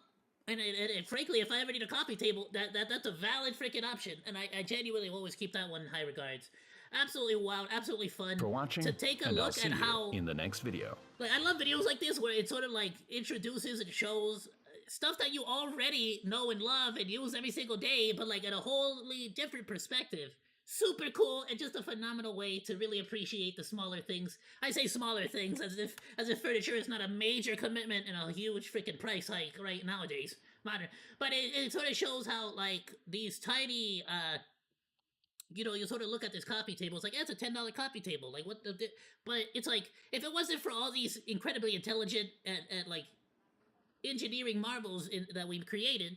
And frankly, if I ever need a coffee table, that's a valid freaking option, and I genuinely always keep that one in high regards. Absolutely wild, absolutely fun. For watching, to take a and look I'll see at you how in the next video. like I love videos like this where it sort of like introduces and shows stuff that you already know and love and use every single day, but like in a wholly different perspective. Super cool and just a phenomenal way to really appreciate the smaller things. I say smaller things as if furniture is not a major commitment and a huge freaking price hike right nowadays. Modern. But it sort of shows how like these tiny you know, you sort of look at this coffee table, it's like, it's a $10 coffee table. Like, what the... But it's like, if it wasn't for all these incredibly intelligent and like, engineering marvels that we've created,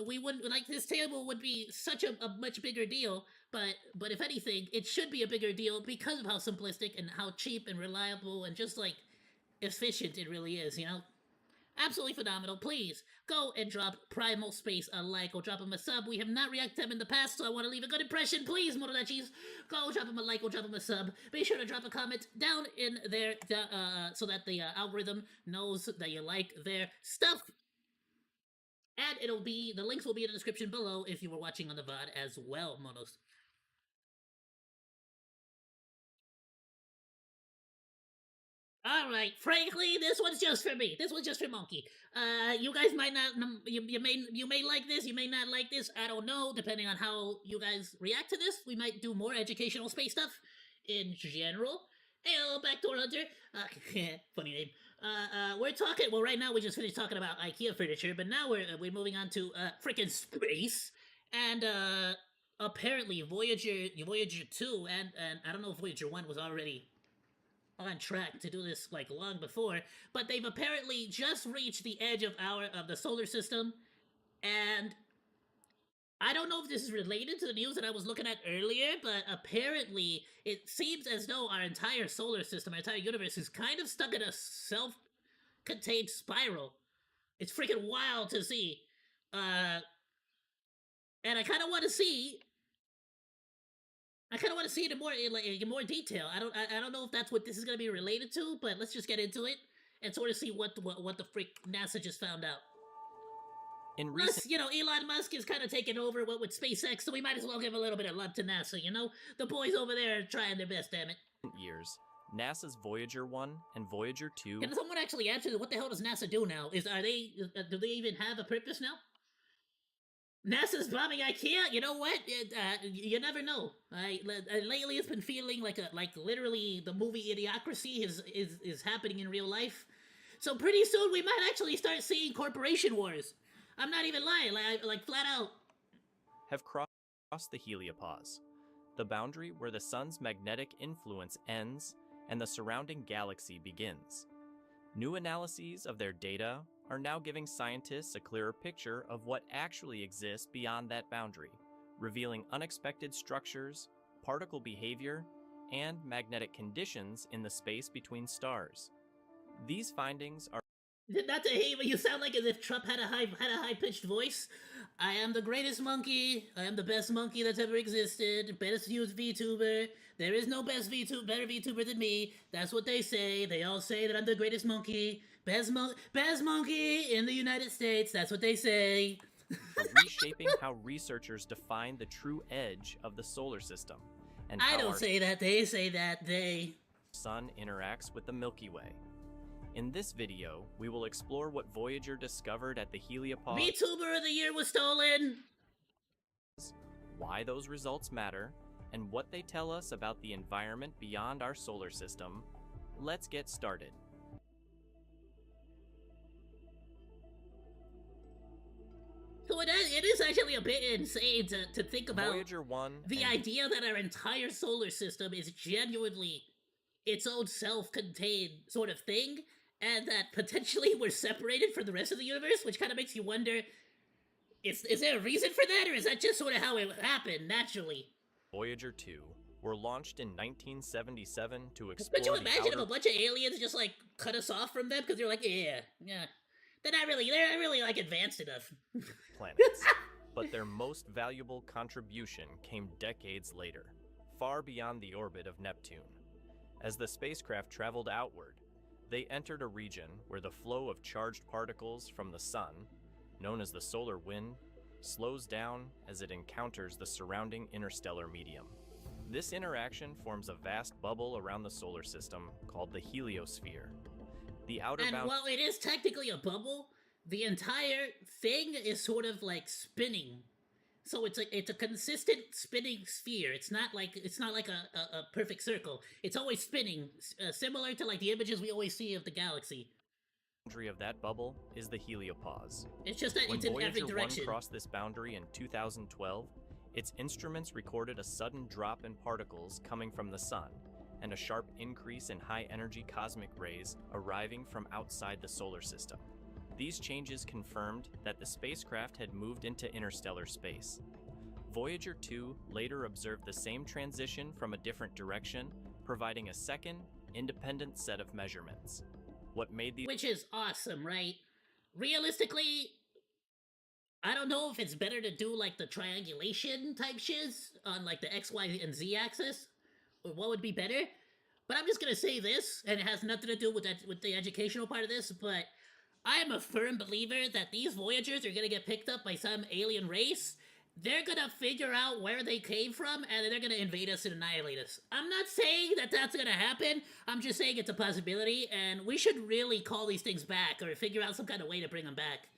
we wouldn't... Like, this table would be such a much bigger deal, but if anything, it should be a bigger deal because of how simplistic and how cheap and reliable and just, like, efficient it really is, you know? Absolutely phenomenal. Please go and drop Primal Space a like or drop him a sub. We have not reacted to him in the past, so I want to leave a good impression. Please, Motorachis, go drop him a like or drop him a sub. Be sure to drop a comment down in there so that the algorithm knows that you like their stuff. And the links will be in the description below if you were watching on the VOD as well, Monos. Alright, frankly, this one's just for me. This one's just for Monke. You guys might not, you may like this, you may not like this, I don't know, depending on how you guys react to this. We might do more educational space stuff in general. Heyo, Backdoor Hunter. Funny name. Well, right now we just finished talking about IKEA furniture, but now we're moving on to, freaking space. And, apparently Voyager 2 and I don't know if Voyager 1 was already on track to do this like long before, but they've apparently just reached the edge of the solar system, and I don't know if this is related to the news that I was looking at earlier, but apparently it seems as though our entire solar system, our entire universe, is kind of stuck in a self-contained spiral. It's freaking wild to see. And I kind of want to see. I kind of want to see it in more detail. I don't know if that's what this is gonna be related to, but let's just get into it and sort of see what the freak NASA just found out. In Plus, recent you know, Elon Musk is kind of taking over what with SpaceX, so we might as well give a little bit of love to NASA. You know, the boys over there are trying their best. Damn it. years, NASA's Voyager 1 and Voyager 2 Can someone actually answer what the hell does NASA do now? Do they even have a purpose now? NASA's bombing IKEA. You know what? You never know. Lately it's been feeling like literally the movie Idiocracy is happening in real life. So pretty soon we might actually start seeing corporation wars. I'm not even lying. Like flat out. have crossed the heliopause, the boundary where the sun's magnetic influence ends and the surrounding galaxy begins. New analyses of their data are now giving scientists a clearer picture of what actually exists beyond that boundary, revealing unexpected structures, particle behavior, and magnetic conditions in the space between stars. These findings are Not to hate, but you sound like as if Trump had a high pitched voice. I am the greatest monkey. I am the best monkey that's ever existed. Best used VTuber. There is no better VTuber than me. That's what they say. They all say that I'm the greatest monkey. Best monkey in the United States. That's what they say. reshaping how researchers define the true edge of the solar system and I how don't our say that. They say that. They. sun interacts with the Milky Way. In this video, we will explore what Voyager discovered at the heliopause, VTuber of the year was stolen. why those results matter, and what they tell us about the environment beyond our solar system. Let's get started. So it is actually a bit insane to think about Voyager 1 the and idea that our entire solar system is genuinely its own self-contained sort of thing, and that potentially we're separated from the rest of the universe, which kind of makes you wonder, is there a reason for that, or is that just sort of how it happened, naturally? Voyager 2 were launched in 1977 to explore Could you the imagine if outer a bunch of aliens just, like, cut us off from them, because they're like, yeah, they're not really, like, advanced enough. planets. But their most valuable contribution came decades later, far beyond the orbit of Neptune. As the spacecraft traveled outward, they entered a region where the flow of charged particles from the sun, known as the solar wind, slows down as it encounters the surrounding interstellar medium. This interaction forms a vast bubble around the solar system called the heliosphere. The outer And bound while it is technically a bubble, the entire thing is sort of like spinning. So it's a consistent spinning sphere. It's not like a perfect circle. It's always spinning, similar to like the images we always see of the galaxy. boundary of that bubble is the heliopause. It's just that When it's in every Voyager 1 direction. crossed this boundary in 2012, its instruments recorded a sudden drop in particles coming from the sun, and a sharp increase in high-energy cosmic rays arriving from outside the solar system. These changes confirmed that the spacecraft had moved into interstellar space. Voyager 2 later observed the same transition from a different direction, providing a second, independent set of measurements. What made these Which is awesome, right? Realistically, I don't know if it's better to do like the triangulation type shiz on like the X, Y, and Z axis, or what would be better. But I'm just gonna say this, and it has nothing to do with the educational part of this, but I am a firm believer that these Voyagers are gonna get picked up by some alien race. They're gonna figure out where they came from, and they're gonna invade us and annihilate us. I'm not saying that that's gonna happen. I'm just saying it's a possibility, and we should really call these things back, or figure out some kind of way to bring them back.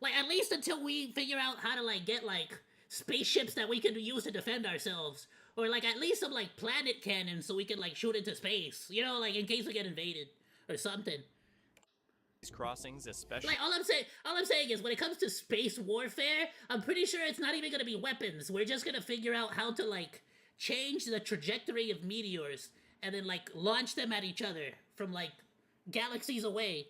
Like, at least until we figure out how to, like, get, like, spaceships that we can use to defend ourselves. Or, like, at least some, like, planet cannons so we can, like, shoot into space. You know, like, in case we get invaded. Or something. crossings, especially Like, all I'm saying is, when it comes to space warfare, I'm pretty sure it's not even gonna be weapons. We're just gonna figure out how to, like, change the trajectory of meteors, and then, like, launch them at each other from, like, galaxies away.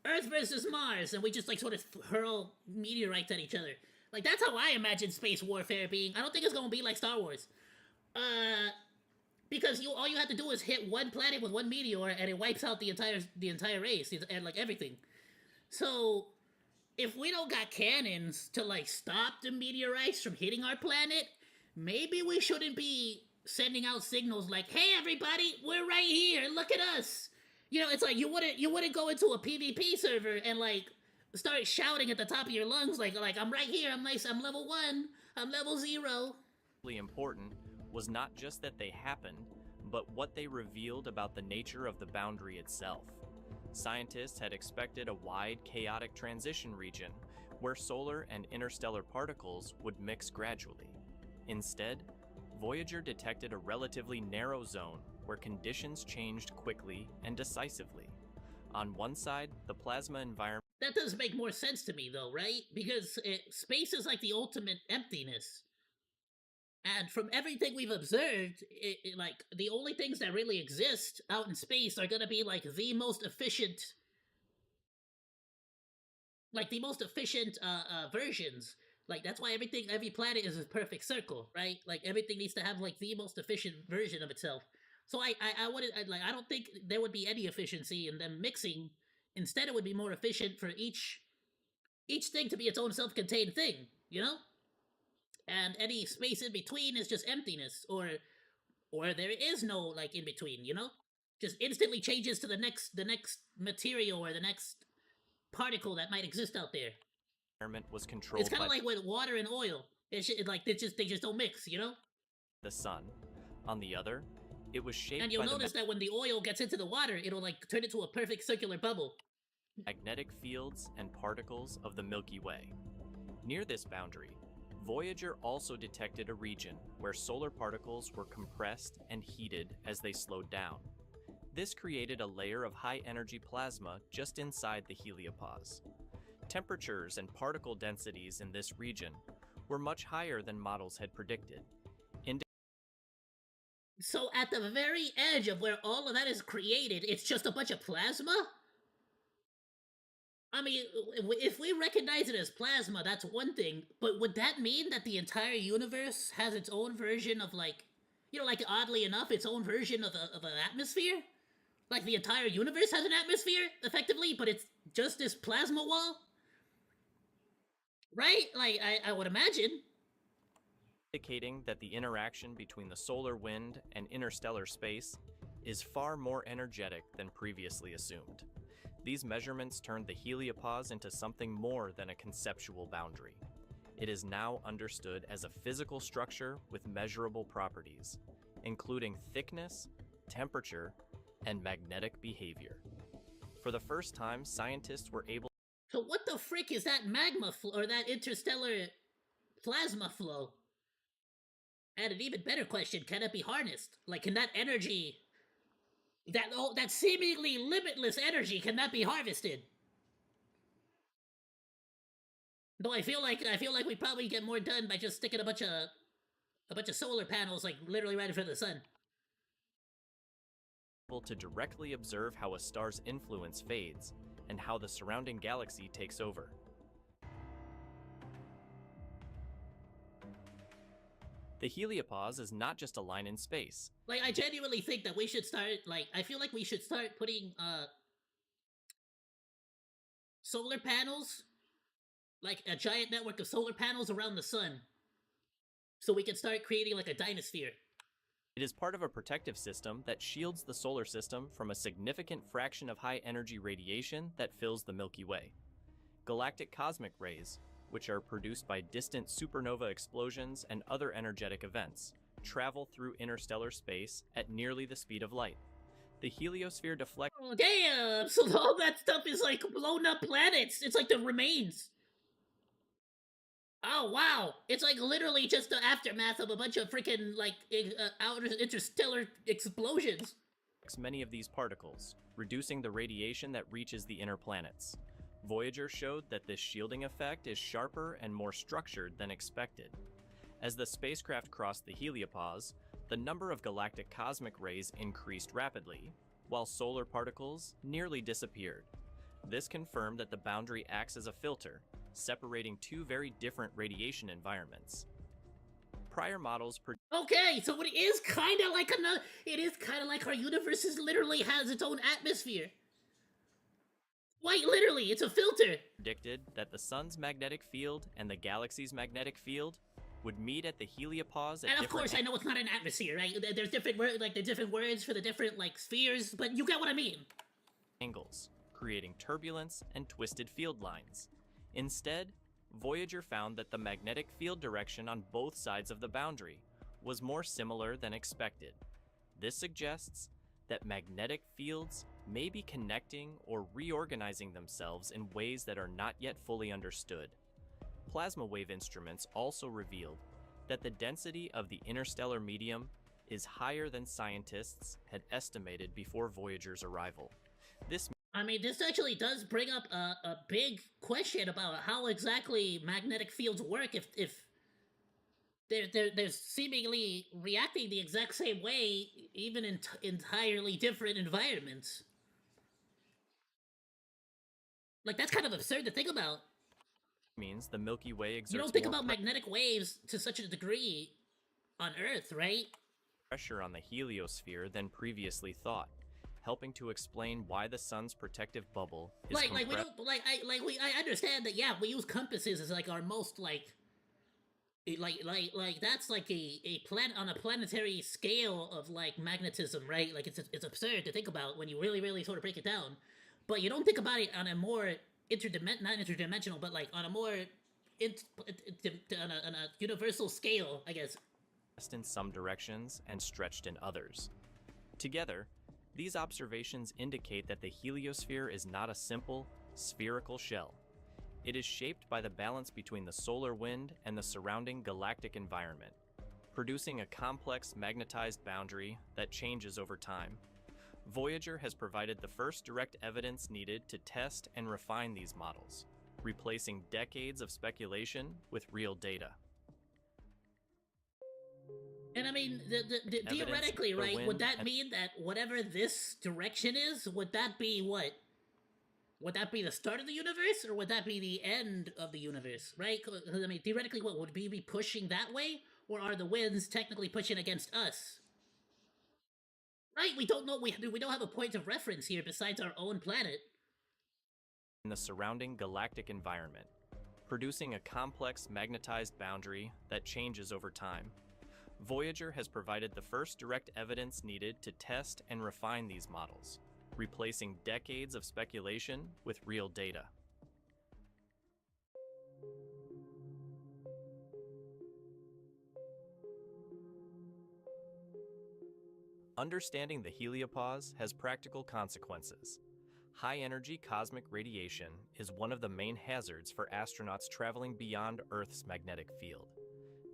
Earth versus Mars, and we just, like, sort of hurl meteorites at each other. Like, that's how I imagine space warfare being. I don't think it's gonna be like Star Wars. Because all you have to do is hit one planet with one meteor, and it wipes out the entire race and like everything. So, if we don't got cannons to like stop the meteorites from hitting our planet, maybe we shouldn't be sending out signals like, "Hey, everybody, we're right here. Look at us." You know, it's like you wouldn't go into a PvP server and like start shouting at the top of your lungs like I'm right here. I'm nice. I'm level 1. I'm level 0. Important was not just that they happened, but what they revealed about the nature of the boundary itself. Scientists had expected a wide, chaotic transition region where solar and interstellar particles would mix gradually. Instead, Voyager detected a relatively narrow zone where conditions changed quickly and decisively. On one side, the plasma environment... That does make more sense to me, though, right? Because space is like the ultimate emptiness. And from everything we've observed, like, the only things that really exist out in space are gonna be, like, the most efficient versions. Like, that's why every planet is a perfect circle, right? Like, everything needs to have, like, the most efficient version of itself. So I don't think there would be any efficiency in them mixing. Instead, it would be more efficient for each thing to be its own self-contained thing, you know? And any space in between is just emptiness, or there is no, like, in between, you know? Just instantly changes to the next material or the next particle that might exist out there. Environment was controlled. It's kind of like with water and oil. They just don't mix, you know? The sun. On the other, it was shaped and you'll by notice that when the oil gets into the water, it'll like turn into a perfect circular bubble. Magnetic fields and particles of the Milky Way. Near this boundary, Voyager also detected a region where solar particles were compressed and heated as they slowed down. This created a layer of high-energy plasma just inside the heliopause. Temperatures and particle densities in this region were much higher than models had predicted. So at the very edge of where all of that is created, it's just a bunch of plasma? I mean, if we recognize it as plasma, that's one thing, but would that mean that the entire universe has its own version of, like, you know, like, oddly enough, its own version of an atmosphere? Like, the entire universe has an atmosphere, effectively, but it's just this plasma wall? Right? Like, I would imagine. Indicating that the interaction between the solar wind and interstellar space is far more energetic than previously assumed. These measurements turned the heliopause into something more than a conceptual boundary. It is now understood as a physical structure with measurable properties, including thickness, temperature, and magnetic behavior. For the first time, scientists were able... So what the frick is that magma flow, or that interstellar plasma flow? And an even better question, can it be harnessed? Like, can that energy, that seemingly limitless energy, can that be harvested? Though I feel like we probably get more done by just sticking a bunch of solar panels, like, literally right in front of the sun. To directly observe how a star's influence fades and how the surrounding galaxy takes over. The heliopause is not just a line in space. Like, I genuinely think that we should start, like, I feel like we should start putting, solar panels, like a giant network of solar panels around the sun, so we can start creating, like, a dinosphere. It is part of a protective system that shields the solar system from a significant fraction of high-energy radiation that fills the Milky Way. Galactic cosmic rays, which are produced by distant supernova explosions and other energetic events, travel through interstellar space at nearly the speed of light. The heliosphere deflects... Oh, damn! So all that stuff is like blown up planets! It's like the remains! Oh, wow! It's like literally just the aftermath of a bunch of freaking, like, outer interstellar explosions. Many of these particles, reducing the radiation that reaches the inner planets. Voyager showed that this shielding effect is sharper and more structured than expected. As the spacecraft crossed the heliopause, the number of galactic cosmic rays increased rapidly, while solar particles nearly disappeared. This confirmed that the boundary acts as a filter, separating two very different radiation environments. Prior models Okay, so it is kind of like another. It is kind of like our universe literally has its own atmosphere. Quite literally, it's a filter. predicted that the sun's magnetic field and the galaxy's magnetic field would meet at the heliopause at And of different course, I know it's not an atmosphere, right? There's different there's different words for the different like spheres, but you get what I mean. angles, creating turbulence and twisted field lines. Instead, Voyager found that the magnetic field direction on both sides of the boundary was more similar than expected. This suggests that magnetic fields may be connecting or reorganizing themselves in ways that are not yet fully understood. Plasma wave instruments also revealed that the density of the interstellar medium is higher than scientists had estimated before Voyager's arrival. This I mean, this actually does bring up a big question about how exactly magnetic fields work if they're seemingly reacting the exact same way, even in entirely different environments. Like, that's kind of absurd to think about. means the Milky Way exerts You don't think more about magnetic waves to such a degree on Earth, right? pressure on the heliosphere than previously thought, helping to explain why the sun's protective bubble is Like we compressed. don't I understand that, yeah, we use compasses as like our most like that's like a planet on a planetary scale of like magnetism, right? Like it's absurd to think about when you really sort of break it down, but you don't think about it on a more not interdimensional, but like on a more on a universal scale, I guess. in some directions and stretched in others. Together, these observations indicate that the heliosphere is not a simple, spherical shell. It is shaped by the balance between the solar wind and the surrounding galactic environment, producing a complex magnetized boundary that changes over time. Voyager has provided the first direct evidence needed to test and refine these models, replacing decades of speculation with real data. And I mean, theoretically, for right, wind would that and- mean that whatever this direction is, would that be what? Would that be the start of the universe, or would that be the end of the universe, right? 'Cause, I mean, theoretically, what, would we be pushing that way, or are the winds technically pushing against us? Right, we don't know, we don't have a point of reference here besides our own planet. In the surrounding galactic environment, producing a complex magnetized boundary that changes over time. Voyager has provided the first direct evidence needed to test and refine these models, replacing decades of speculation with real data. Understanding the heliopause has practical consequences. High-energy cosmic radiation is one of the main hazards for astronauts traveling beyond Earth's magnetic field.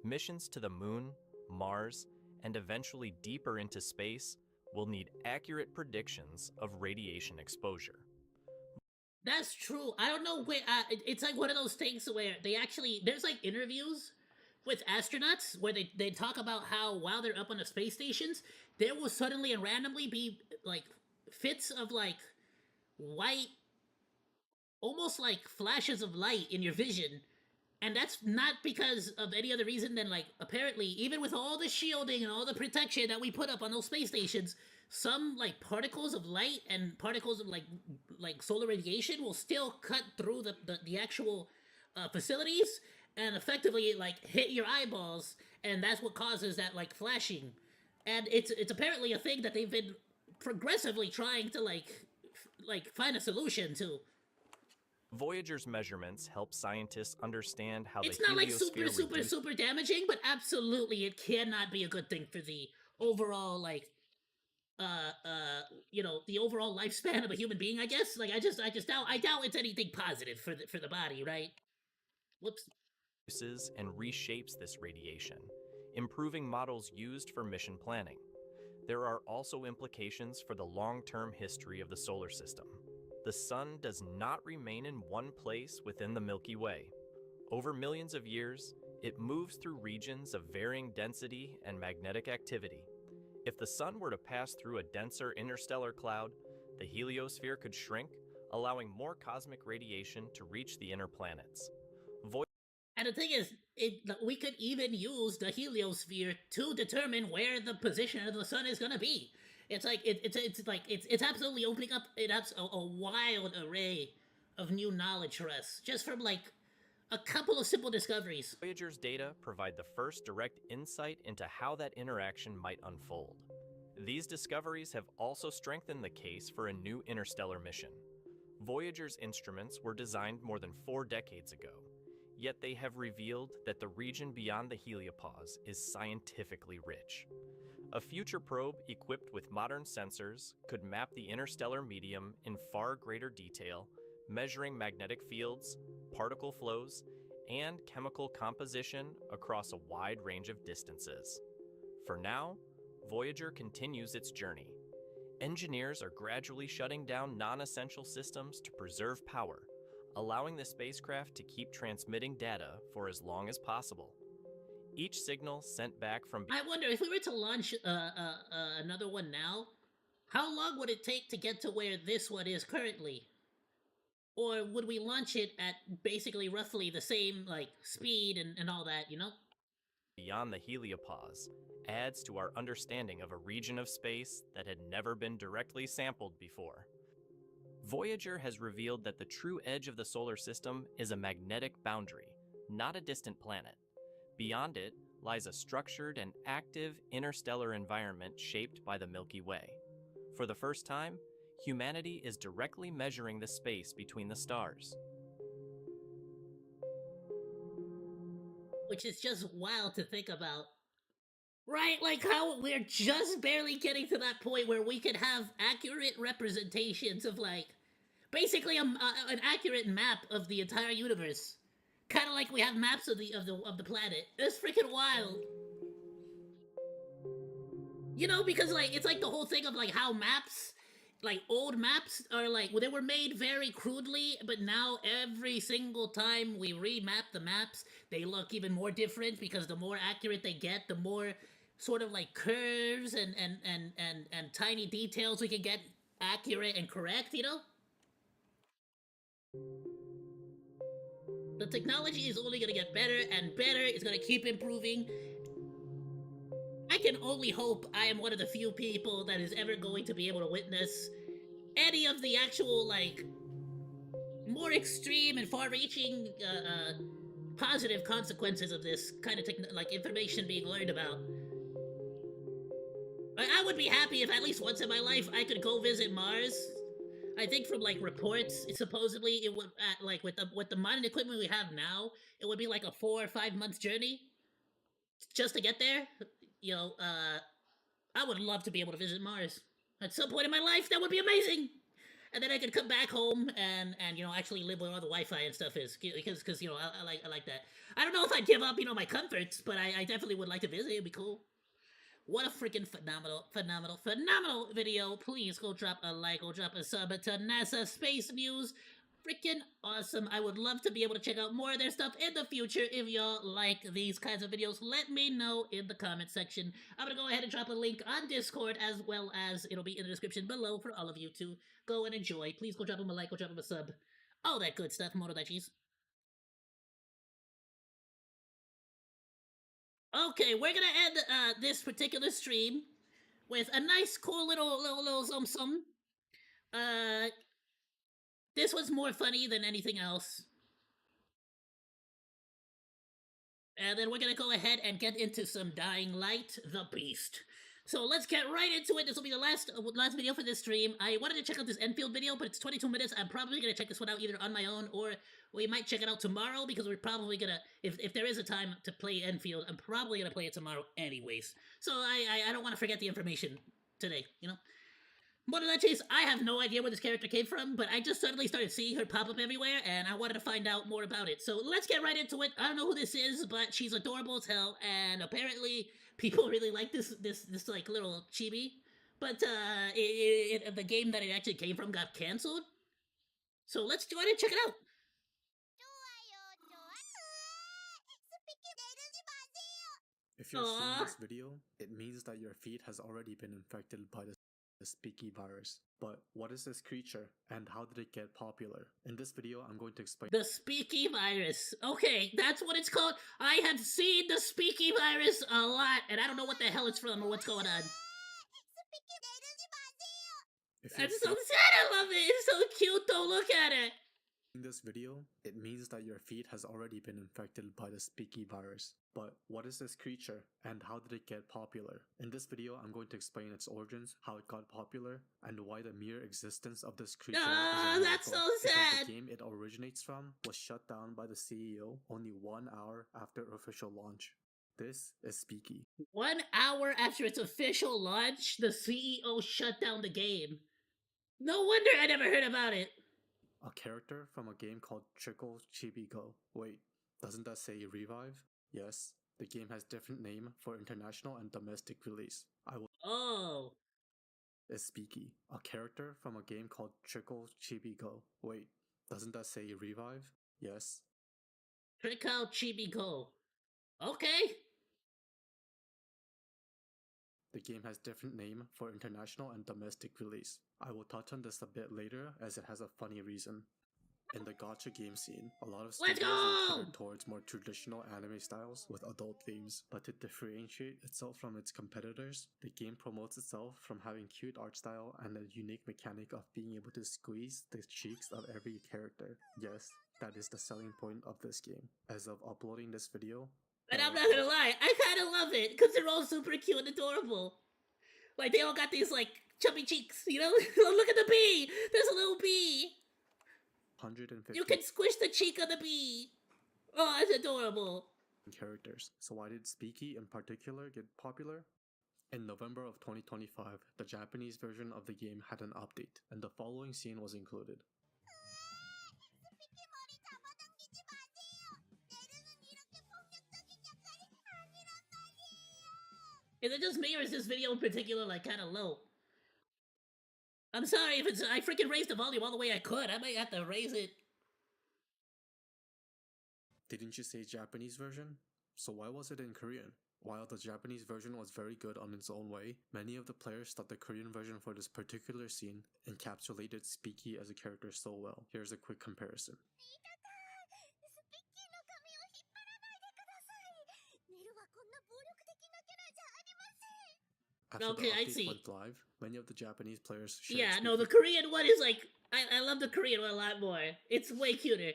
Missions to the Moon, Mars, and eventually deeper into space will need accurate predictions of radiation exposure. That's true. I don't know where. It's like one of those things where they actually there's like interviews with astronauts where they talk about how while they're up on the space stations, there will suddenly and randomly be like fits of like white, almost like flashes of light in your vision. And that's not because of any other reason than, like, apparently, even with all the shielding and all the protection that we put up on those space stations, some, like, particles of light and particles of, like solar radiation will still cut through the actual facilities and effectively, like, hit your eyeballs, and that's what causes that, like, flashing. And it's apparently a thing that they've been progressively trying to, like, find a solution to. Voyager's measurements help scientists understand how It's the not like heliosphere super damaging, but absolutely it cannot be a good thing for the overall, like, you know, the overall lifespan of a human being, I guess. Like, I doubt it's anything positive for the body, right? Whoops. reduces and reshapes this radiation, improving models used for mission planning. There are also implications for the long-term history of the solar system. The sun does not remain in one place within the Milky Way. Over millions of years, it moves through regions of varying density and magnetic activity. If the sun were to pass through a denser interstellar cloud, the heliosphere could shrink, allowing more cosmic radiation to reach the inner planets. And the thing is, we could even use the heliosphere to determine where the position of the sun is gonna be. It's like it's absolutely opening up a wild array of new knowledge for us just from like a couple of simple discoveries. Voyager's data provide the first direct insight into how that interaction might unfold. These discoveries have also strengthened the case for a new interstellar mission. Voyager's instruments were designed more than 4 decades ago, yet they have revealed that the region beyond the heliopause is scientifically rich. A future probe equipped with modern sensors could map the interstellar medium in far greater detail, measuring magnetic fields, particle flows, and chemical composition across a wide range of distances. For now, Voyager continues its journey. Engineers are gradually shutting down non-essential systems to preserve power, allowing the spacecraft to keep transmitting data for as long as possible. Each signal sent back from... I wonder, if we were to launch another one now, how long would it take to get to where this one is currently? Or would we launch it at basically roughly the same, like, speed and all that, you know? Beyond the heliopause adds to our understanding of a region of space that had never been directly sampled before. Voyager has revealed that the true edge of the solar system is a magnetic boundary, not a distant planet. Beyond it lies a structured and active interstellar environment shaped by the Milky Way. For the first time, humanity is directly measuring the space between the stars. Which is just wild to think about. Right, like how we're just barely getting to that point where we could have accurate representations of, like, basically an accurate map of the entire universe. Kind of like we have maps of the planet. It's freaking wild. You know, because like it's like the whole thing of like how maps, like old maps are like, well, they were made very crudely, but now every single time we remap the maps, they look even more different because the more accurate they get, the more sort of like curves and tiny details we can get accurate and correct, you know? The technology is only gonna get better and better. It's gonna keep improving. I can only hope I am one of the few people that is ever going to be able to witness any of the actual, like, more extreme and far-reaching, positive consequences of this kind of information being learned about. I would be happy if at least once in my life I could go visit Mars. I think from like reports, supposedly it would like with the modern equipment we have now, it would be like a 4 or 5 month journey just to get there. You know, I would love to be able to visit Mars at some point in my life. That would be amazing. And then I could come back home and you know actually live where all the Wi-Fi and stuff is because you know I like that. I don't know if I'd give up my comforts, but I definitely would like to visit. It'd be cool. What a freaking phenomenal video. Please go drop a like, go drop a sub to NASA Space News. Freaking awesome. I would love to be able to check out more of their stuff in the future. If y'all like these kinds of videos, let me know in the comment section. I'm gonna go ahead and drop a link on Discord as well as it'll be in the description below for all of you to go and enjoy. Please go drop them a like, go drop them a sub. All that good stuff, Morodachis. Okay, we're gonna end this particular stream with a nice, cool little something. This was more funny than anything else. And then we're gonna go ahead and get into some Dying Light, the Beast. So let's get right into it. This will be the last video for this stream. I wanted to check out this Enfield video, but it's 22 minutes. I'm probably gonna check this one out either on my own or we might check it out tomorrow because we're probably gonna, if there is a time to play Enfield, I'm probably gonna play it tomorrow anyways. So I don't want to forget the information today, you know? More than that, Chase, I have no idea where this character came from, but I just suddenly started seeing her pop up everywhere, and I wanted to find out more about it. So let's get right into it. I don't know who this is, but she's adorable as hell, and apparently people really like this like little chibi. But the game that it actually came from got canceled. So let's go ahead and check it out. If you're seeing this video, it means that your feed has already been infected by the The Speaky virus. But what is this creature and how did it get popular? In this video, I'm going to explain the Speaky virus. Okay, that's what it's called. I have seen the Speaky virus a lot, and I don't know what the hell it's from or what's going on. That's so sad. I love it. It's so cute though. Look at it. In this video, it means that your feet has already been infected by the Speaky virus. But what is this creature and how did it get popular? In this video, I'm going to explain its origins, how it got popular, and why the mere existence of this creature is a that's so miracle. sad. Because the game it originates from was shut down by the CEO only 1 hour after official launch. This is Speaky. 1 hour after its official launch, the CEO shut down the game. No wonder I never heard about it. A character from a game called Trickle Chibi Go. Wait, doesn't that say Revive? Yes, the game has different name for international and domestic release. Is Speaky, a character from a game called Trickle Chibi Go. Wait, doesn't that say Revive? Yes. Trickle Chibi Go. Okay. The game has different name for international and domestic release. I will touch on this a bit later as it has a funny reason. In the gacha game scene, a lot of studios are catered towards more traditional anime styles with adult themes, but to differentiate itself from its competitors, the game promotes itself from having cute art style and a unique mechanic of being able to squeeze the cheeks of every character. Yes, that is the selling point of this game. As of uploading this video, and I'm not gonna lie, I kinda love it, because they're all super cute and adorable. Like, they all got these, like, chubby cheeks, you know? Look at the bee! There's a little bee! 150 You can squish the cheek of the bee! Oh, it's adorable. Characters. So why did Speaky in particular get popular? In November of 2025, the Japanese version of the game had an update, and the following scene was included. Is it just me or is this video in particular, like, kinda low? I'm sorry if it's... I freaking raised the volume all the way I could. I might have to raise it. Didn't you say Japanese version? So why was it in Korean? While the Japanese version was very good on its own way, many of the players thought the Korean version for this particular scene encapsulated Speaky as a character so well. Here's a quick comparison. After okay, the I update see. went live, many of the Japanese players shared Yeah, Speaky. no, the Korean one is like... I love the Korean one a lot more. It's way cuter.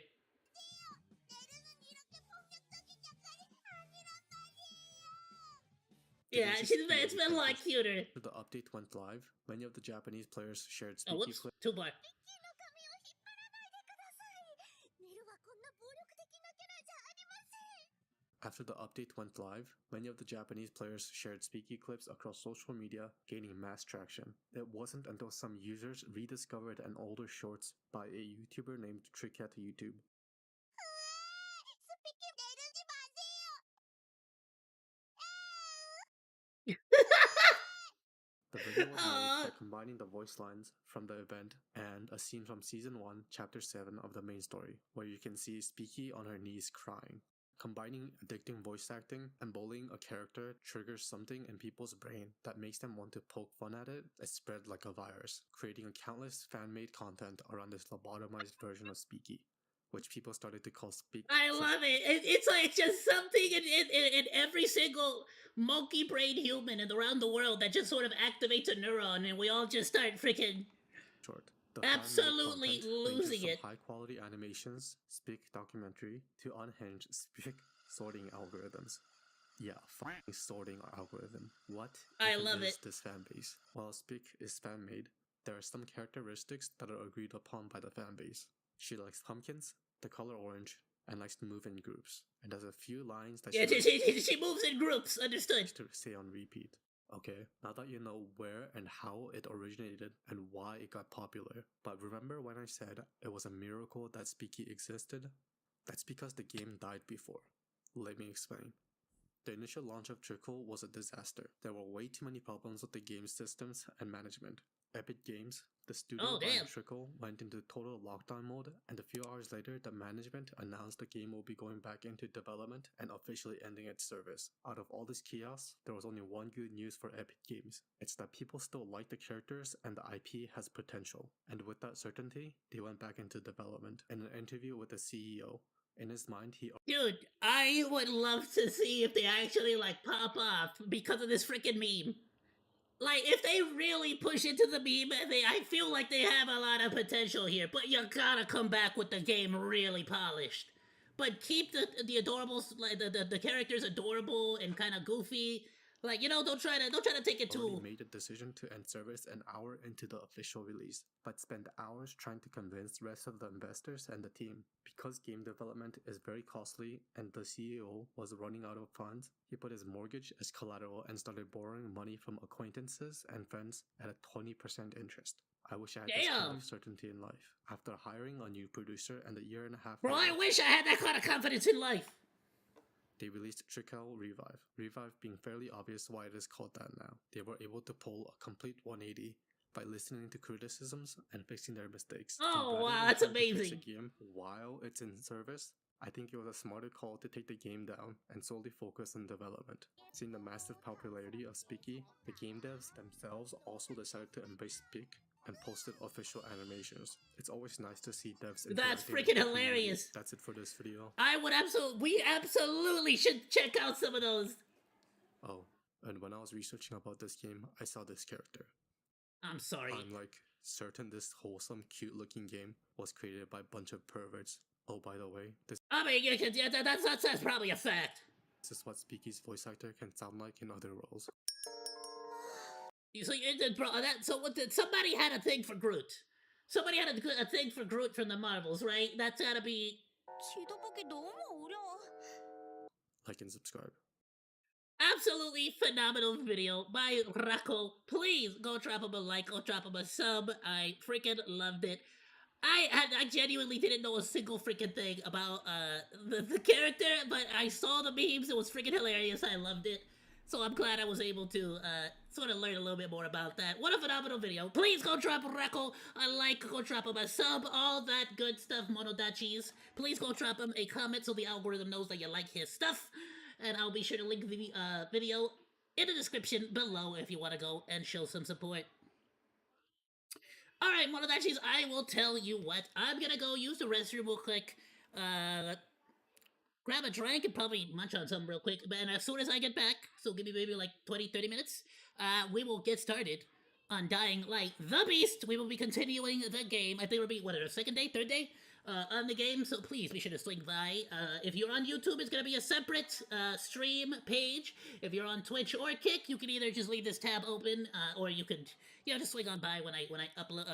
Yeah, it's been a lot cuter. After the update went live, many of the Japanese players shared Speaky whoops, clips. 2 bar. After the update went live, many of the Japanese players shared Speaky clips across social media, gaining mass traction. It wasn't until some users rediscovered an older shorts by a YouTuber named TrickAtYouTube. The video was made by combining the voice lines from the event and a scene from Season 1, Chapter 7 of the main story, where you can see Speaky on her knees crying. Combining addicting voice acting and bullying a character triggers something in people's brain that makes them want to poke fun at it. It spread like a virus, creating a countless fan-made content around this lobotomized version of Speaky, which people started to call Speak. I love it. It's like just something in every single monkey brain human and around the world that just sort of activates a neuron, and we all just start freaking absolutely losing it. High quality animations, Speak documentary, to unhinged Speak sorting algorithms. Yeah, fucking sorting algorithm. What? I love it. This fan base. While Speak is fan made, there are some characteristics that are agreed upon by the fan base. She likes pumpkins, the color orange, and likes to move in groups, and has a few lines that she moves in groups, understood. To say on repeat. Okay, now that you know where and how it originated and why it got popular, but remember when I said it was a miracle that Speaky existed? That's because the game died before. Let me explain. The initial launch of Trickle was a disaster. There were way too many problems with the game's systems and management. Epic Games, the studio Oh, behind damn. Trickle, went into total lockdown mode, and a few hours later, the management announced the game will be going back into development and officially ending its service. Out of all this chaos, there was only one good news for Epic Games. It's that people still like the characters and the IP has potential. And with that certainty, they went back into development. In an interview with the CEO, in his mind, he... Dude, I would love to see if they actually, like, pop off because of this freaking meme. Like, if they really push into the meme, I feel like they have a lot of potential here, but you gotta come back with the game really polished. But keep the adorables, like the characters adorable and kind of goofy. Like, you know, don't try to take it already too. made a decision to end service an hour into the official release, but spent hours trying to convince the rest of the investors and the team. Because game development is very costly and the CEO was running out of funds, he put his mortgage as collateral and started borrowing money from acquaintances and friends at a 20% interest. I wish I had this kind of certainty in life. After hiring a new producer and a year and a half Bro, later, I wish I had that kind of confidence in life. they released Trickle Revive. Revive being fairly obvious why it is called that now. They were able to pull a complete 180 by listening to criticisms and fixing their mistakes. Oh, So wow, rather than that's trying to fix amazing. a game while it's in service, I think it was a smarter call to take the game down and solely focus on development. Seeing the massive popularity of Spiky, the game devs themselves also decided to embrace Speak and posted official animations. It's always nice to see devs That's interacting with freaking the community. hilarious. That's it for this video. We absolutely should check out some of those. Oh, and when I was researching about this game, I saw this character. I'm sorry. I'm like certain this wholesome, cute-looking game was created by a bunch of perverts. Oh, by the way, this I mean, yeah, that's probably a fact. is what Speaky's voice actor can sound like in other roles. So, somebody had a thing for Groot. Somebody had a thing for Groot from the Marvels, right? That's gotta be... Like and subscribe. Absolutely phenomenal video by Rako. Please go drop him a like, go drop him a sub. I freaking loved it. I genuinely didn't know a single freaking thing about the character, but I saw the memes. It was freaking hilarious. I loved it. So I'm glad I was able to sort of learn a little bit more about that. What a phenomenal video. Please go drop Reko a like, go drop him a sub, all that good stuff, Monodachis. Please go drop him a comment so the algorithm knows that you like his stuff. And I'll be sure to link the video in the description below if you want to go and show some support. Alright, Monodachis, I will tell you what. I'm gonna go use the restroom real quick. Grab a drink and probably munch on something real quick. And as soon as I get back, so give me maybe like 20-30 minutes, we will get started on Dying Light the Beast. We will be continuing the game. I think it'll be, what, our second day, third day on the game, so please be sure to swing by. If you're on YouTube, it's going to be a separate stream page. If you're on Twitch or Kick, you can either just leave this tab open, or you could, just swing on by when I upload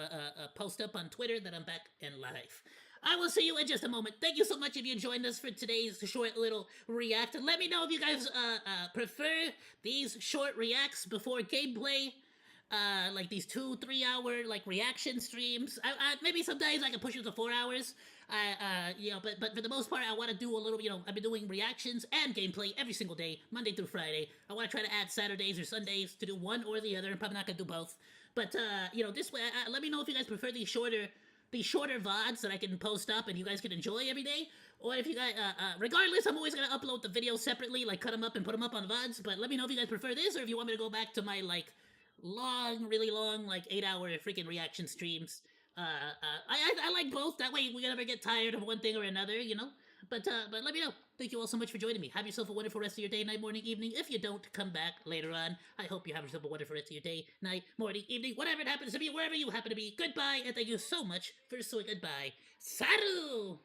post up on Twitter that I'm back and live. I will see you in just a moment. Thank you so much if you joined us for today's short little react. Let me know if you guys prefer these short reacts before gameplay. Like these 2-3 hour like reaction streams. Maybe sometimes I can push it to 4 hours. But for the most part, I want to do a little. I've been doing reactions and gameplay every single day, Monday through Friday. I want to try to add Saturdays or Sundays to do one or the other. I'm probably not gonna do both. But this way, let me know if you guys prefer these shorter VODs that I can post up and you guys can enjoy every day. Or if you guys, regardless, I'm always gonna upload the videos separately, like cut them up and put them up on VODs. But let me know if you guys prefer this or if you want me to go back to my like really long, like 8-hour freaking reaction streams. I like both. That way we never get tired of one thing or another, But let me know. Thank you all so much for joining me. Have yourself a wonderful rest of your day, night, morning, evening. If you don't, come back later on. I hope you have yourself a wonderful rest of your day, night, morning, evening, whatever it happens to be, wherever you happen to be. Goodbye, and thank you so much for swinging by. Saru!